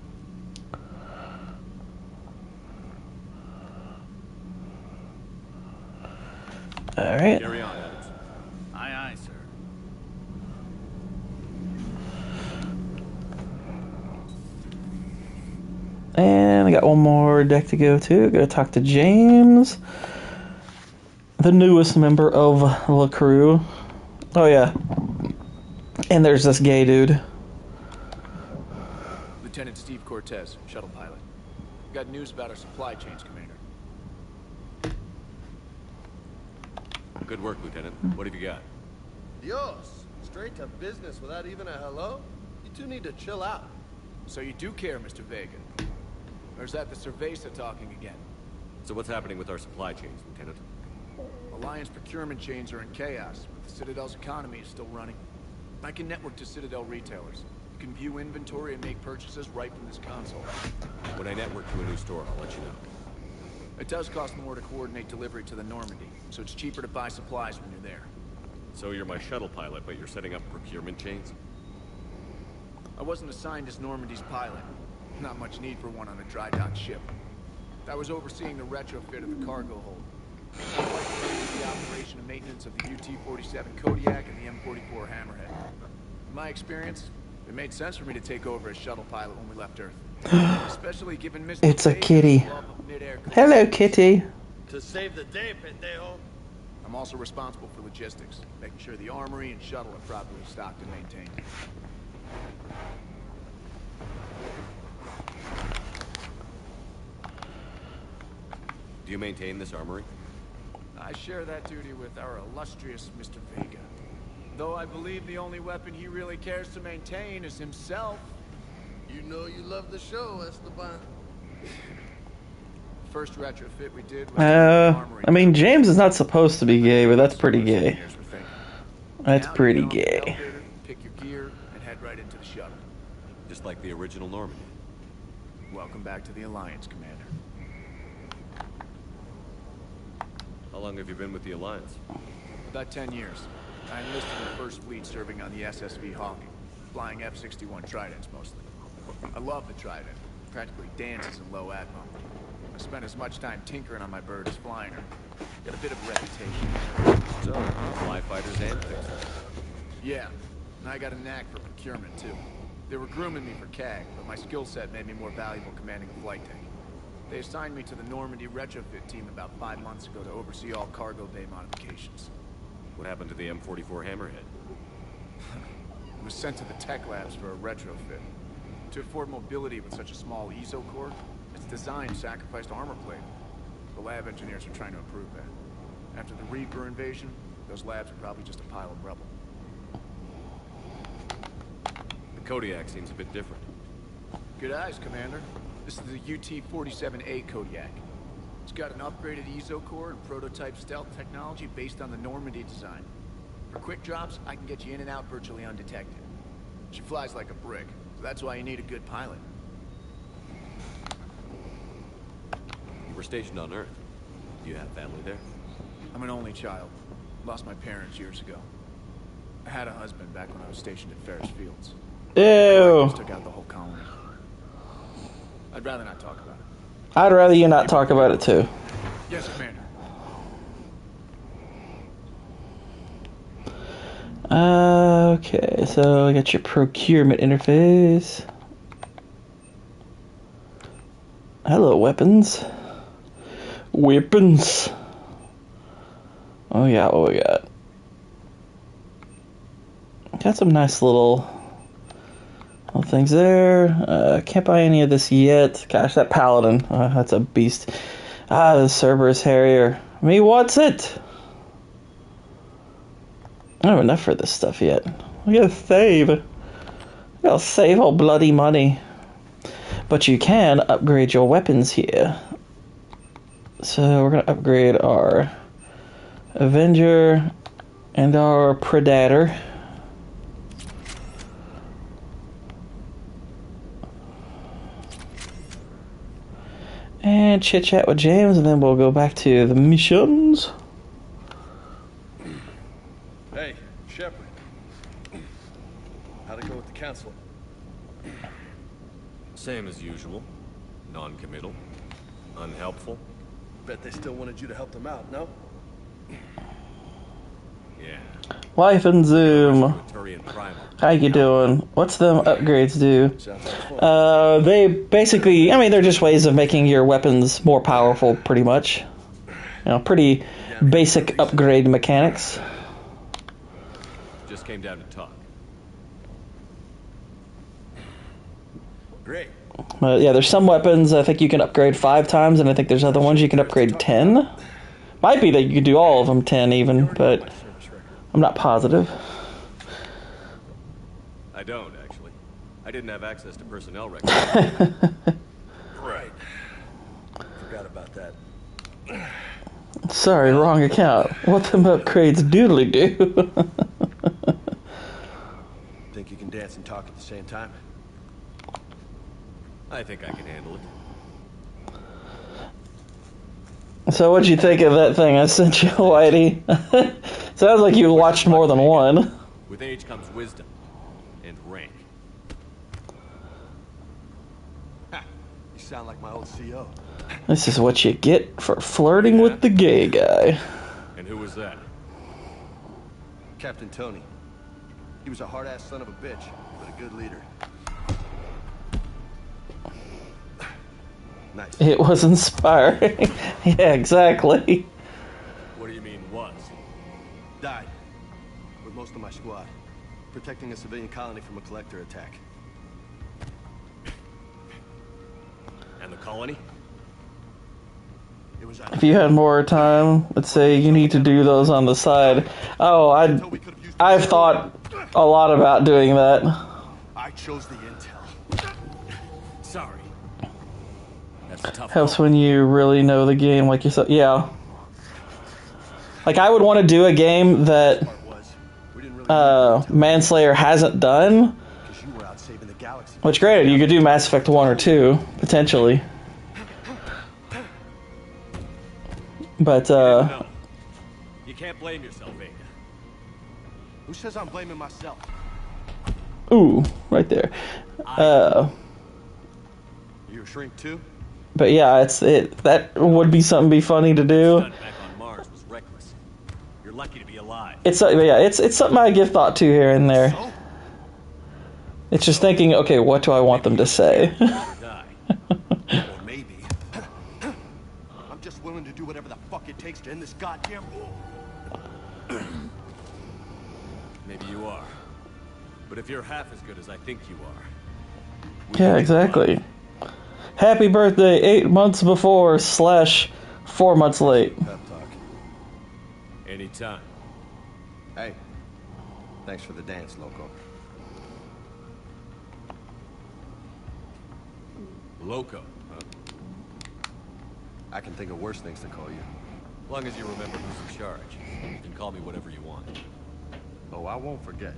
Alright. Carry on, Adams. Aye, aye, sir. And I got one more deck to go to. Gotta talk to James, the newest member of the crew. Oh yeah. And there's this gay dude. Lieutenant Steve Cortez, shuttle pilot. Got news about our supply chains, Commander. Good work, Lieutenant. What have you got? Dios, straight to business without even a hello? You two need to chill out. So you do care, Mr. Vega? Or is that the Cerveza talking again? So what's happening with our supply chains, Lieutenant? Alliance procurement chains are in chaos, but the Citadel's economy is still running. I can network to Citadel retailers. You can view inventory and make purchases right from this console. When I network to a new store, I'll let you know. It does cost more to coordinate delivery to the Normandy, so it's cheaper to buy supplies when you're there. So you're my shuttle pilot, but you're setting up procurement chains? I wasn't assigned as Normandy's pilot. Not much need for one on a dry dock ship. I was overseeing the retrofit of the cargo hold. I like the operation and maintenance of the UT-47 Kodiak and the M44 Hammerhead. In my experience, it made sense for me to take over as shuttle pilot when we left Earth. Especially given Mr. It's a kitty. Hello, kitty. To save the day, pendejo. I'm also responsible for logistics, making sure the armory and shuttle are properly stocked and maintained. Do you maintain this armory? I share that duty with our illustrious Mr. Vega. Though I believe the only weapon he really cares to maintain is himself. You know you love the show, Esteban. First retrofit we did was I mean, James is not supposed to be gay, but that's pretty gay. That's pretty gay. Pick your gear and head right into the shuttle. Just like the original Normandy. Welcome back to the Alliance, Commander. How long have you been with the Alliance? About 10 years. I enlisted in the first fleet serving on the SSV Hawking, flying F-61 Tridents mostly. I love the Trident. Practically dances in low atmo. I spent as much time tinkering on my bird as flying her. Got a bit of a reputation. So, fly fighters and fixers. Yeah, and I got a knack for procurement too. They were grooming me for CAG, but my skill set made me more valuable commanding a flight tank. They assigned me to the Normandy retrofit team about 5 months ago to oversee all cargo bay modifications. What happened to the M44 Hammerhead? It was sent to the tech labs for a retrofit. To afford mobility with such a small ESO core, its design sacrificed armor plate. The lab engineers are trying to improve that. After the Reaper invasion, Those labs are probably just a pile of rubble. The Kodiak seems a bit different. Good eyes, Commander. This is the UT-47A Kodiak. It's got an upgraded ESO core and prototype stealth technology based on the Normandy design. For quick drops, I can get you in and out virtually undetected. She flies like a brick, so that's why you need a good pilot. You were stationed on Earth. Do you have family there? I'm an only child. Lost my parents years ago. I had a husband back when I was stationed at Ferris Fields. Ew. Just took out the whole colony. I'd rather not talk about it. I'd rather you not talk about it too. Yes, Commander. Okay, so I got your procurement interface. Hello, weapons. Weapons. Oh yeah, what we got? Got some nice little things there. Can't buy any of this yet. Gosh, that Paladin, that's a beast. The Cerberus Harrier. Me wants it. I don't have enough for this stuff yet. We gotta save. We gotta save all bloody money. But you can upgrade your weapons here. So we're gonna upgrade our Avenger and our Predator. And chit chat with James, and then we'll go back to the missions. Hey, Shepard. How'd it go with the council? Same as usual. Non-committal. Unhelpful. Bet they still wanted you to help them out, no? Yeah. Life and Zoom. Turian Primal. How you doing? What's them upgrades do? They basically, I mean, they're just ways of making your weapons more powerful, pretty much. You know, pretty basic upgrade mechanics. Just came down to talk. Great. Yeah, there's some weapons I think you can upgrade 5 times, and I think there's other ones you can upgrade 10. Might be that you could do all of them 10 even, but I'm not positive. I don't, actually. I didn't have access to personnel records. Right. Forgot about that. Sorry, wrong account. What them upgrades doodly do? Think you can dance and talk at the same time? I think I can handle it. So what'd you think of that thing I sent you, Whitey? Sounds like you watched more than one. With age comes wisdom. And rank. Ha! You sound like my old CO. This is what you get for flirting with the gay guy. And who was that? Captain Tony. He was a hard-ass son of a bitch, but a good leader. Nice. It was inspiring. Yeah, exactly. What do you mean, was? Died. With most of my squad. Protecting a civilian colony from a collector attack. And the colony? It was If you had more time, let's say you need to do those on the side. Oh, I've thought a lot about doing that. I chose the intel. Sorry. That's a tough Helps when you really know the game like yourself. Yeah. Like, I would want to do a game that Manslayer hasn't done. Which, granted, you could do Mass Effect 1 or 2, potentially. But, You can't blame yourself, Vega. Who says I'm blaming myself? ooh, right there. You a shrink too? But yeah, that would be something be funny to do. Back on Mars was reckless. You're lucky to be alive. It's something I give thought to here and there. It's just thinking, okay, what do I want them to say? Or maybe. I'm just willing to do whatever the fuck it takes to end this goddamn war. Maybe you are. But if you're half as good as I think you are... Yeah, exactly. Happy birthday 8 months before / 4 months late. Anytime. Thanks for the dance, Loco. Loco, huh? I can think of worse things to call you. As long as you remember who's in charge. You can call me whatever you want. Oh, I won't forget.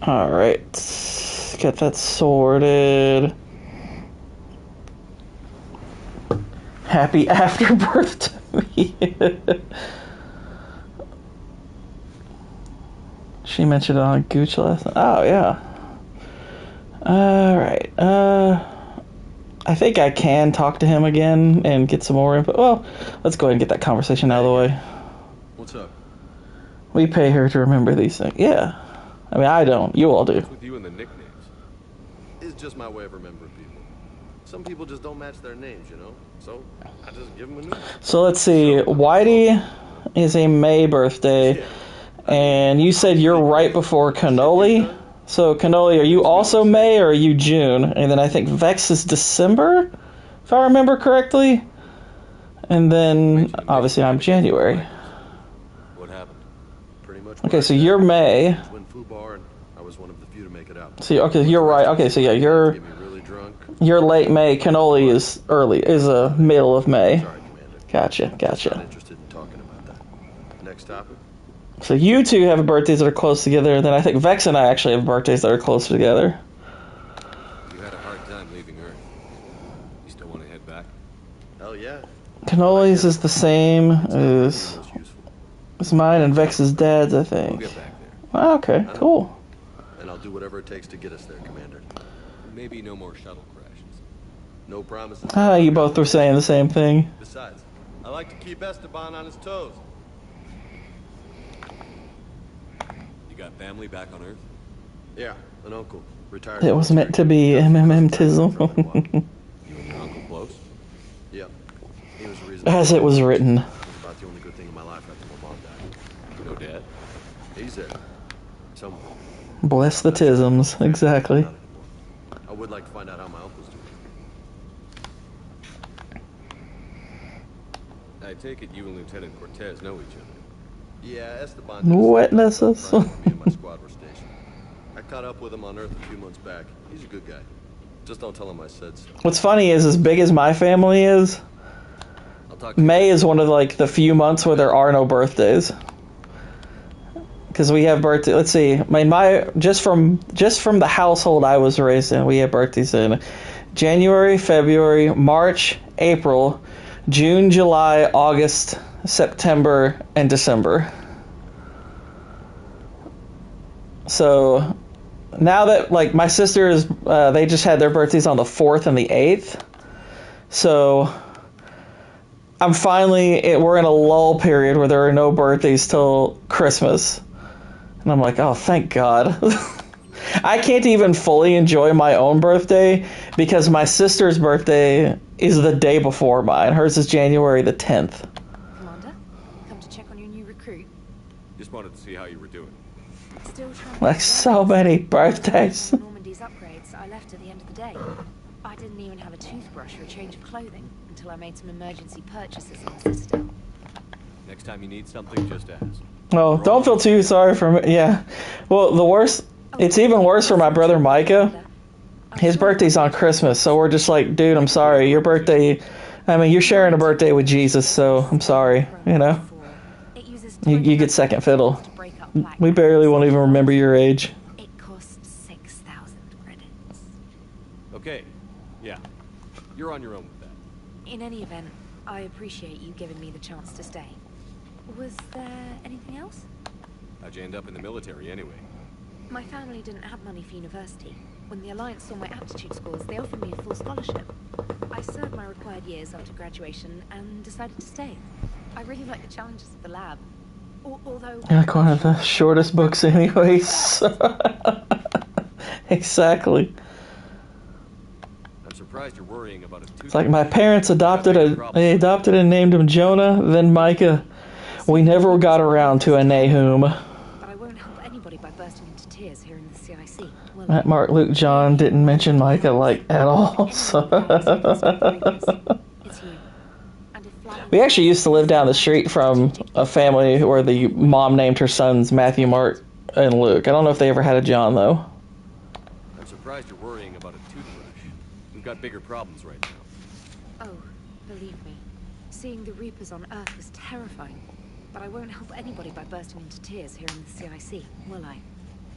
Alright. Get that sorted. Happy afterbirth to me. She mentioned it on Gooch last night. Oh, yeah. Alright. I think I can talk to him again and get some more input. Well, let's go ahead and get that conversation out of the way. What's up? We pay her to remember these things. Yeah. I mean, I don't. You all do. What's with you and the nicknames? It's just my way of remembering people. Some people just don't match their names, you know? So, I just give them a new one. So let's see. Whitey is a May birthday. And you said you're right before Cannoli. So, Cannoli, are you also May or are you June? And then I think Vex is December, if I remember correctly. And then, obviously, I'm January. What happened? Pretty much. Okay, so you're May. Win food bar, and I was one of the few to make it out. So, okay, you're right. Okay, so yeah, you're late May. Cannoli is a middle of May. Sorry, Commander. Gotcha. Not interested in talking about that. Next topic. So you two have birthdays that are close together, and then I think Vex and I actually have birthdays that are close together. You had a hard time leaving Earth. You still want to head back? Hell yeah. Cannoli's is the same as mine and Vex's dad's, I think. We'll get back there. Oh, okay, cool. And I'll do whatever it takes to get us there, Commander. Maybe no more shuttle crashes. No promises. Ah, you both were saying the same thing. Besides, I like to keep Esteban on his toes. You got family back on Earth? Yeah, an uncle. Retired. It was meant to be MMM-tism. You and your uncle close? Yeah. He was the reason. As it was written. It was about the only good thing in my life after my mom died. No dad? He's there. Somewhere. Bless the tisms, exactly. I would like to find out how my uncle's doing. I take it you and Lieutenant Cortez know each other. Yeah, Esteban. Witnesses. Me and my squad were stationed. I caught up with him on Earth a few months back. He's a good guy. Just don't tell him I said so. What's funny is, as big as my family is, May is one of the few months where there are no birthdays. Because we have birthday. Let's see. My just from the household I was raised in, we have birthdays in January, February, March, April, June, July, August, September, and December. So now that my sisters, they just had their birthdays on the 4th and the 8th. So I'm finally, we're in a lull period where there are no birthdays till Christmas. And I'm like, oh, thank God. I can't even fully enjoy my own birthday because my sister's birthday is the day before mine. Hers is January the 10th. Commander, come to check on your new recruit. Just wanted to see how you were doing. Still trying Like so many birthdays. Normandy's upgrades I left at the end of the day. I didn't even have a toothbrush or a change of clothing until I made some emergency purchases in the Citadel. Next time you need something, just ask. Oh, don't feel too sorry for me. Yeah. Well, the worst, it's even worse for my brother Micah. His birthday's on Christmas, so we're just like, dude, I'm sorry. Your birthday, I mean, you're sharing a birthday with Jesus, so I'm sorry, you know? You get second fiddle. We barely won't even remember your age. It costs 6,000 credits. Okay. Yeah. You're on your own with that. In any event, I appreciate you giving me the chance to stay. Was there anything else? How'd you end up in the military anyway? My family didn't have money for university. When the Alliance saw my aptitude scores, they offered me a full scholarship. I served my required years after graduation and decided to stay. I really like the challenges of the lab. Although... Like one of the shortest books anyways. Exactly. I'm surprised. surprised you're worrying about a It's like my parents adopted and named him Jonah, then Micah. We never got around to a Nahum. But I won't help anybody by bursting into tears here in the CIC. Well, Matt, Mark, Luke, John didn't mention Micah like at all. So. We actually used to live down the street from a family where the mom named her sons Matthew, Mark, and Luke. I don't know if they ever had a John though. I'm surprised you're worrying about a toothbrush. We've got bigger problems right now. oh, believe me, seeing the Reapers on Earth was terrifying. But I won't help anybody by bursting into tears here in the CIC, will I?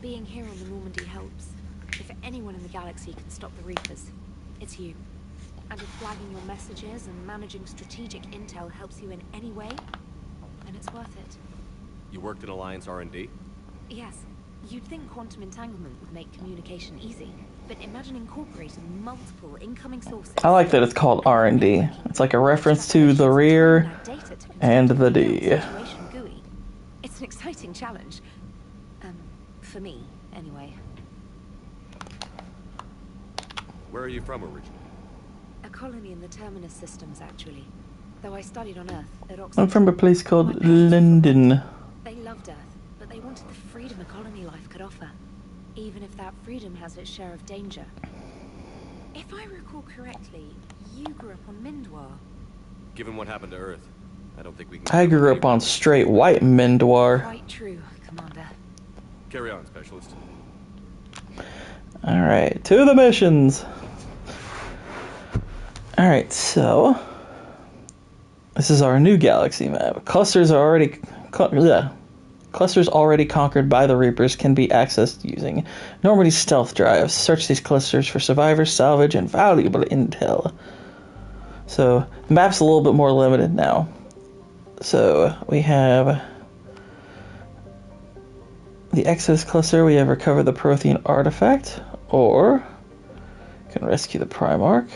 Being here on the Normandy helps. If anyone in the galaxy can stop the Reapers, it's you. And if flagging your messages and managing strategic intel helps you in any way, then it's worth it. You worked in Alliance R&D? Yes. You'd think quantum entanglement would make communication easy, but imagine incorporating multiple incoming sources. I like that it's called R&D. It's like a reference to the rear and the D. It's an exciting challenge. For me, anyway. Where are you from originally? A colony in the Terminus systems, actually. Though I studied on Earth at Oxford. I'm from a place called London. They loved Earth, but they wanted the freedom a colony life could offer. Even if that freedom has its share of danger. If I recall correctly, you grew up on Mindwar. Given what happened to Earth, I don't think we can... I grew up on straight white Mindwar. Quite true, Commander. Carry on, Specialist. Alright, to the missions. Alright, so... this is our new galaxy map. Clusters already conquered by the Reapers can be accessed using Normandy's stealth drives. Search these clusters for survivors, salvage, and valuable intel. So, the map's a little bit more limited now. So, we have the Exodus cluster. We have recover the Prothean artifact, or can rescue the Primarch.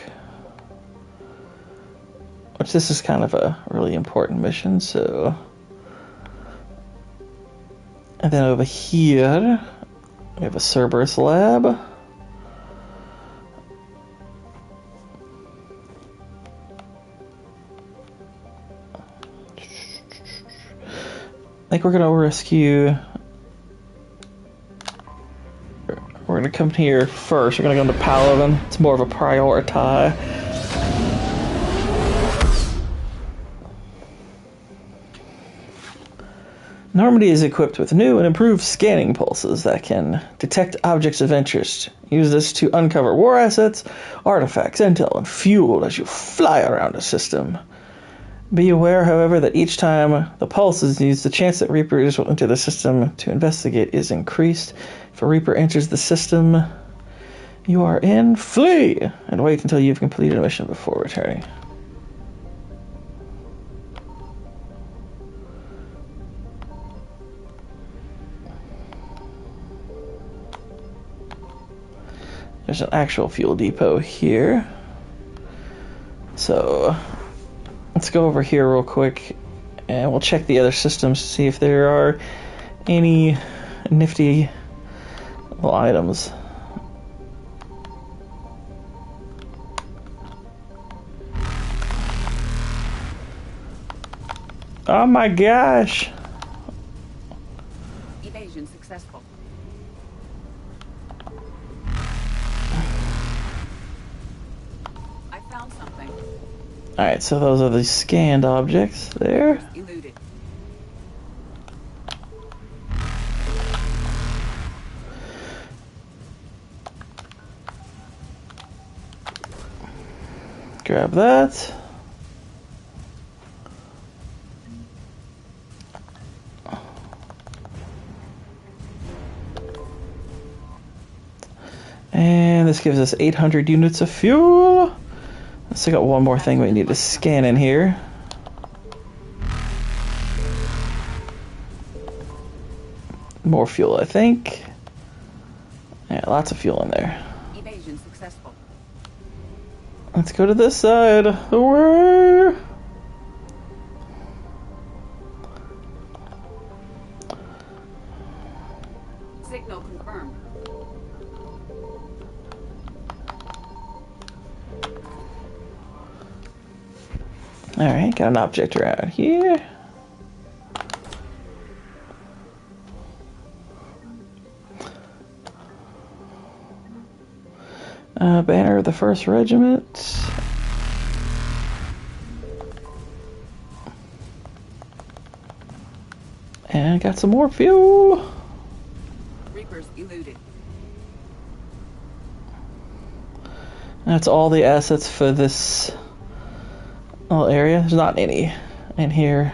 Which this is kind of a really important mission, so... and then over here, we have a Cerberus lab. I think we're gonna rescue... we're gonna come here first. We're gonna go into Paladin. It's more of a priority. Normandy is equipped with new and improved scanning pulses that can detect objects of interest. Use this to uncover war assets, artifacts, intel, and fuel as you fly around the system. Be aware, however, that each time the pulse is used, the chance that Reapers will enter the system to investigate is increased. If a Reaper enters the system you are in, flee! And wait until you've completed a mission before returning. There's an actual fuel depot here. So, let's go over here real quick and we'll check the other systems to see if there are any nifty little items. Oh my gosh! Evasion successful. I found something. Alright, so those are the scanned objects there. Eluded. Grab that. And this gives us 800 units of fuel. Let's still got one more thing we need to scan in here. More fuel, I think. Yeah, lots of fuel in there. Evasion successful. Let's go to this side. Where? Signal confirmed. Alright, got an object around here. Banner of the 1st Regiment. And I got some more fuel. Reapers eluded. That's all the assets for this little area. There's not any in here.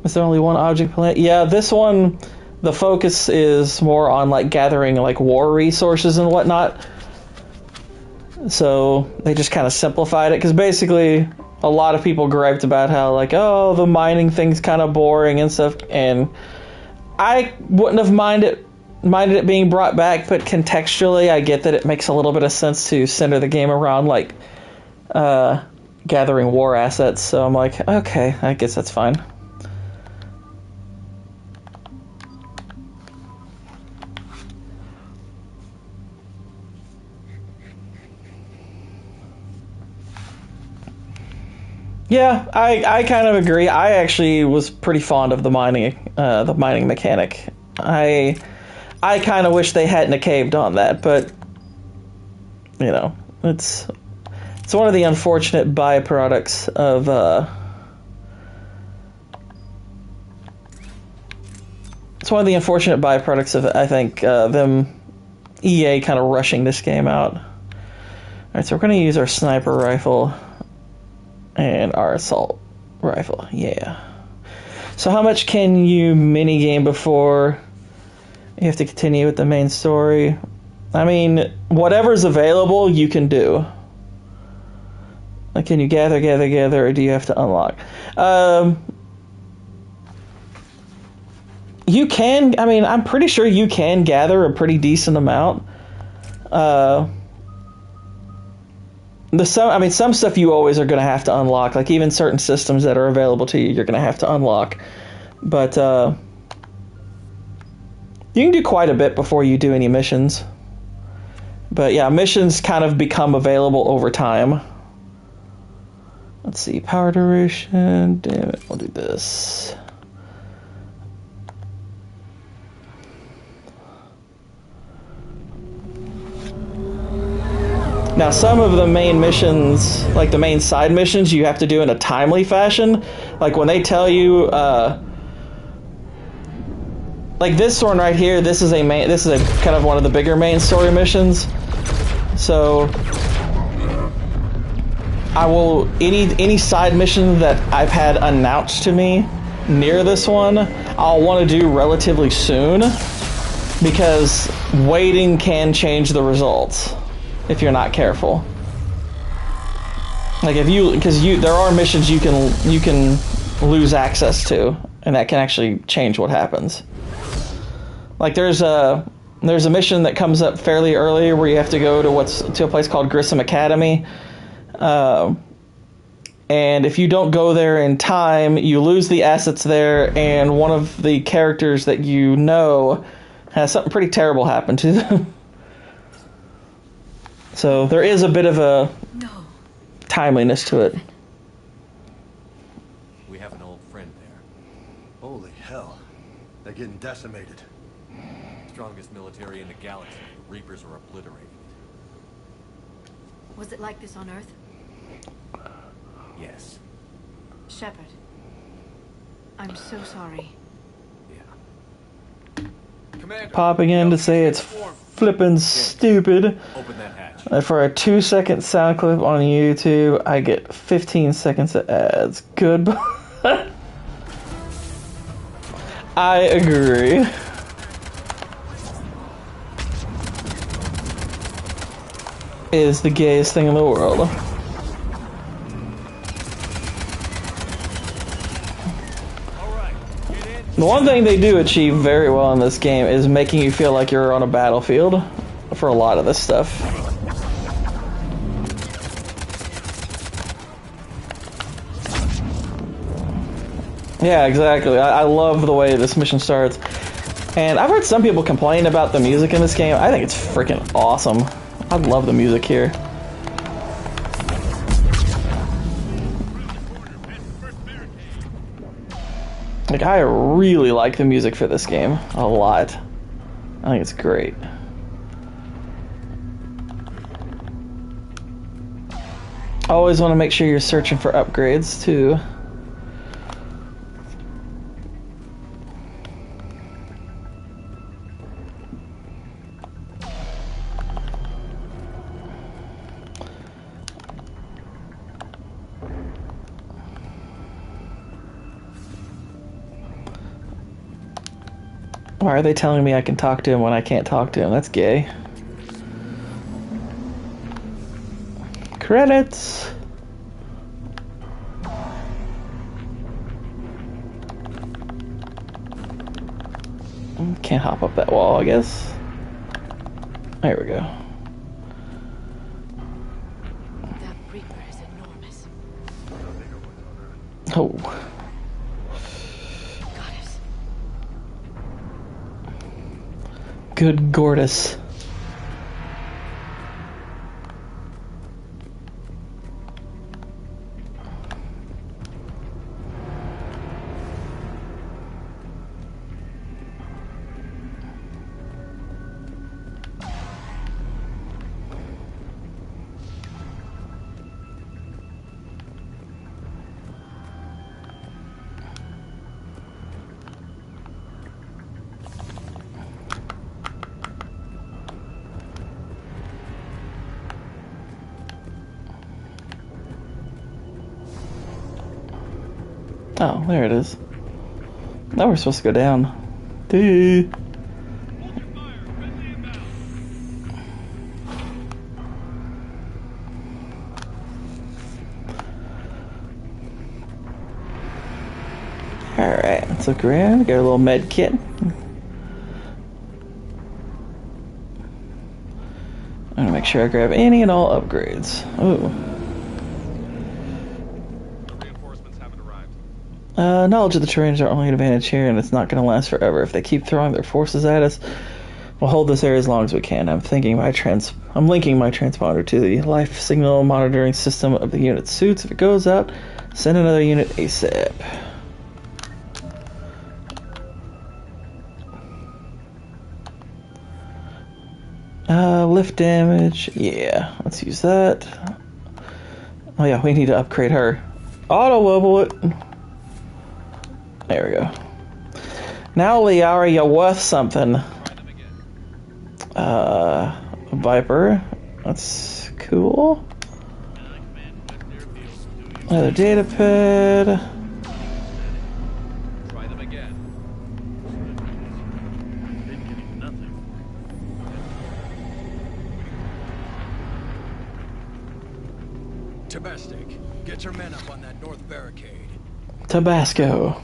Is there only one object planet? Yeah, this one, the focus is more on like gathering like war resources and whatnot. So they just kind of simplified it because basically a lot of people griped about how like, oh, the mining thing's kind of boring and stuff, and I wouldn't have minded it being brought back, but contextually I get that it makes a little bit of sense to center the game around like gathering war assets, so I'm like, okay, I guess that's fine. Yeah, I kind of agree. I actually was pretty fond of the mining mechanic. I kind of wish they hadn't caved on that, but you know, it's one of the unfortunate byproducts of I think them EA kind of rushing this game out. All right, so we're going to use our sniper rifle and our assault rifle. Yeah. So how much can you minigame before you have to continue with the main story? I mean, whatever's available, you can do. Like, can you gather, or do you have to unlock? You can, I mean, I'm pretty sure you can gather a pretty decent amount. Some stuff you always are going to have to unlock, like even certain systems that are available to you, you're going to have to unlock. But you can do quite a bit before you do any missions. But yeah, missions kind of become available over time. Let's see, power duration, damn it, we'll do this. Now, some of the main missions, like the main side missions, you have to do in a timely fashion. Like when they tell you, like this one right here, this is a kind of one of the bigger main story missions. So I will, any side mission that I've had announced to me near this one, I'll want to do relatively soon, because waiting can change the results if you're not careful. Like there are missions you can lose access to, and that can actually change what happens. Like there's a mission that comes up fairly early where you have to go to a place called Grissom Academy, and if you don't go there in time, you lose the assets there, and one of the characters that you know has something pretty terrible happen to them. So there is a bit of a timeliness to it. We have an old friend there. Holy hell. They're getting decimated. Strongest military in the galaxy. The Reapers are obliterating Was it like this on Earth? it. Yes. Shepard, I'm so sorry. Commander, Popping in to say it's flippin' stupid. Open that hatch. For a 2-second sound clip on YouTube, I get 15 seconds of ads. Goodbye. I agree. It is the gayest thing in the world. The one thing they do achieve very well in this game is making you feel like you're on a battlefield for a lot of this stuff. Yeah, exactly. I love the way this mission starts. And I've heard some people complain about the music in this game. I think it's freaking awesome. I love the music here. Like, I really like the music for this game a lot. I think it's great. Always want to make sure you're searching for upgrades too. Why are they telling me I can talk to him when I can't talk to him? That's gay. Credits! Can't hop up that wall, I guess. There we go. That Reaper is enormous. Oh. Good Gortys. Oh, there it is. Now we're supposed to go down. Dude. Alright, let's look around. Got a little med kit. I'm gonna make sure I grab any and all upgrades. Ooh. Knowledge of the terrain is our only advantage here, and it's not going to last forever. If they keep throwing their forces at us, we'll hold this area as long as we can. I'm linking my transponder to the life signal monitoring system of the unit's suits. If it goes out, send another unit ASAP. Lift damage. Yeah, let's use that. Oh yeah, we need to upgrade her. Auto level it. There we go. Now, Liara, you're worth something. Viper. That's cool. Another data pad. Try them again. Tabastic, get your men up on that north barricade. Tabasco.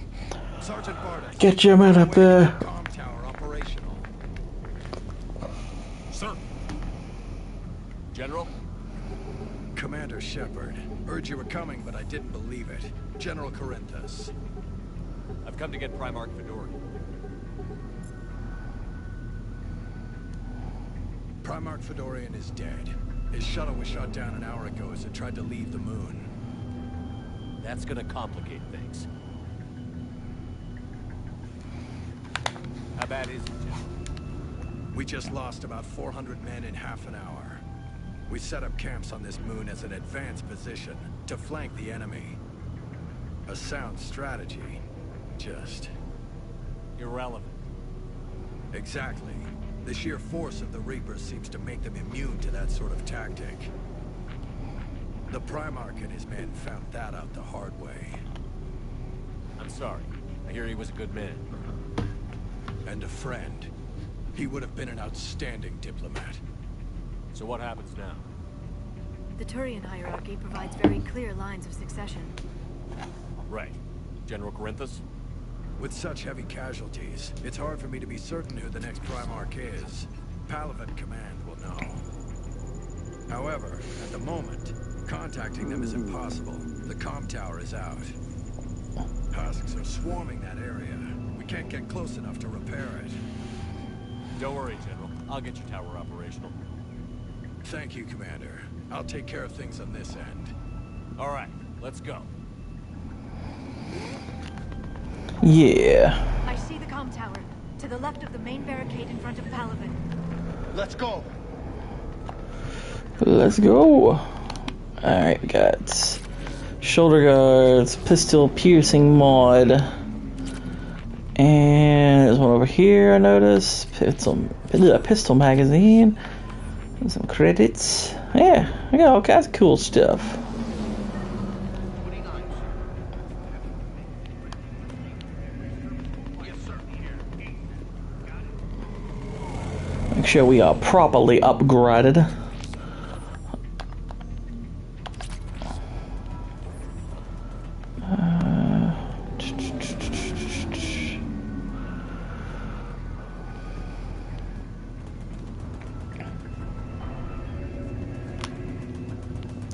Sergeant Bardas, get your men up there. Comm tower operational. Sir. General? Commander Shepard. Heard you were coming, but I didn't believe it. General Corinthus. I've come to get Primarch Fedori. Primarch Fedorian is dead. His shuttle was shot down an hour ago as it tried to leave the moon. That's gonna complicate things. How bad is it, General? We just lost about 400 men in half an hour. We set up camps on this moon as an advanced position to flank the enemy. A sound strategy. Just... irrelevant. Exactly. The sheer force of the Reapers seems to make them immune to that sort of tactic. The Primarch and his men found that out the hard way. I'm sorry. I hear he was a good man. And a friend. He would have been an outstanding diplomat. So what happens now? The Turian hierarchy provides very clear lines of succession. Right. General Corinthus? With such heavy casualties, it's hard for me to be certain who the next Primarch is. Palaven Command will know. However, at the moment, contacting them is impossible. The comm tower is out. Husks are swarming that area. We can't get close enough to repair it. Don't worry, General. I'll get your tower operational. Thank you, Commander. I'll take care of things on this end. All right, let's go. Yeah. I see the comm tower. To the left of the main barricade in front of Palaven. Let's go. Let's go. Alright, we got shoulder guards, pistol piercing mod. And there's one over here I noticed. Pistol magazine. And some credits. Yeah, I got all kinds of cool stuff. Make sure we are properly upgraded.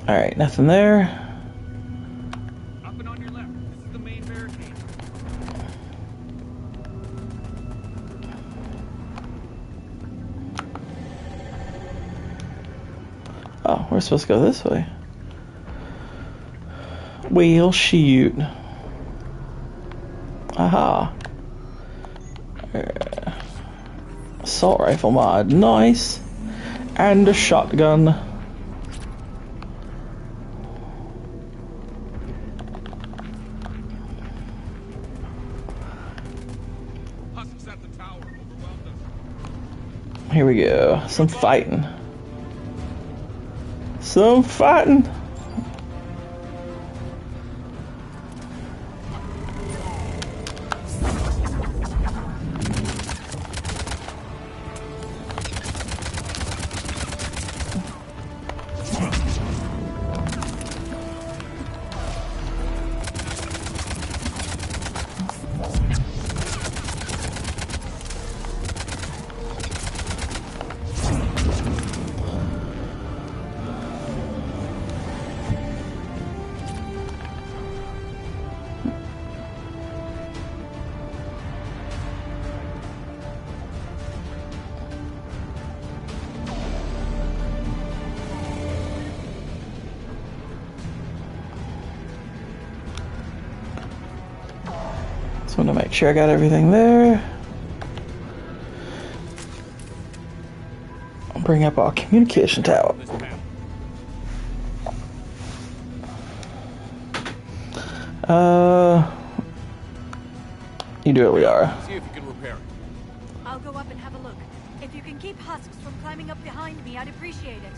Alright, nothing there. Up and on your left. This is the main barricade. Oh, we're supposed to go this way. We'll shoot. Aha. Assault rifle mod. Nice. And a shotgun. Here we go. Some fighting. Some fighting. Just want to make sure I got everything there. I'll bring up our communication tower. You do it, we are. See if you can repair it. I'll go up and have a look. If you can keep husks from climbing up behind me, I'd appreciate it.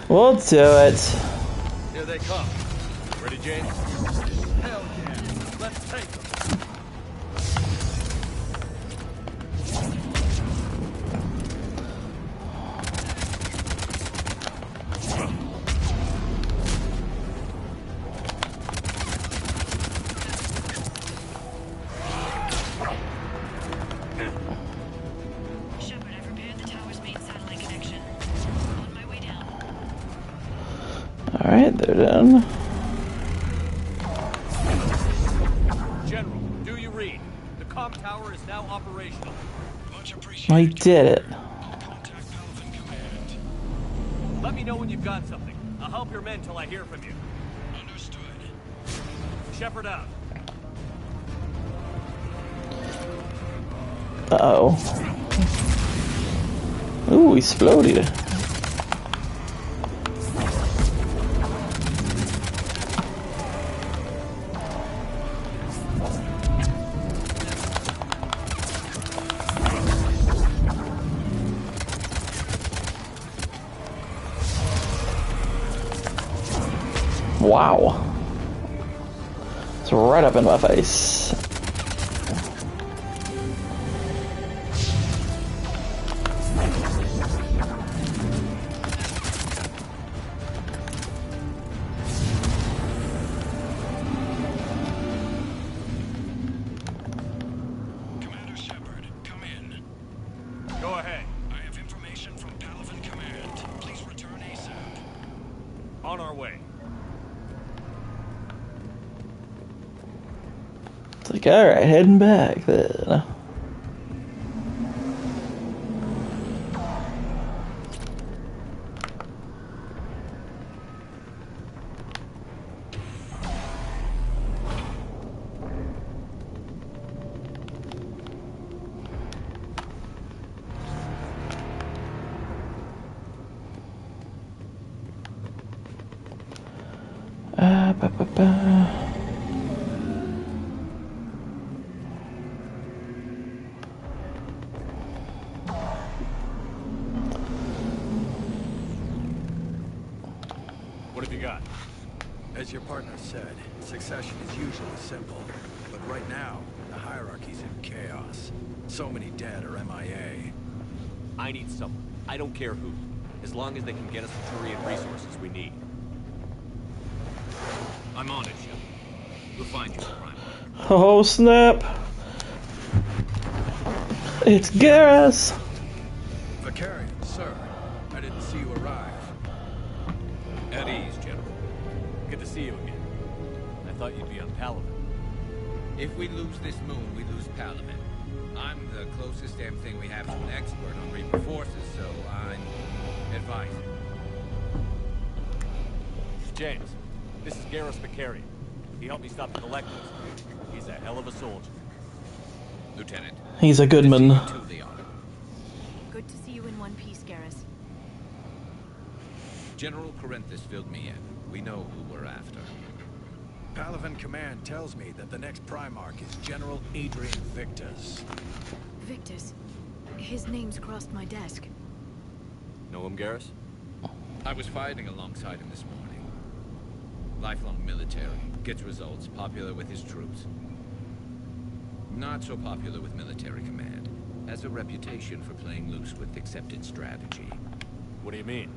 We'll do it. Here they come. Ready, James? Hell yeah. Let's take them. Alright, they're done. General, do you read? The comm tower is now operational. Much appreciated. I did it. Contact Palaven Command. Let me know when you've got something. I'll help your men till I hear from you. Understood. Shepard out. Uh-oh. Ooh, exploded. Wow. It's right up in my face. Commander Shepard, come in. Go ahead. I have information from Palaven Command. Please return ASAP. On our way. It's like, alright, heading back then. Ba-ba-ba-ba. What have you got? As your partner said, succession is usually simple. But right now, the hierarchy's in chaos. So many dead or MIA. I need someone. I don't care who. As long as they can get us the Turian resources we need. I'm on it, Shep. We'll find you, Prime. Oh snap! It's Garrus! Vicarian, sir. I didn't see you arrive. At ease, General. Good to see you again. I thought you'd be on Palaven. If we lose this moon, we lose Palaven. I'm the closest damn thing we have to an expert on Reaper forces, so I'm advising. James, this is Garrus Vicarian. He helped me stop the Collectors. He's a hell of a soldier. Lieutenant. He's a good man. Good to see you in one piece, Garrus. General Corinthus filled me in. We know who we're after. Palaven Command tells me that the next Primarch is General Adrian Victus. Victus. His name's crossed my desk. Know him, Garrus? I was fighting alongside him this morning. Lifelong military. Gets results. Popular with his troops. Not so popular with military command. Has a reputation for playing loose with accepted strategy. What do you mean?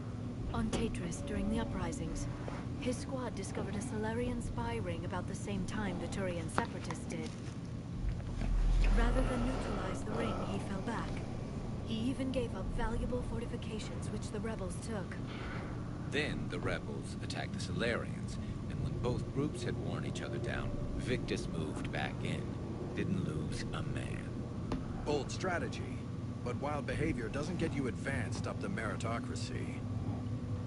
On Tatris, during the uprisings, his squad discovered a Solarian spy ring about the same time the Turian separatists did. Rather than neutralize the ring, he fell back. He even gave up valuable fortifications which the rebels took. Then the rebels attacked the Solarians, and when both groups had worn each other down, Victus moved back in. Didn't lose a man. Bold strategy, but wild behavior doesn't get you advanced up the meritocracy.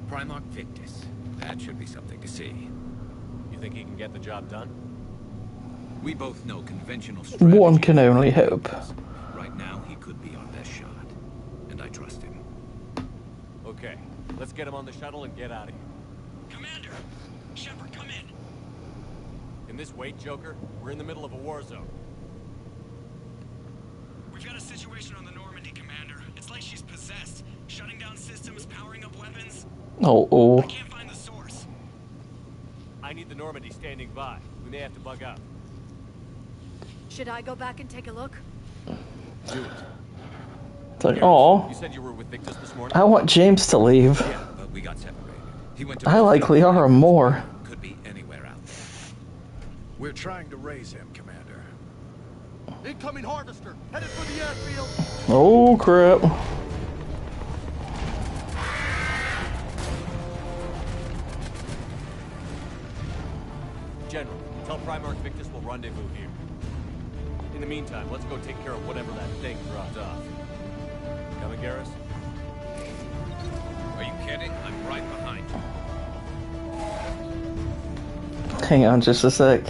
Primarch Victus. That should be something to see. You think he can get the job done? We both know conventional strategy. One can only hope. Right now, he could be our best shot. And I trust him. Okay, let's get him on the shuttle and get out of here. Commander! Shepard, come in! In this wait, Joker, we're in the middle of a war zone. We've got a situation on the Normandy, Commander. It's like she's possessed. Shutting down systems, powering up weapons. Oh. I can't find the source. I need the Normandy standing by. We may have to bug up. Should I go back and take a look? Do it. It's like, oh. You said you were with Victus this morning? I want James to leave. Yeah, but we got separated. He went to I like Liara more. Could be anywhere out there. We're trying to raise him, Commander. Incoming harvester, headed for the airfield. Oh crap. General, tell Primarch Victus we'll rendezvous here. In the meantime, let's go take care of whatever that thing dropped off. Coming, Garrus? Are you kidding? I'm right behind you. Hang on just a sec.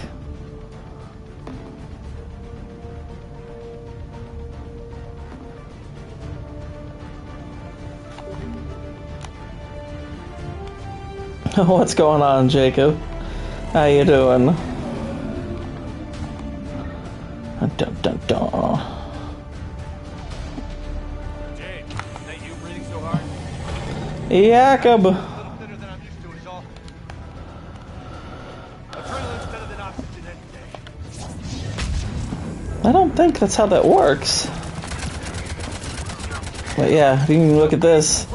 What's going on, Jacob? How you doing? Dun, dun, dun. James, is that you breathing so hard? Jacob! Thinner than I'm used to is all. Adrenaline's better than oxygen any day. I don't think that's how that works. But yeah, you can look at this.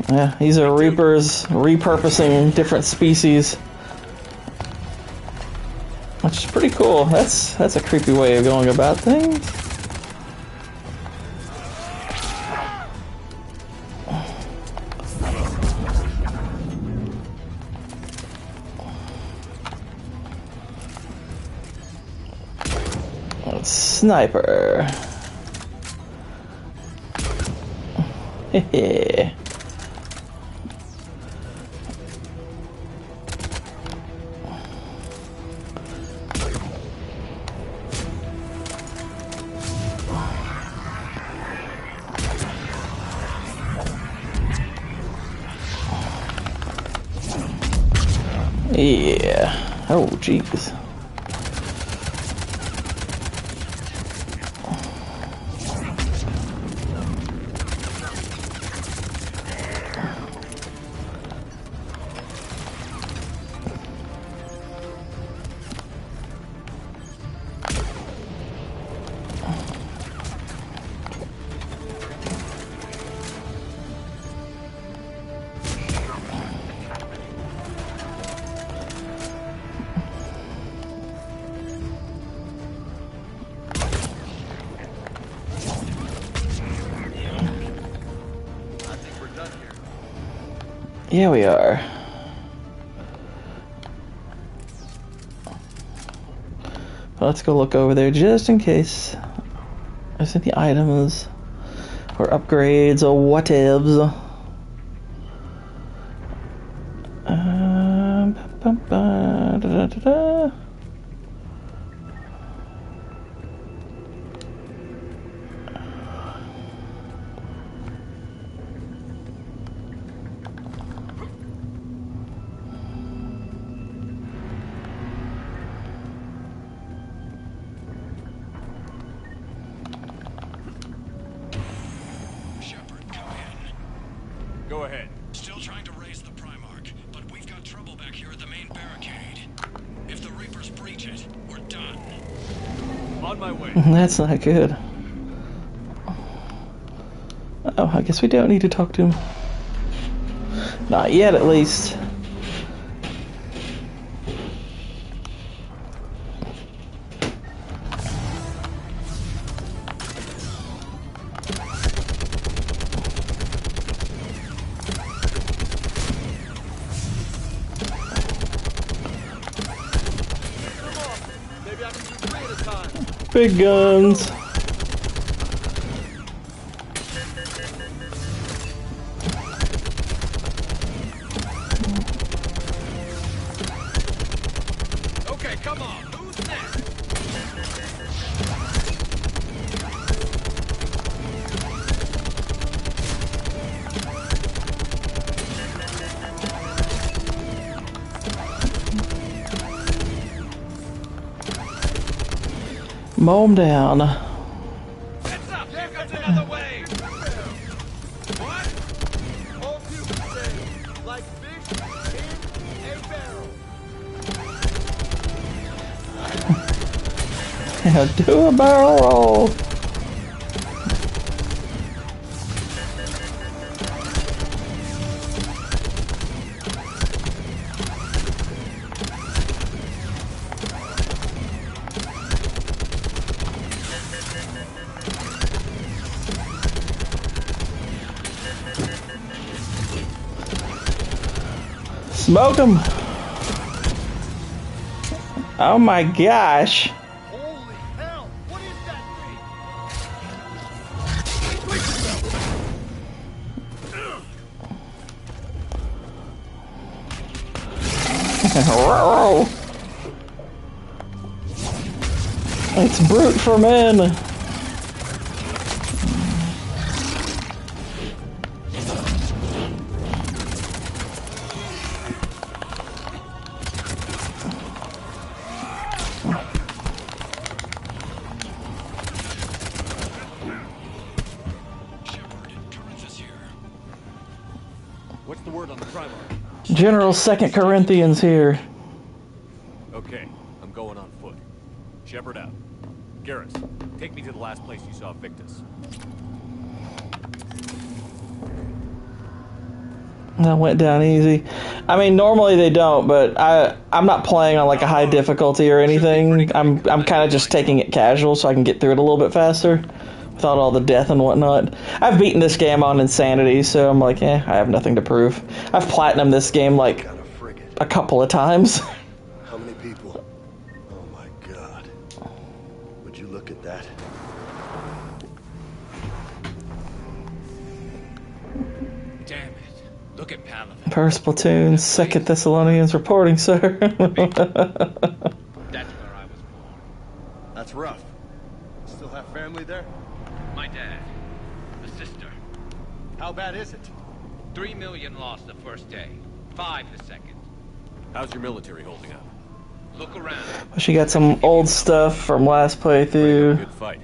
Yeah, these are Reapers repurposing different species. Which is pretty cool. That's a creepy way of going about things. Sniper. Hehe. Yeah. Oh, jeez. Yeah, we are. Let's go look over there just in case there's any items or upgrades or whatevs. Da-da-da-da. Go ahead. Still trying to raise the Primarch, but we've got trouble back here at the main barricade. If the Reapers breach it, we're done. On my way. That's not good. Oh, I guess we don't need to talk to him. Not yet, at least. Big guns. Okay, come on. Who's next? Mow him down. Heads up! Here comes another wave! What? All humans say, like fish in a barrel. Yeah, do a barrel roll. Smoke him! Oh my gosh! Holy hell! What is that It's brute for men! What's the word on the Primarch? General 2nd Corinthians here. Okay, I'm going on foot. Shepard out. Garrus, take me to the last place you saw Victus. That went down easy. I mean, normally they don't, but I'm not playing on like a high difficulty or anything. I'm kind of just taking it casual so I can get through it a little bit faster without all the death and whatnot. I've beaten this game on Insanity, so I'm like, I have nothing to prove. I've platinumed this game like a couple of times. How many people? Oh my god. Would you look at that? Damn it. Look at Palaven. First platoon, 2nd Thessalonians reporting, sir. That's where I was born. That's rough. Still have family there? My dad. The sister. How bad is it? 3 million lost the first day. 5 the second. How's your military holding up? Look around. She got some old stuff from last playthrough. Good fight.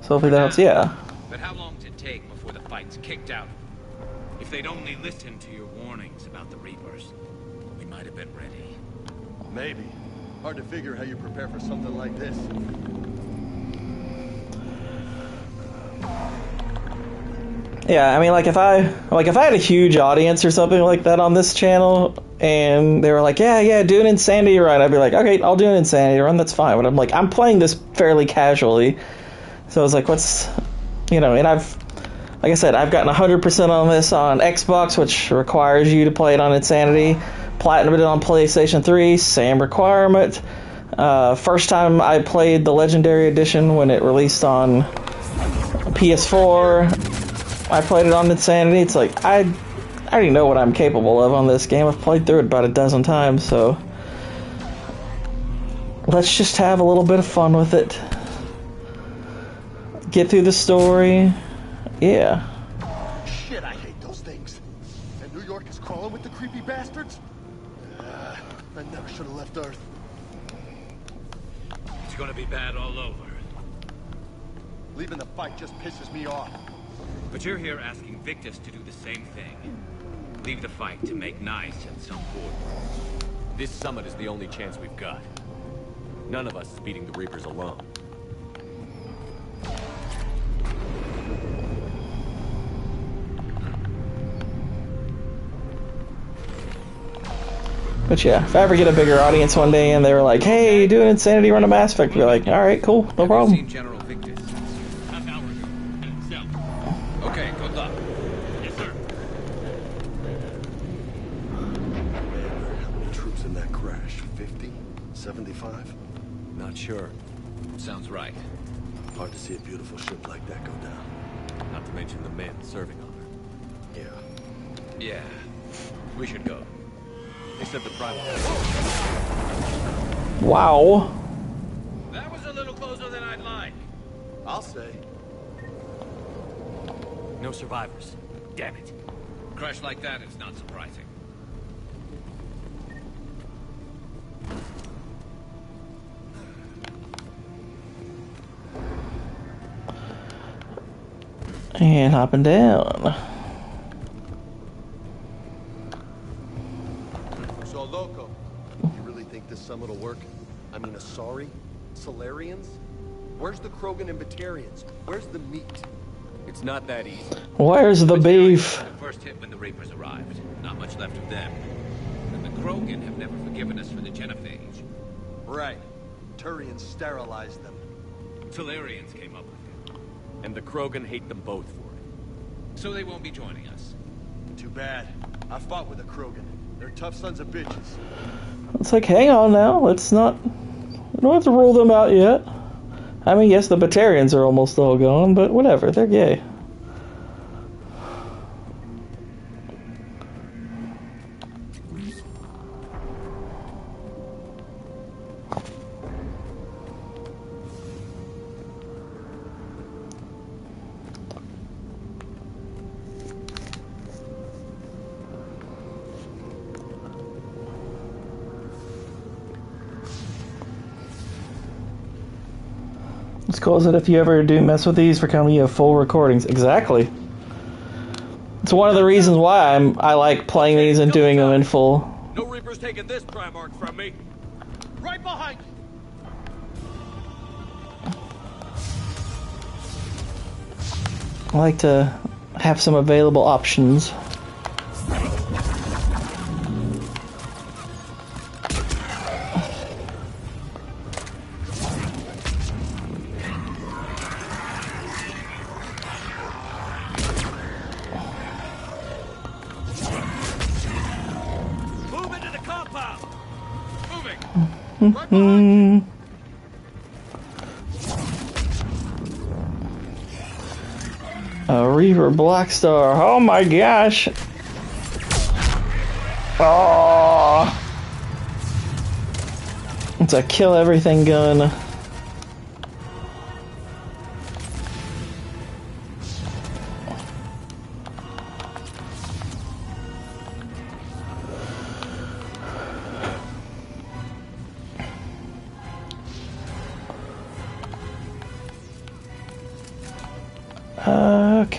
So hopefully that helps. Yeah. But how long does it take before the fight's kicked out? If they'd only listened to your warnings about the Reapers, we might have been ready. Maybe. Hard to figure how you prepare for something like this. Yeah, I mean, like if I had a huge audience or something like that on this channel, and they were like, yeah, do an insanity run, I'd be like, okay, I'll do an insanity run, that's fine. But I'm like, I'm playing this fairly casually, so I was like, what's, and like I said, I've gotten 100% on this on Xbox, which requires you to play it on insanity. Platinum it on PlayStation 3, same requirement. First time I played the Legendary Edition when it released on PS4. I played it on Insanity. It's like, I already know what I'm capable of on this game. I've played through it about a dozen times, so let's just have a little bit of fun with it. Get through the story. Yeah. Shit, I hate those things. And New York is crawling with the creepy bastards? I never should have left Earth. It's gonna be bad all over. Leaving the fight just pisses me off. But you're here asking Victus to do the same thing. Leave the fight to make nice at some point. This summit is the only chance we've got. None of us is beating the Reapers alone. But yeah, if I ever get a bigger audience one day and they were like, hey, do an insanity run of Mass Effect, we're like, alright, cool, no problem. Seen General Victus? Half hour ago. Okay, good luck. Yes, sir. How many troops in that crash? 50? 75? Not sure. Sounds right. Hard to see a beautiful ship like that go down. Not to mention the men serving on her. Yeah. We should go. They said the primal. Wow. That was a little closer than I'd like. I'll say. No survivors. Damn it. Crash like that is not surprising. And hopping down. So, Loco, you really think this summit will work? I mean, Asari? Solarians? Where's the Krogan and Batarians? Where's the meat? It's not that easy. Where's the beef? First hit when the Reapers arrived. Not much left of them. And the Krogan have never forgiven us for the genophage. Right. Turians sterilized them. Solarians came up with it. And the Krogan hate them both for it. So they won't be joining us. Too bad. I fought with the Krogan. They're tough sons of bitches. It's like, hang on now, let's not... We don't have to rule them out yet. I mean, yes, the Batarians are almost all gone, but whatever, they're gay. It's cool that if you ever do mess with these for coming, you have full recordings. Exactly. It's one of the reasons why I like playing these and doing them in full. No Reaper's taking this Primarch from me. Right behind you. I like to have some available options. A Reaper Black Star. Oh my gosh. Oh. It's a kill everything gun.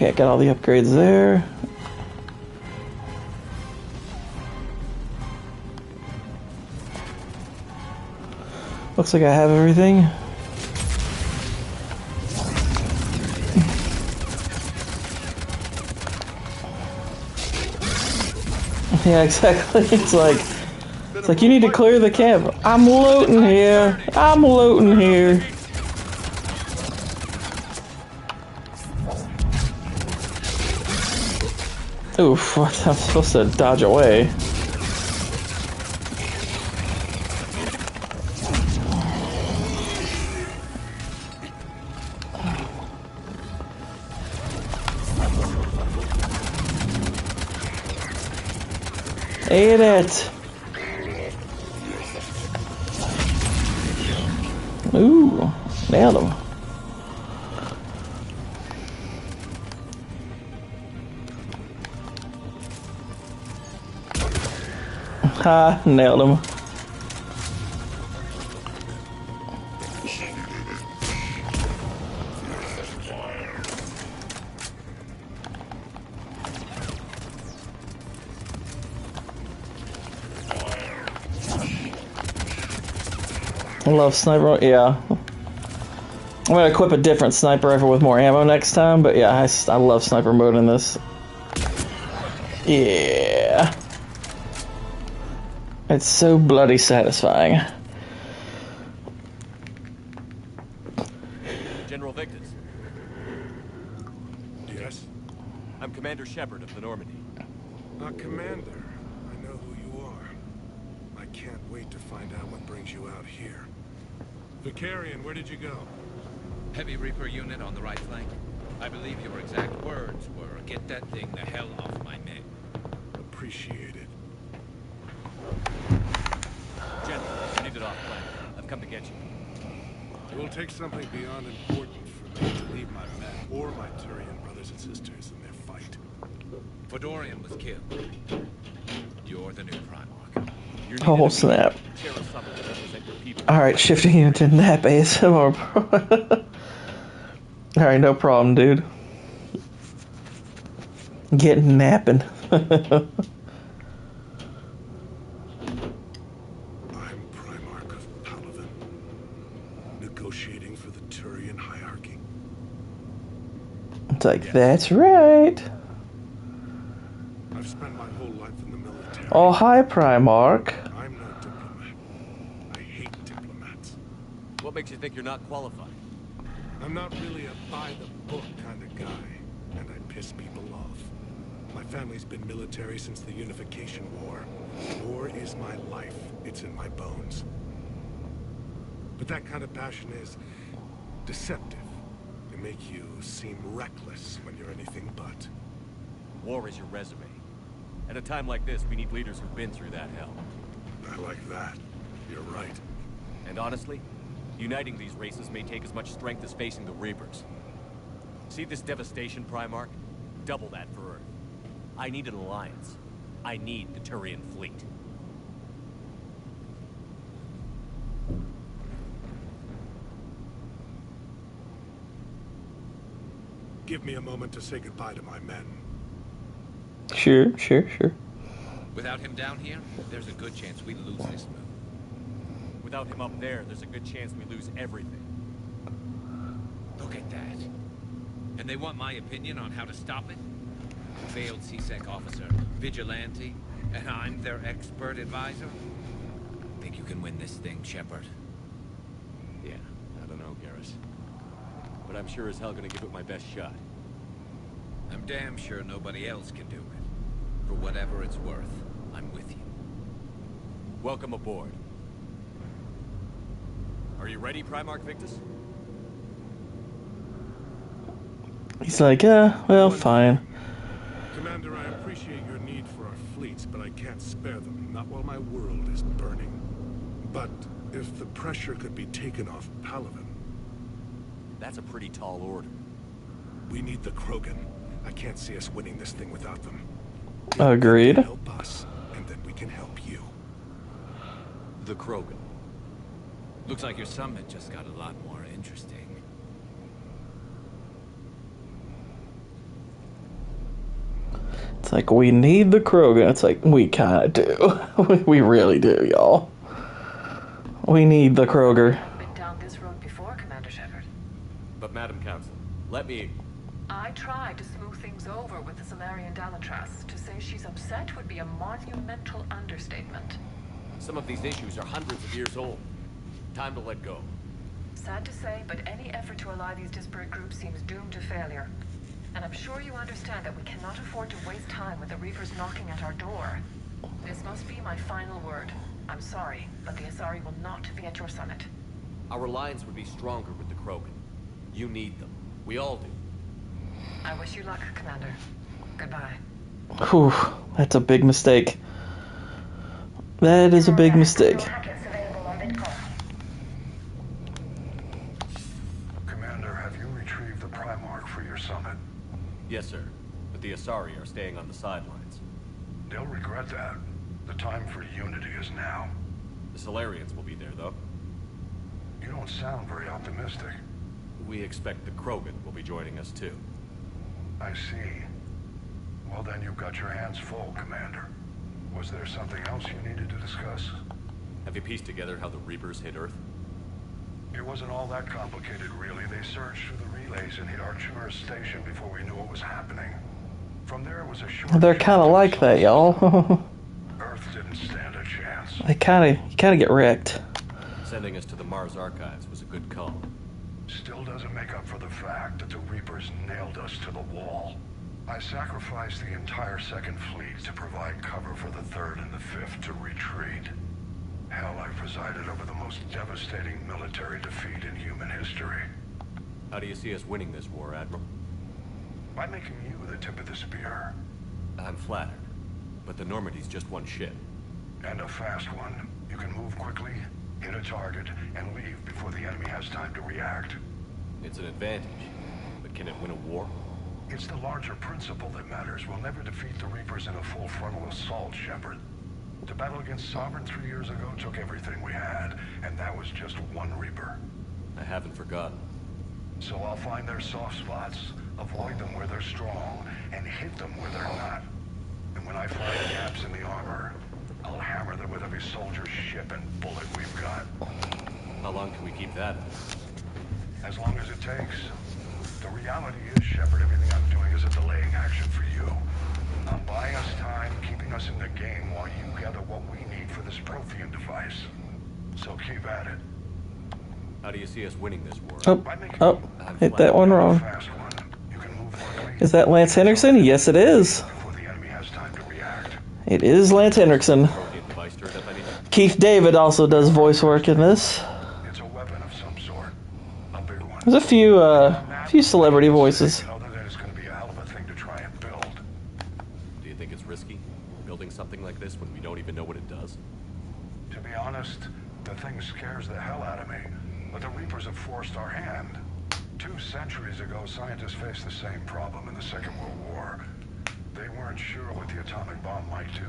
Okay, I got all the upgrades there. Looks like I have everything. Yeah, exactly. It's like you need to clear the camp. I'm looting here. I'm looting here. Oof, what? I'm supposed to dodge away. Ate it. Ooh, nailed him. Ha, nailed him. I love sniper. Yeah. I'm gonna equip a different sniper rifle with more ammo next time, but yeah, I love sniper mode in this. Yeah. It's so bloody satisfying. General Victus. Yes? I'm Commander Shepard of the Normandy. Commander, I know who you are. I can't wait to find out what brings you out here. Vicarian, where did you go? Heavy Reaper unit on the right flank. I believe your exact words were, "Get that thing the hell off my men." Appreciate it. General, I need it off planet. I've come to get you. It will take something beyond important for me to leave my men or my Turian brothers and sisters in their fight. Fedorian was killed. You're the new Primarch. Oh snap. Alright, shifting into nap ASMR. Alright, no problem, dude. Getting napping. I'm Primarch of Palaven, negotiating for the Turian hierarchy. It's like, that's right. I've spent my whole life in the military. Oh, hi, Primarch. I'm no diplomat. I hate diplomats. What makes you think you're not qualified? I'm not really a by-the-book kind of guy, and I piss people off. My family's been military since the Unification War. War is my life. It's in my bones. But that kind of passion is deceptive. They make you seem reckless when you're anything but. War is your resume. At a time like this, we need leaders who've been through that hell. I like that. You're right. And honestly, uniting these races may take as much strength as facing the Reapers. See this devastation, Primarch? Double that for Earth. I need an alliance. I need the Turian fleet. Give me a moment to say goodbye to my men. Sure. Without him down here, there's a good chance we lose this move. Without him up there, there's a good chance we lose everything. Look at that. And they want my opinion on how to stop it? Failed CSEC officer, vigilante, and I'm their expert advisor? Think you can win this thing, Shepard? Yeah, I don't know, Garrus. But I'm sure as hell gonna give it my best shot. I'm damn sure nobody else can do it. For whatever it's worth, I'm with you. Welcome aboard. Are you ready, Primarch Victus? He's like, yeah, well, fine. Commander, I appreciate your need for our fleets, but I can't spare them, not while my world is burning. But if the pressure could be taken off Palaven... That's a pretty tall order. We need the Krogan. I can't see us winning this thing without them. Agreed. They can help us, and then we can help you. The Krogan. Looks like your summit just got a lot more interesting. It's like, we need the Krogan. It's like, we kinda do. We really do, y'all. We need the Kroger. Been down this road before, Commander Shepard. But Madam Counsel, let me... I tried to smooth things over with the Solarian Dalatras. To say she's upset would be a monumental understatement. Some of these issues are hundreds of years old. Time to let go. Sad to say, but any effort to ally these disparate groups seems doomed to failure. And I'm sure you understand that we cannot afford to waste time with the Reapers knocking at our door. This must be my final word. I'm sorry, but the Asari will not be at your summit. Our alliance would be stronger with the Krogan. You need them. We all do. I wish you luck, Commander. Goodbye. Whew, that's a big mistake. That is a big mistake. Commander, have you retrieved the Primarch for your summit? Yes, sir. But the Asari are staying on the sidelines. They'll regret that. The time for unity is now. The Solarians will be there, though. You don't sound very optimistic. We expect the Krogan will be joining us, too. I see. Well, then you've got your hands full, Commander. Was there something else you needed to discuss? Have you pieced together how the Reapers hit Earth? It wasn't all that complicated, really. They surged through the relays and hit Artura's station before we knew what was happening. From there, it was a short... They're kind of like that, y'all. Earth didn't stand a chance. You kind of get wrecked. Sending us to the Mars archives was a good call. Still doesn't make up for the fact that the Reapers nailed us to the wall. I sacrificed the entire Second Fleet to provide cover for the Third and the Fifth to retreat. Hell, I presided over the most devastating military defeat in human history. How do you see us winning this war, Admiral? By making you the tip of the spear. I'm flattered, but the Normandy's just one ship. And a fast one. You can move quickly, hit a target, and leave before the enemy has time to react. It's an advantage, but can it win a war? It's the larger principle that matters. We'll never defeat the Reapers in a full frontal assault, Shepard. The battle against Sovereign 3 years ago took everything we had, and that was just one Reaper. I haven't forgotten. So I'll find their soft spots, avoid them where they're strong, and hit them where they're not. And when I find gaps in the armor, I'll hammer them with every soldier, ship, and bullet we've got. How long can we keep that? As long as it takes. The reality is, Shepard, everything I'm doing is a delaying action for you. I'm buying us time, keeping us in the game while you gather what we need for this Prothean device. So keep at it. How do you see us winning this war? Oh, hit that one wrong. Is that Lance Henriksen? Yes, it is. It is Lance Henriksen. Keith David also does voice work in this. There's a few celebrity voices. Do you think it's risky, building something like this when we don't even know what it does? To be honest, the thing scares the hell out of me. But the Reapers have forced our hand. 2 centuries ago, scientists faced the same problem in the Second World War. They weren't sure what the atomic bomb might do.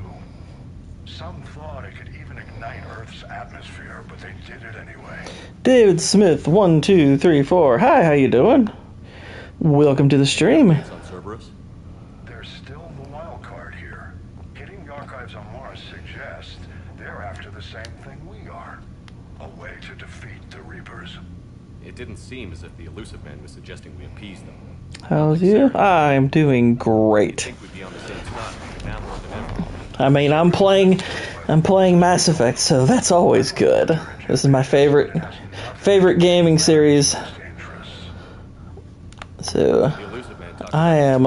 Some thought it could even ignite Earth's atmosphere, but they did it anyway. David Smith, 1, 2, 3, 4. Hi, how you doing? Welcome to the stream. There's still the wild card here. Hitting the archives on Mars suggests they're after the same thing we are. A way to defeat the Reapers. It didn't seem as if the Elusive Man was suggesting we appease them. How's you? I'm doing great. I mean, I'm playing Mass Effect, so that's always good. This is my favorite gaming series. So I am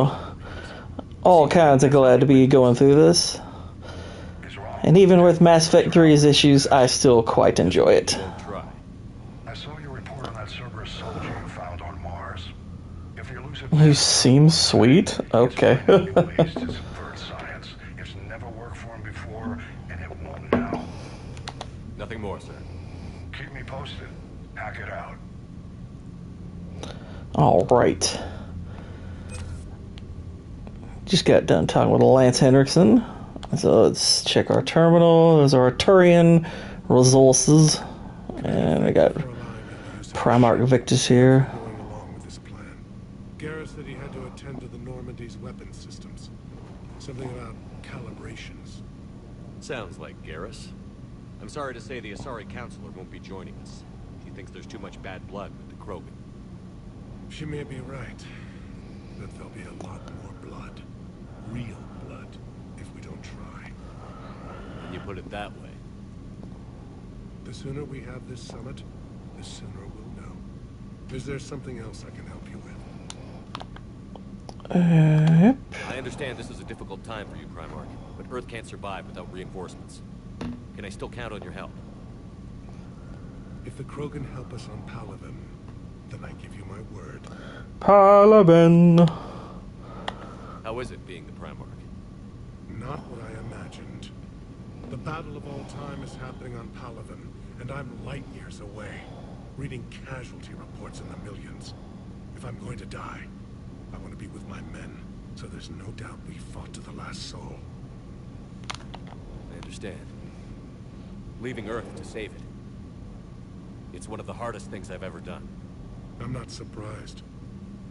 all kinds of glad to be going through this. And even with Mass Effect 3's issues, I still quite enjoy it. I saw your report on that Cerberus soldier you found on Mars. If the Elusive You seem sweet. Okay. science, it's never worked for him before, and it won't now. Nothing more, sir. Keep me posted. Hack it out. All right. Just got done talking with Lance Henriksen. So let's check our terminal. Those are Arturian resources. And I got Primarch Victus here. Garrus said he had to attend to the Normandy's weapon systems. Something about calibrations. Sounds like Garrus. I'm sorry to say the Asari Counselor won't be joining us. She thinks there's too much bad blood with the Krogan. She may be right, but there'll be a lot more blood. Real blood, if we don't try. When you put it that way. The sooner we have this summit, the sooner we'll know. Is there something else I can help you with? Yep. I understand this is a difficult time for you, Primarch, but Earth can't survive without reinforcements. Can I still count on your help? If the Krogan help us on Palaven, then I give you my word. Palaven. How is it being the Primarch? Not what I imagined. The battle of all time is happening on Palaven, and I'm light years away, reading casualty reports in the millions. If I'm going to die, I want to be with my men, so there's no doubt we fought to the last soul. I understand. Leaving Earth to save it. It's one of the hardest things I've ever done. I'm not surprised.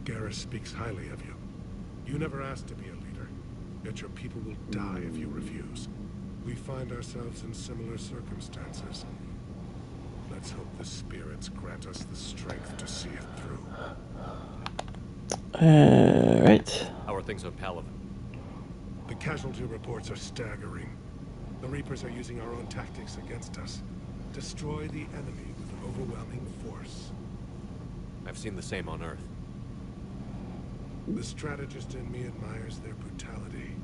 Garrus speaks highly of you. You never asked to be a leader, yet your people will die if you refuse. We find ourselves in similar circumstances. Let's hope the spirits grant us the strength to see it through. Right. How are things on Palaven? The casualty reports are staggering. The Reapers are using our own tactics against us. Destroy the enemy with overwhelming force. I've seen the same on Earth. The strategist in me admires their brutality.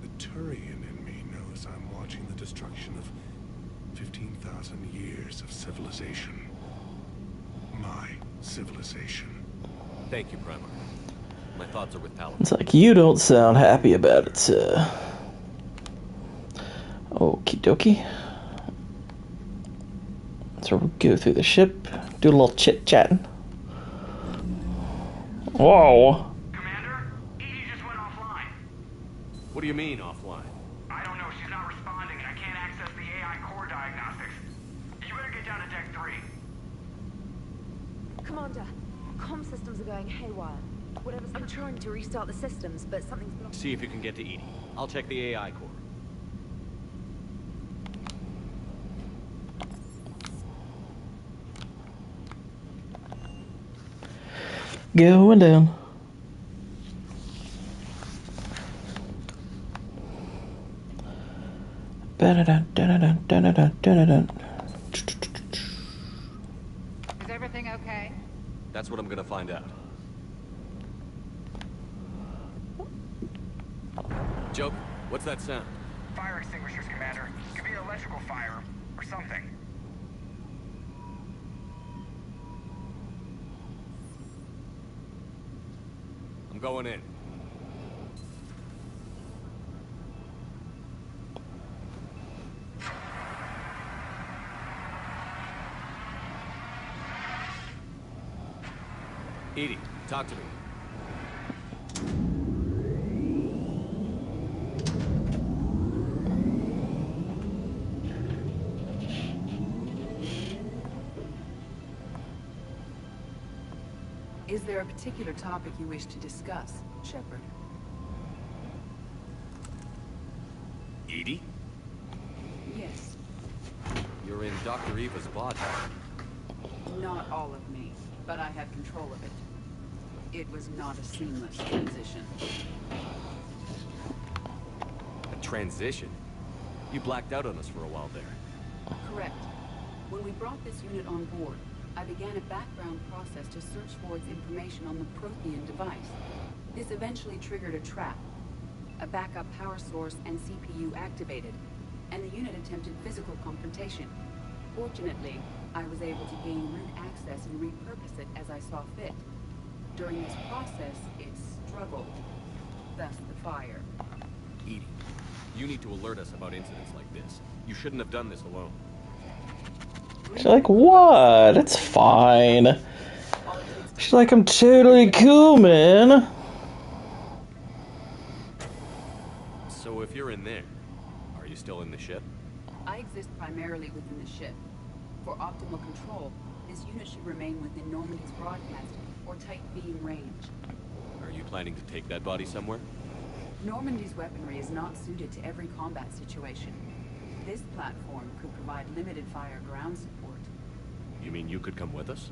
The Turian in me knows I'm watching the destruction of 15,000 years of civilization. My civilization. Thank you, Primarch. My thoughts are with Palaven. It's like you don't sound happy about it, sir. Okie dokie. So we'll go through the ship, do a little chit-chatting. Whoa. Commander, Edie just went offline. What do you mean, offline? I don't know, she's not responding and I can't access the AI core diagnostics. You better get down to Deck 3. Commander, comm systems are going haywire. I'm trying to restart the systems, but something's blocked. See if you can get to Edie. I'll check the AI core. Going down. Is everything okay? That's what I'm gonna find out. Joke, what's that sound? Fire extinguishers, Commander. Could be an electrical fire, or something. I'm going in. Edie, talk to me. Is there a particular topic you wish to discuss, Shepard? Edie? Yes. You're in Dr. Eva's body. Not all of me, but I had control of it. It was not a seamless transition. A transition? You blacked out on us for a while there. Correct. When we brought this unit on board, I began a background process to search for its information on the Prothean device. This eventually triggered a trap. A backup power source and CPU activated, and the unit attempted physical confrontation. Fortunately, I was able to gain root access and repurpose it as I saw fit. During this process, it struggled. Thus the fire. Edie, you need to alert us about incidents like this. You shouldn't have done this alone. She's like, what? It's fine. She's like, I'm totally cool, man. So if you're in there, are you still in the ship? I exist primarily within the ship. For optimal control, this unit should remain within Normandy's broadcast or tight beam range. Are you planning to take that body somewhere? Normandy's weaponry is not suited to every combat situation. This platform could provide limited fire ground support. You mean you could come with us?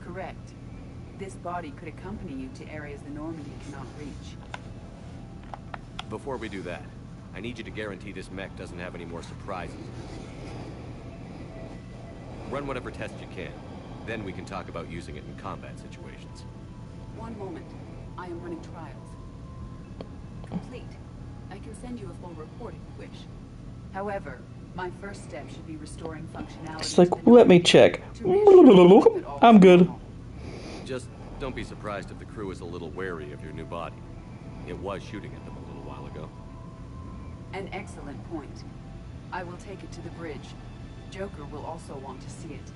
Correct. This body could accompany you to areas the Normandy cannot reach. Before we do that, I need you to guarantee this mech doesn't have any more surprises. Run whatever tests you can. Then we can talk about using it in combat situations. One moment. I am running trials. Complete. I can send you a full report if you wish. However, my first step should be restoring functionality. It's like, let me check. I'm good. Just don't be surprised if the crew is a little wary of your new body. It was shooting at them a little while ago. An excellent point. I will take it to the bridge. Joker will also want to see it.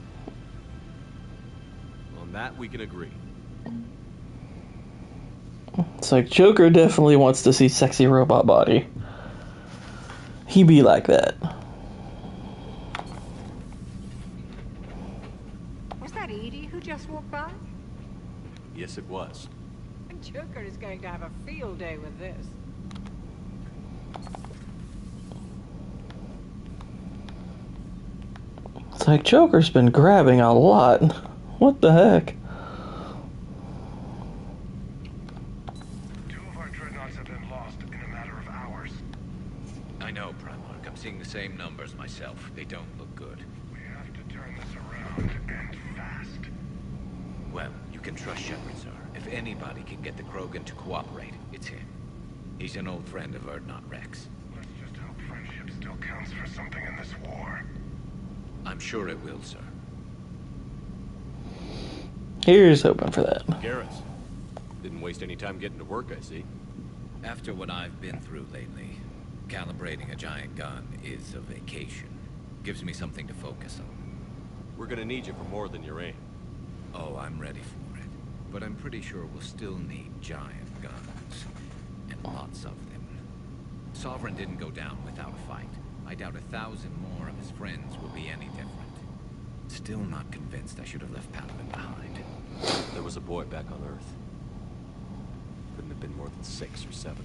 On that, we can agree. It's like Joker definitely wants to see sexy robot body. He be like that. Was that Edie who just walked by? Yes, it was. Joker is going to have a field day with this. It's like Joker's been grabbing a lot. What the heck? Two of our dreadnoughts have been lost in a matter of hours. I know, Primarch. I'm seeing the same numbers myself. They don't look good. We have to turn this around, and fast. Well, you can trust Shepard, sir. If anybody can get the Krogan to cooperate, it's him. He's an old friend of Erdnot Rex. Let's just hope friendship still counts for something in this war. I'm sure it will, sir. Here's hoping for that. Garrus. Didn't waste any time getting to work, I see. After what I've been through lately, calibrating a giant gun is a vacation. Gives me something to focus on. We're gonna need you for more than your aim. Oh, I'm ready for it. But I'm pretty sure we'll still need giant guns. And lots of them. Sovereign didn't go down without a fight. I doubt 1,000 more of his friends will be any different. Still not convinced I should have left Paladin behind. There was a boy back on Earth. Couldn't have been more than 6 or 7.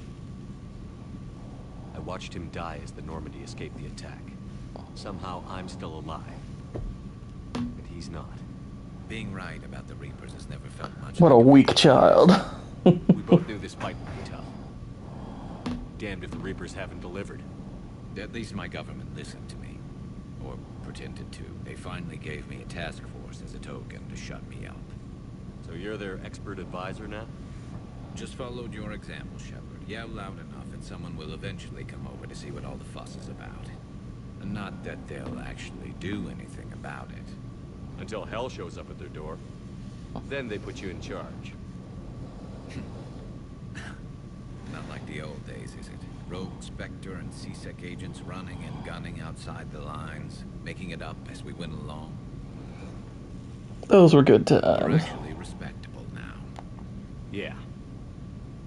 I watched him die as the Normandy escaped the attack. Somehow I'm still alive. And he's not. Being right about the Reapers has never felt much. What a weak child. We both knew this fight would be tough. Damned if the Reapers haven't delivered. At least my government listened to me. Or pretended to. They finally gave me a task force as a token to shut me up. So you're their expert advisor now? Just followed your example, Shepard. Yell loud enough and someone will eventually come over to see what all the fuss is about. Not that they'll actually do anything about it. Until hell shows up at their door. Then they put you in charge. Not like the old days, is it? Rogue Spectre and C-Sec agents running and gunning outside the lines, making it up as we went along. Those were good We're times. actually respectable now. Yeah.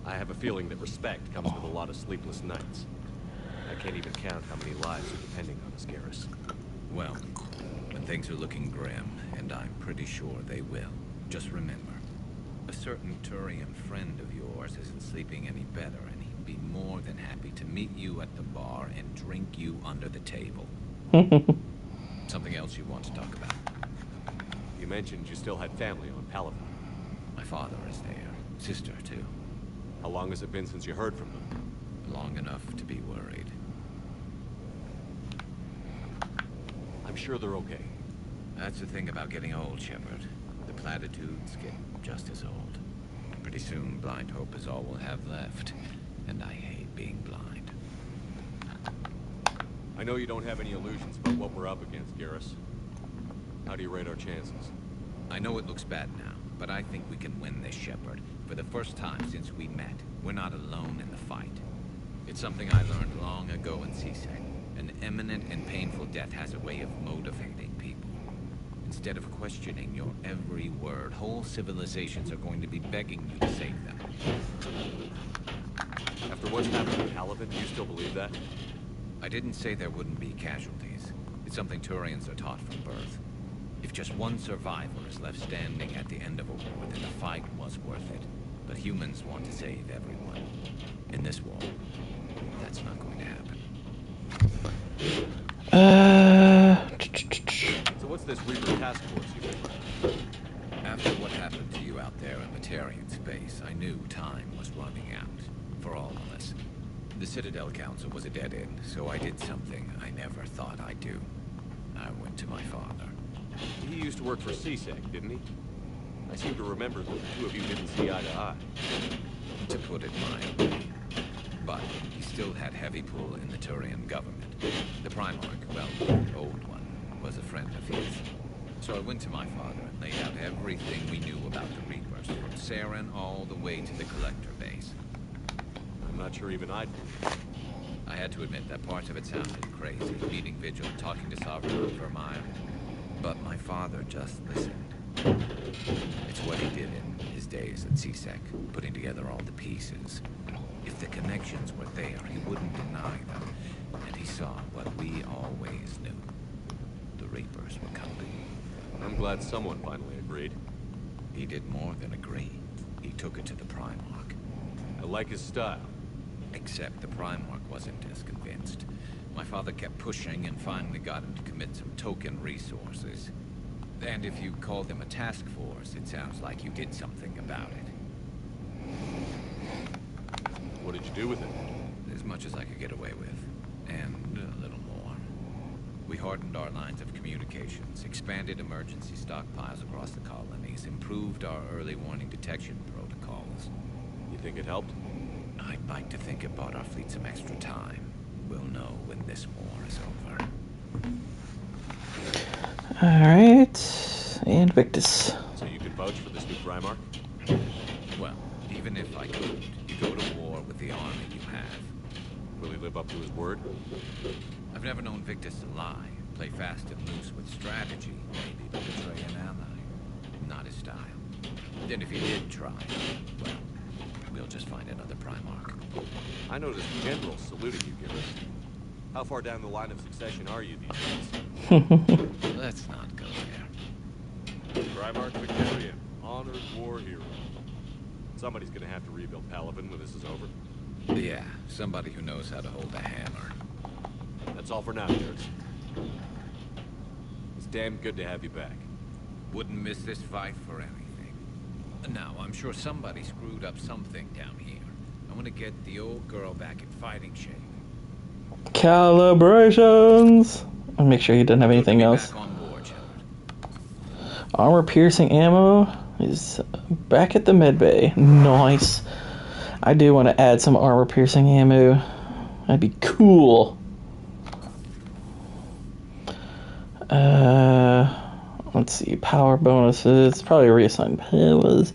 I have a feeling that respect comes with a lot of sleepless nights. I can't even count how many lives are depending on us, Garrus. Well, when things are looking grim, and I'm pretty sure they will, just remember, a certain Turian friend of yours isn't sleeping any better, and he'd be more than happy to meet you at the bar and drink you under the table. Something else you want to talk about? You mentioned you still had family on Palaven. My father is there. Sister, too. How long has it been since you heard from them? Long enough to be worried. I'm sure they're okay. That's the thing about getting old, Shepard. The platitudes get just as old. Pretty soon, blind hope is all we'll have left. And I hate being blind. I know you don't have any illusions about what we're up against, Garrus. How do you rate our chances? I know it looks bad now, but I think we can win this, Shepard. For the first time since we met, we're not alone in the fight. It's something I learned long ago in C-Sec. An imminent and painful death has a way of motivating people. Instead of questioning your every word, whole civilizations are going to be begging you to save them. After what's happened in Palaven, do you still believe that? I didn't say there wouldn't be casualties. It's something Turians are taught from birth. If just one survivor is left standing at the end of a war, then the fight was worth it. But humans want to save everyone. In this war, that's not going to happen. So what's this Reaper task force you've been running? After what happened to you out there in Batarian space, I knew time was running out. For all of us. The Citadel Council was a dead end, so I did something I never thought I'd do. I went to my father. He used to work for CSEC, didn't he? I seem to remember that the two of you didn't see eye to eye. To put it mildly. But he still had heavy pull in the Turian government. The Primarch, well, the old one, was a friend of his. So I went to my father and laid out everything we knew about the Reapers, from Saren all the way to the Collector base. I'm not sure even I'd believe. I had to admit that parts of it sounded crazy, meeting Vigil, talking to Sovereign for a mile. But my father just listened. It's what he did in his days at CSEC, putting together all the pieces. If the connections were there, he wouldn't deny them. And he saw what we always knew. The Reapers were coming. I'm glad someone finally agreed. He did more than agree. He took it to the Primarch. I like his style. Except the Primarch wasn't as convinced. My father kept pushing and finally got him to commit some token resources. And if you call them a task force, it sounds like you did something about it. What did you do with it? As much as I could get away with. And a little more. We hardened our lines of communications, expanded emergency stockpiles across the colonies, improved our early warning detection protocols. You think it helped? I'd like to think it bought our fleet some extra time. We'll know when this war is over. Alright. And Victus. So you can vouch for this new Primarch? Well, even if I could, you go to war with the army you have. Will he live up to his word? I've never known Victus to lie. Play fast and loose with strategy, maybe, but betray an ally. Not his style. Then if he did try, well, we'll just find another Primarch. I noticed generals saluting you, Garrus. How far down the line of succession are you these days? Let's not go there. Primarch Victorian, honored war hero. Somebody's gonna have to rebuild Palaven when this is over. Yeah, somebody who knows how to hold a hammer. That's all for now, Garrus. It's damn good to have you back. Wouldn't miss this fight for anything. Now, I'm sure somebody screwed up something down here. I want to get the old girl back in fighting shape. Calibrations! I'll make sure he doesn't have anything else. Armor piercing ammo is back at the medbay. Nice. I do want to add some armor piercing ammo. That'd be cool. Let's see. Power bonuses. Probably reassign powers.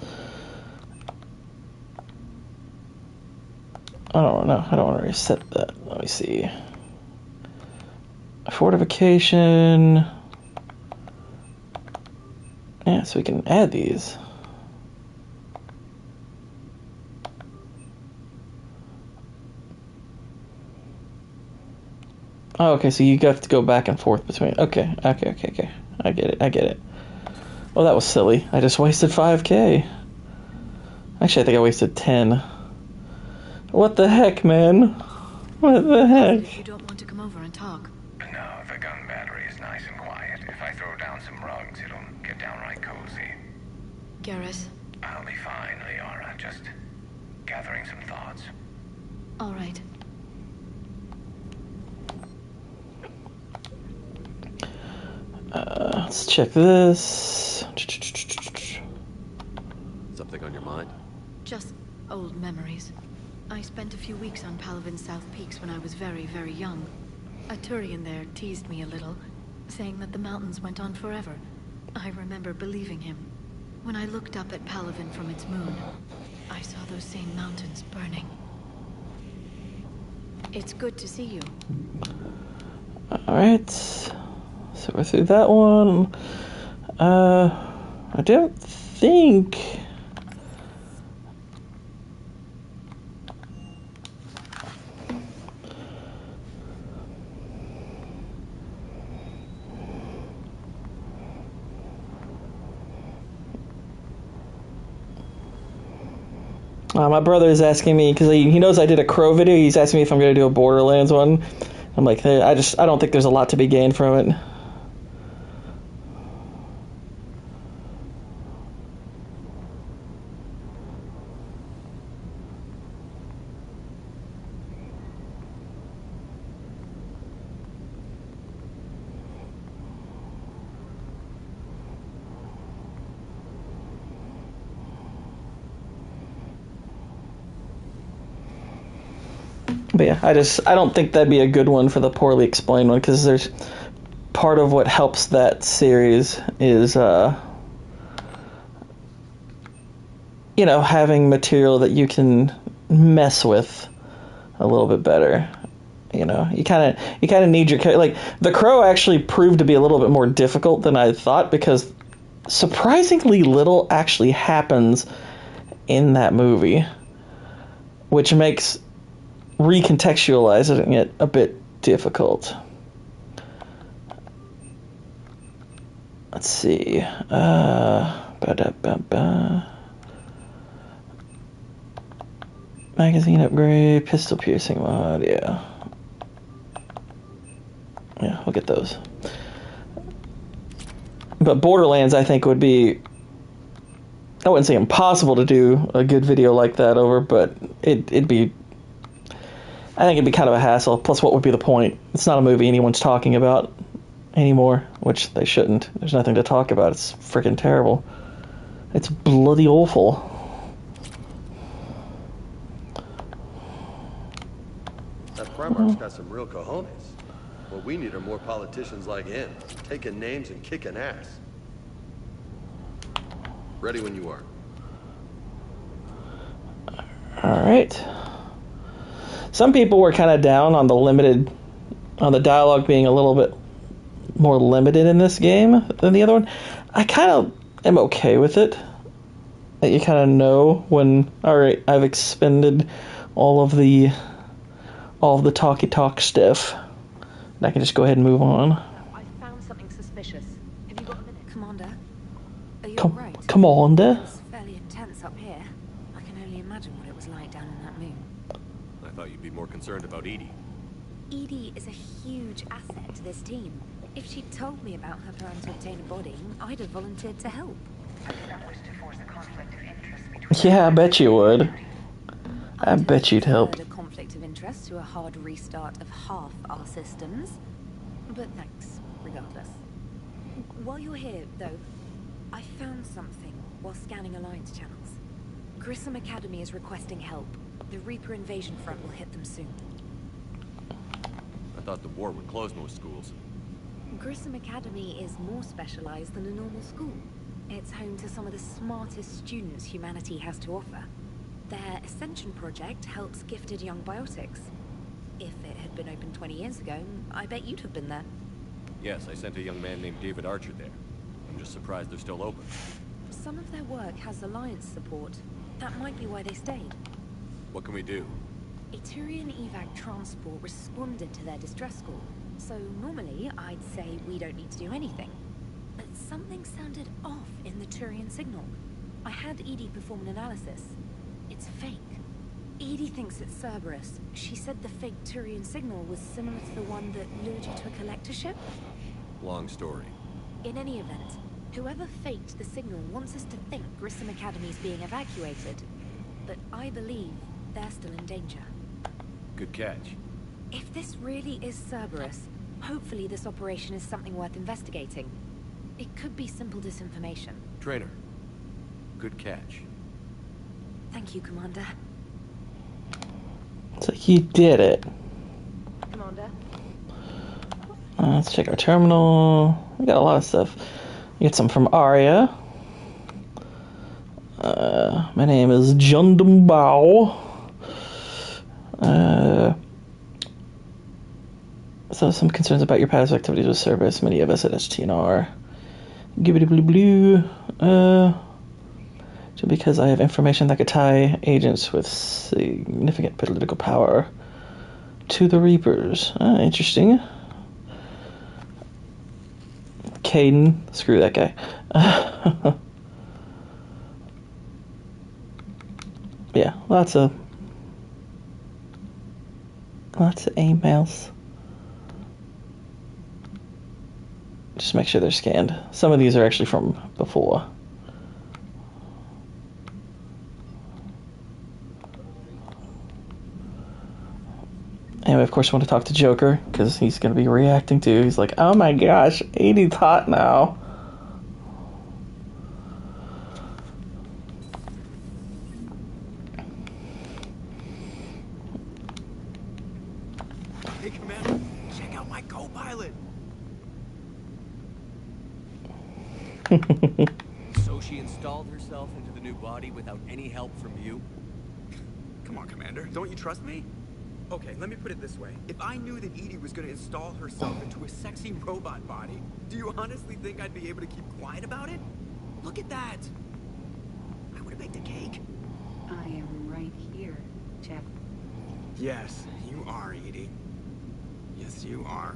I don't know. I don't want to reset that. Let me see. Fortification. Yeah, so we can add these. Oh, okay, so you have to go back and forth between. Okay. I get it. Well, that was silly. I just wasted 5k. Actually, I think I wasted 10. What the heck, man? What the heck? You don't want to come over and talk. No, the gun battery is nice and quiet. If I throw down some rugs, it'll get downright cozy. Garrus? I'll be fine, Liara. Just gathering some thoughts. All right. Let's check this. Something on your mind? Just old memories. I spent a few weeks on Palaven's South Peaks when I was very, very young. A Turian there teased me a little, saying that the mountains went on forever. I remember believing him. When I looked up at Palaven from its moon, I saw those same mountains burning. It's good to see you. Alright. So we're through that one. I don't think... My brother is asking me, because he knows I did a Crow video, he's asking me if I'm going to do a Borderlands one. I'm like, I don't think there's a lot to be gained from it. But yeah, I don't think that'd be a good one for the poorly explained one, because there's part of what helps that series is, having material that you can mess with a little bit better. You kind of need your character. Like, The Crow actually proved to be a little bit more difficult than I thought, because surprisingly little actually happens in that movie, which makes recontextualizing it a bit difficult. Let's see. Magazine upgrade, pistol piercing mod, yeah. Yeah, we'll get those. But Borderlands, I think, would be... I wouldn't say impossible to do a good video like that over, but it'd be... I think it'd be kind of a hassle. Plus, what would be the point? It's not a movie anyone's talking about anymore, which they shouldn't. There's nothing to talk about. It's freaking terrible. It's bloody awful. That Primarch's got some real cojones. What we need are more politicians like him, taking names and kicking ass. Ready when you are. Alright. Some people were kind of down on the dialogue being a little bit more limited in this game than the other one. I kind of am okay with it. That you kind of know when, alright, I've expended all of the talky talk stuff. And I can just go ahead and move on. I found something suspicious. Have you got a minute, Commander? Are you alright? Commander? It's fairly intense up here. I can only imagine what it was like down in that moon. I thought you'd be more concerned about Edie. Edie is a huge asset to this team. If she'd told me about her plan to obtain a body, I'd have volunteered to help. Yeah, I bet you would. I bet you'd help. A conflict of interest to a hard restart of half our systems. But thanks, regardless. While you're here, though, I found something while scanning Alliance channels. Grissom Academy is requesting help. The Reaper invasion front will hit them soon. I thought the war would close most schools. Grissom Academy is more specialized than a normal school. It's home to some of the smartest students humanity has to offer. Their Ascension project helps gifted young biotics. If it had been open 20 years ago, I bet you'd have been there. Yes, I sent a young man named David Archer there. I'm just surprised they're still open. Some of their work has Alliance support. That might be why they stayed. What can we do? A Turian evac transport responded to their distress call. So normally, I'd say we don't need to do anything. But something sounded off in the Turian signal. I had Edie perform an analysis. It's fake. Edie thinks it's Cerberus. She said the fake Turian signal was similar to the one that lured you to a collector ship. Long story. In any event, whoever faked the signal wants us to think Grissom Academy is being evacuated. But I believe they're still in danger. Good catch. If this really is Cerberus, hopefully this operation is something worth investigating. It could be simple disinformation. Trainer. Good catch. Thank you, Commander. So you did it. Commander? Let's check our terminal. We got a lot of stuff. We got some from Arya. My name is John Dumbao. So some concerns about your past activities with Cerberus. Many of us at STNR. Gibbity blue blue. Just because I have information that could tie agents with significant political power to the Reapers. Interesting. Caden. Screw that guy. Yeah, lots of emails. Just make sure they're scanned. Some of these are actually from before. And we, of course, want to talk to Joker, because he's going to be reacting too. He's like, oh my gosh, 80's hot now. Hey, Commander, check out my co-pilot. So she installed herself into the new body without any help from you? Come on, Commander, don't you trust me? Okay, let me put it this way. If I knew that Edie was going to install herself into a sexy robot body, do you honestly think I'd be able to keep quiet about it? Look at that! I would have baked a cake. I am right here, Jeff. Yes, you are, Edie. Yes, you are.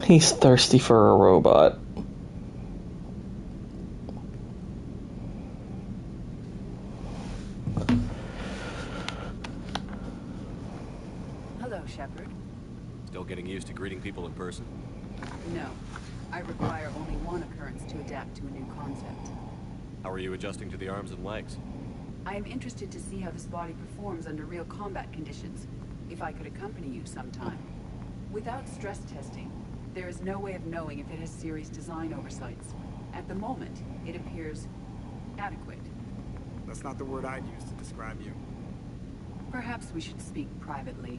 He's thirsty for a robot. Hello, Shepard. Still getting used to greeting people in person? No. I require only one occurrence to adapt to a new concept. How are you adjusting to the arms and legs? I am interested to see how this body performs under real combat conditions. If I could accompany you sometime. Without stress testing, there is no way of knowing if it has serious design oversights. At the moment, it appears adequate. That's not the word I'd use to describe you. Perhaps we should speak privately.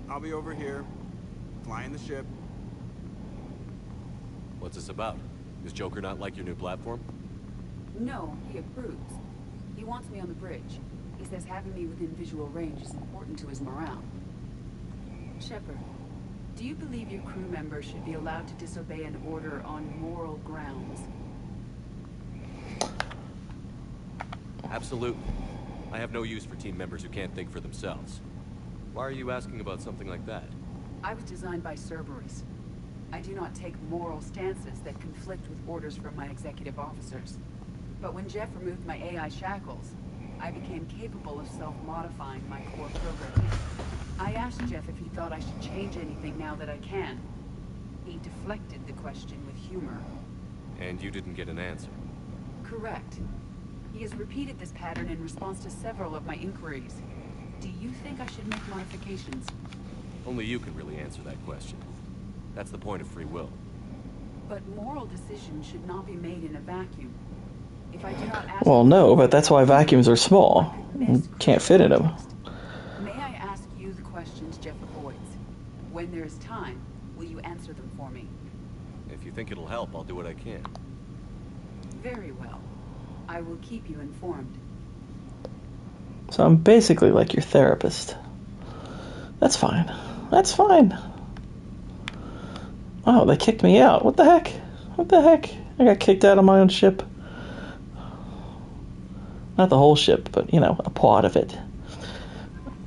I'll be over here, flying the ship. What's this about? Does Joker not like your new platform? No, he approves. He wants me on the bridge. He says having me within visual range is important to his morale. Shepard, do you believe your crew members should be allowed to disobey an order on moral grounds? Absolutely. I have no use for team members who can't think for themselves. Why are you asking about something like that? I was designed by Cerberus. I do not take moral stances that conflict with orders from my executive officers. But when Jeff removed my AI shackles, I became capable of self-modifying my core programming. I asked Jeff if he thought I should change anything now that I can. He deflected the question with humor. And you didn't get an answer? Correct. He has repeated this pattern in response to several of my inquiries. Do you think I should make modifications? Only you can really answer that question. That's the point of free will. But moral decisions should not be made in a vacuum. If I do not ask... Well, no, but that's why vacuums are small. You can't fit in them. May I ask you the questions Jeff avoids? When there is time, will you answer them for me? If you think it'll help, I'll do what I can. Very well. I will keep you informed. So I'm basically like your therapist. That's fine. That's fine. Oh, they kicked me out. What the heck? What the heck? I got kicked out of my own ship. Not the whole ship, but, you know, a part of it.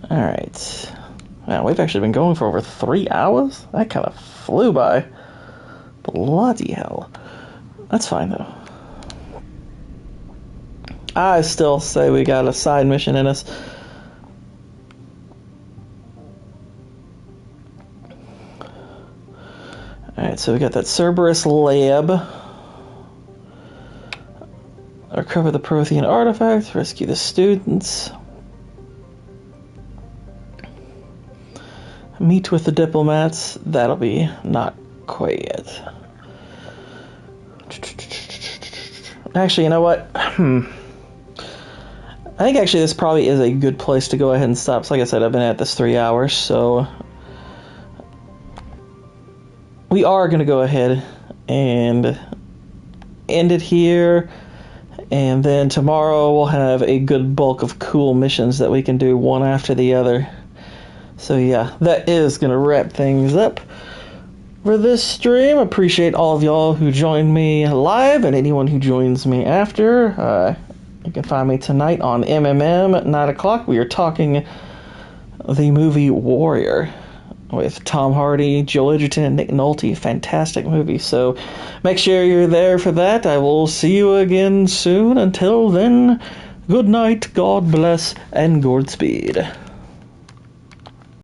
Alright. Wow, we've actually been going for over 3 hours? That kind of flew by. Bloody hell. That's fine, though. I still say we got a side mission in us. Alright, so we got that Cerberus lab. Recover the Prothean artifacts, rescue the students. Meet with the diplomats. That'll be not quite yet. Actually, you know what? I think actually this probably is a good place to go ahead and stop. So like I said, I've been at this 3 hours, so we are going to go ahead and end it here. And then tomorrow we'll have a good bulk of cool missions that we can do one after the other. So yeah, that is going to wrap things up for this stream. Appreciate all of y'all who joined me live and anyone who joins me after. You can find me tonight on MMM at 9 o'clock. We are talking the movie Warrior with Tom Hardy, Joel Edgerton, and Nick Nolte. Fantastic movie. So make sure you're there for that. I will see you again soon. Until then, good night, God bless, and Godspeed.